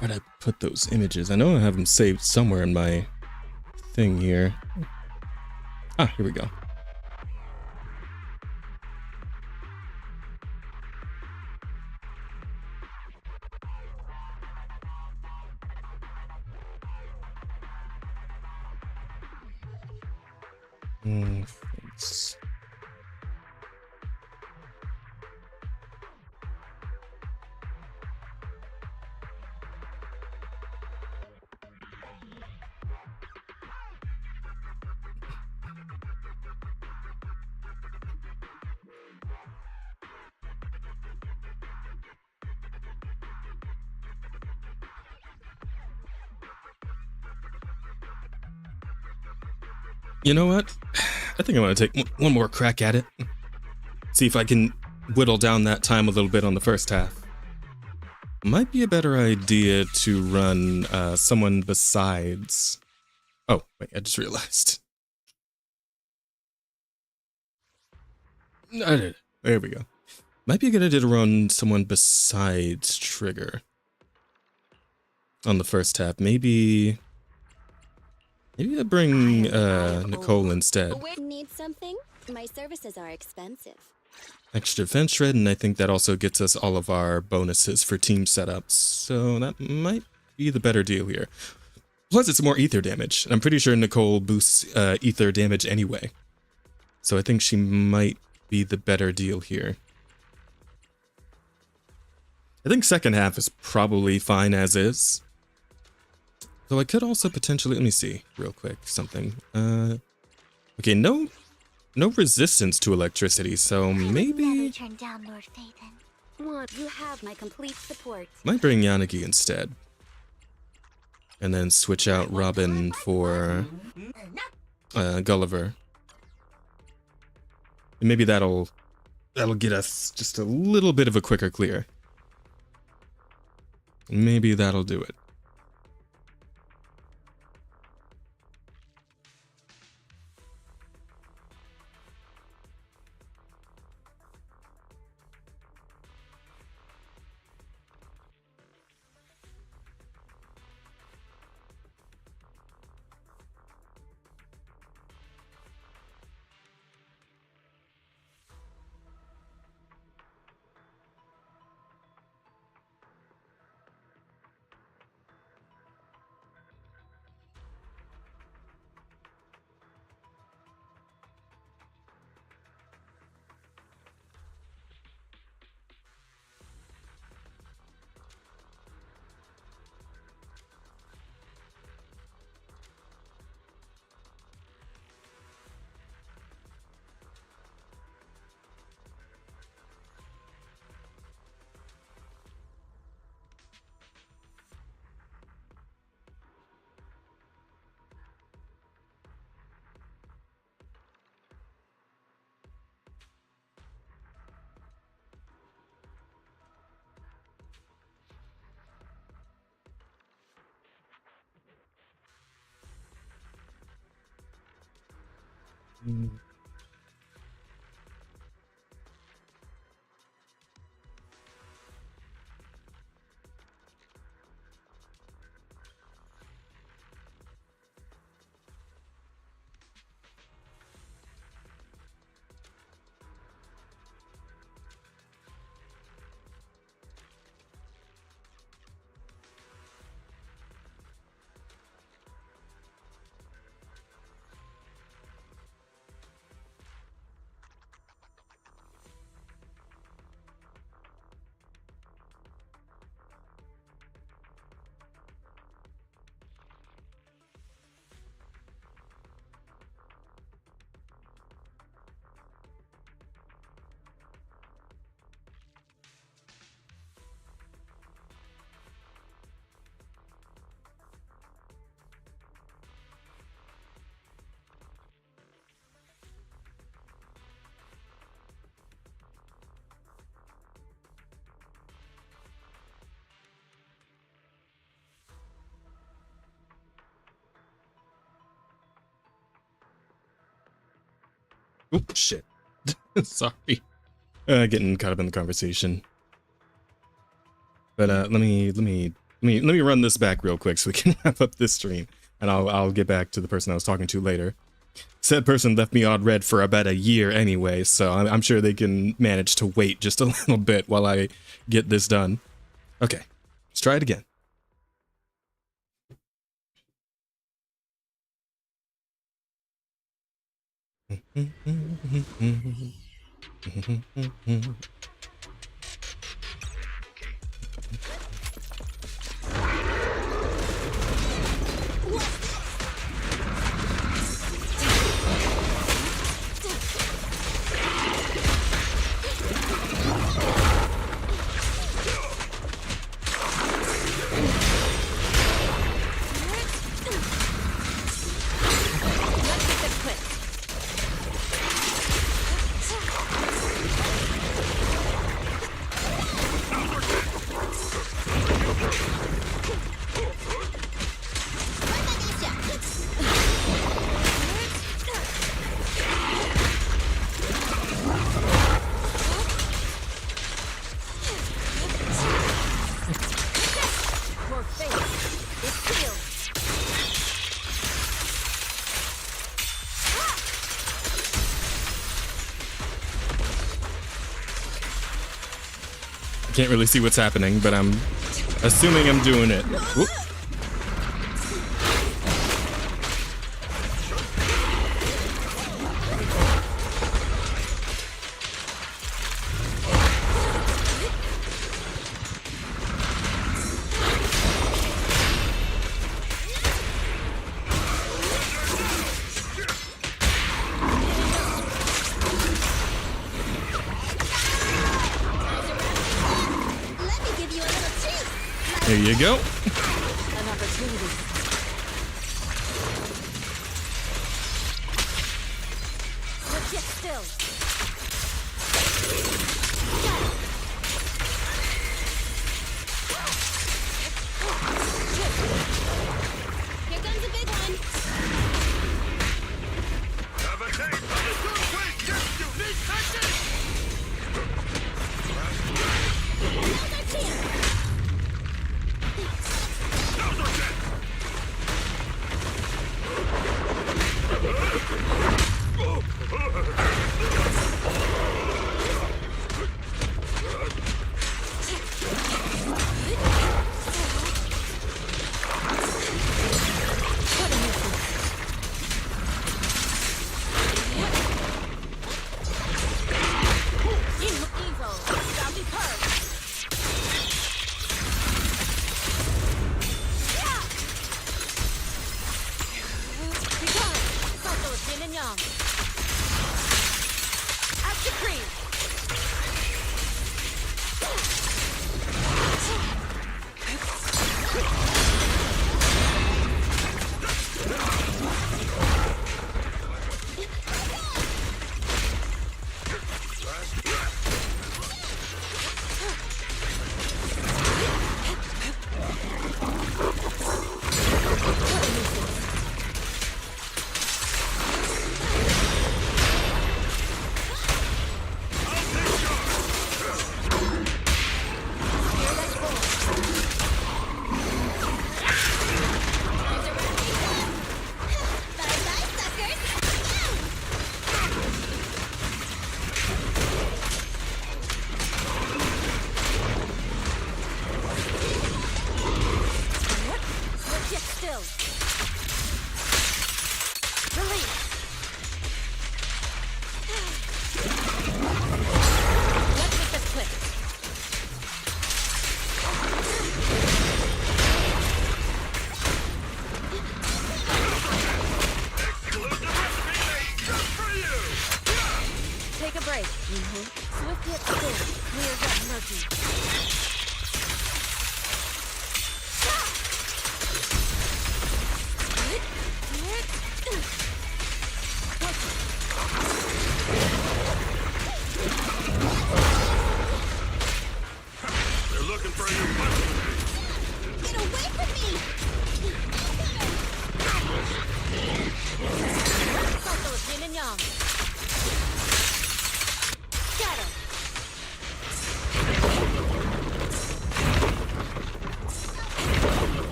Where'd I put those images? I know I have them saved somewhere in my thing here. Ah, here we go. Thanks. You know what? I think I'm going to take one more crack at it. See if I can whittle down that time a little bit on the first half. Might be a better idea to run someone besides... Oh, wait, I just realized. I did. There we go. Might be a good idea to run someone besides Trigger on the first half. Maybe I bring Nicole instead.
Need something? My services are expensive.
Extra defense shred, and I think that also gets us all of our bonuses for team setups. So that might be the better deal here. Plus, it's more ether damage. I'm pretty sure Nicole boosts ether damage anyway. So I think she might be the better deal here. I think second half is probably fine as is. Though I could also potentially, let me see real quick something. Okay, no resistance to electricity, so maybe
Turn down Lord Phaethon. You have my complete support.
might bring Yanagi instead. And then switch out Robin for Gulliver. And maybe that'll get us just a little bit of a quicker clear. Maybe that'll do it. Oops, shit. Sorry. Getting caught up in the conversation. But let me run this back real quick so we can wrap up this stream, and I'll get back to the person I was talking to later. Said person left me on red for about a year anyway, so I'm sure they can manage to wait just a little bit while I get this done. Okay, let's try it again. Can't really see what's happening, but I'm assuming I'm doing it. Whoop. There you go.
An opportunity. But get still. Here comes a big one.
Have a taste of the Yunquei Genju League technique!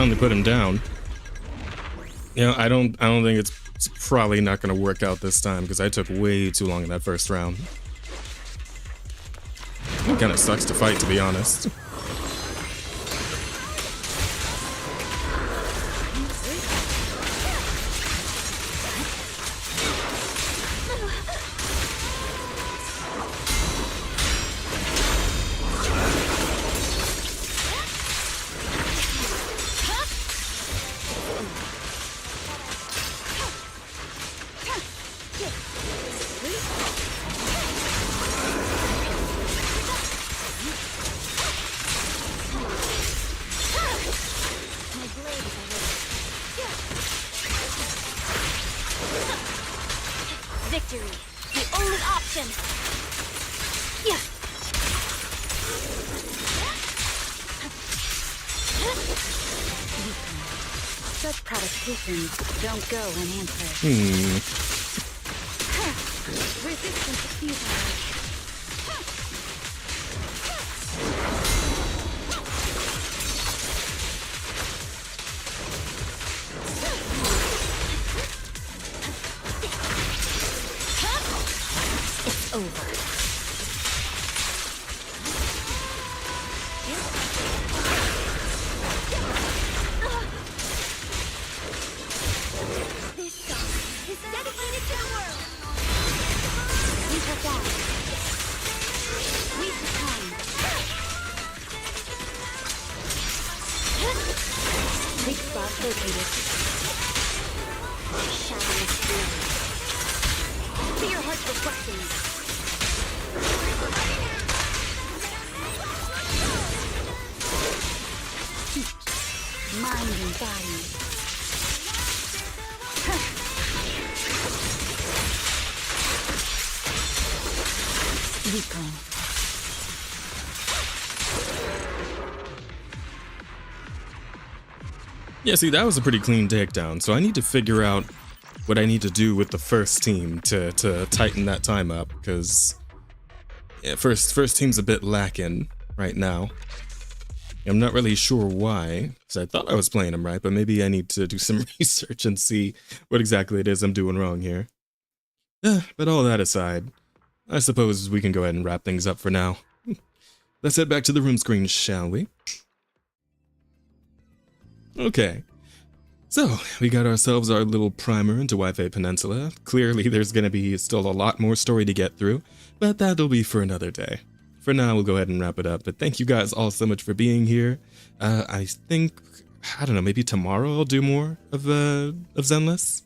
finally put him down. You know, I don't think it's probably not going to work out this time because I took way too long in that first round. It kind of sucks to fight, to be honest.
Victory, the only option. Yeah. Such provocations don't go unanswered. Resistance is futile. It's over.
This song is dedicated to the world.
We have that. We succumb. Weak spot located. Shadowy spirit. See your heart's reflecting. Mind and body. Weakling.
Yeah, see, that was a pretty clean takedown, so I need to figure out what I need to do with the first team to tighten that time up, because yeah, first team's a bit lacking right now. I'm not really sure why, because I thought I was playing them right, but maybe I need to do some research and see what exactly it is I'm doing wrong here. But all that aside, I suppose we can go ahead and wrap things up for now. Let's head back to the room screen, shall we? Okay. So, we got ourselves our little primer into Waifu Peninsula. Clearly, there's going to be still a lot more story to get through, but that'll be for another day. For now, we'll go ahead and wrap it up, but thank you guys all so much for being here. I think, I don't know, maybe tomorrow I'll do more of Zenless?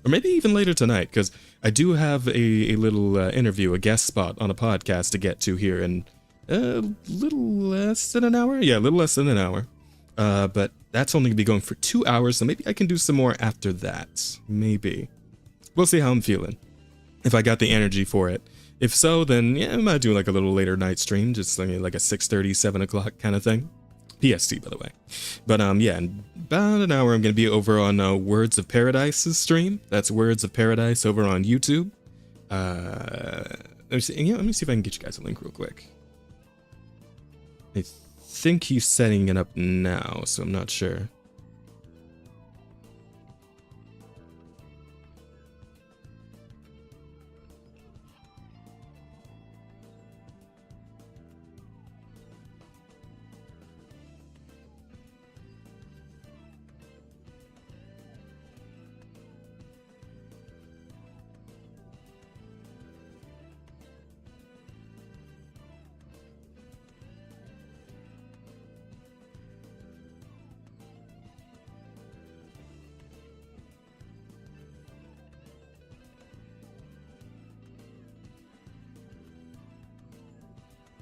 Or maybe even later tonight, because I do have a little interview, a guest spot on a podcast to get to here in a little less than an hour? Yeah, a little less than an hour. But that's only going to be going for 2 hours, so maybe I can do some more after that. Maybe. We'll see how I'm feeling. If I got the energy for it. If so, then yeah, I might do like a little later night stream, just like a 6:30, 7 o'clock kind of thing. PST, by the way. But yeah, in about an hour I'm going to be over on Words of Paradise's stream. That's Words of Paradise over on YouTube. Let me see if I can get you guys a link real quick. I think he's setting it up now, so I'm not sure.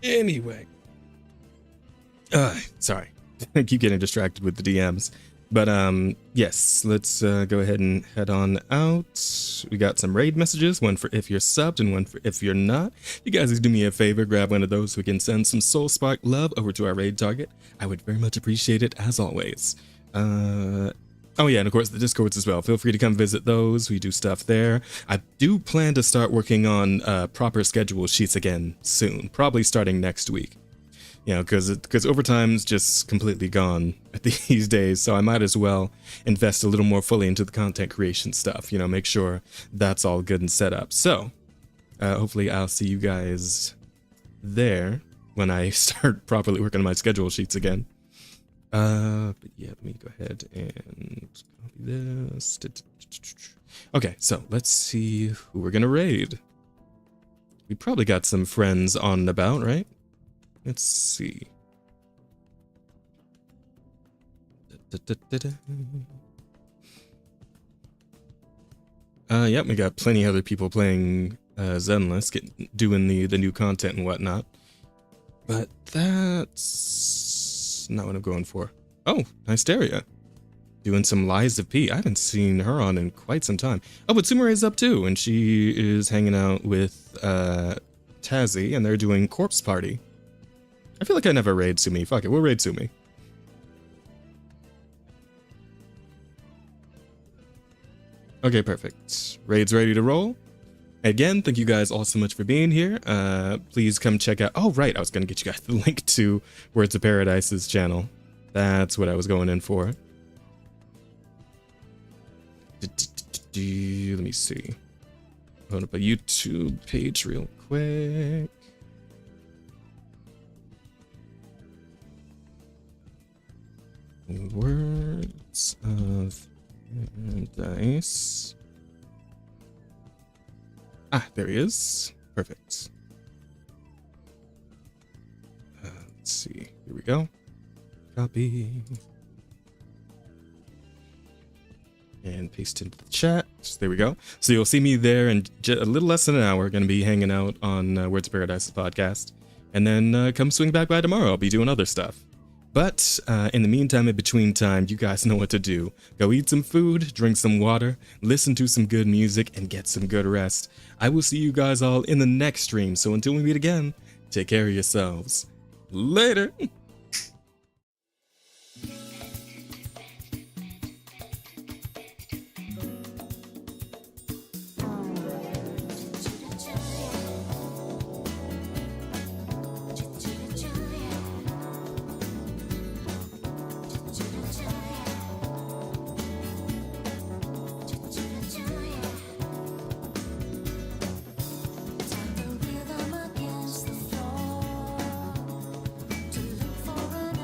Anyway. Sorry. I keep getting distracted with the DMs. But yes, let's go ahead and head on out. We got some raid messages, one for if you're subbed and one for if you're not. You guys do me a favor, grab one of those so we can send some Soul Spark love over to our raid target. I would very much appreciate it, as always. Oh yeah, and of course the Discords as well. Feel free to come visit those. We do stuff there. I do plan to start working on proper schedule sheets again soon, probably starting next week. You know, because overtime's just completely gone these days, so I might as well invest a little more fully into the content creation stuff, you know, make sure that's all good and set up. So, hopefully I'll see you guys there when I start properly working on my schedule sheets again. But yeah, let me go ahead and copy this. Okay, so let's see who we're gonna raid. We probably got some friends on and about, right? Let's see. Yep, we got plenty of other people playing Zenless, doing the new content and whatnot. But that's not what I'm going for. Oh, Hysteria. Doing some Lies of P. I haven't seen her on in quite some time. Oh, but Sumare's up too, and she is hanging out with Tazzy, and they're doing Corpse Party. I feel like I never raid Sumi. Fuck it, we'll raid Sumi. Okay, perfect. Raid's ready to roll. Again, thank you guys all so much for being here. Please come check out... Oh, right, I was going to get you guys the link to Words of Paradise's channel. That's what I was going in for. Let me see. Hold up a YouTube page real quick. Words of Paradise. Ah, there he is. Perfect. Let's see. Here we go. Copy. And paste into the chat. There we go. So you'll see me there in a little less than an hour. Going to be hanging out on Words of Paradise podcast. And then come swing back by tomorrow. I'll be doing other stuff. But in the meantime, in between time, you guys know what to do. Go eat some food, drink some water, listen to some good music, and get some good rest. I will see you guys all in the next stream. So until we meet again, take care of yourselves. Later.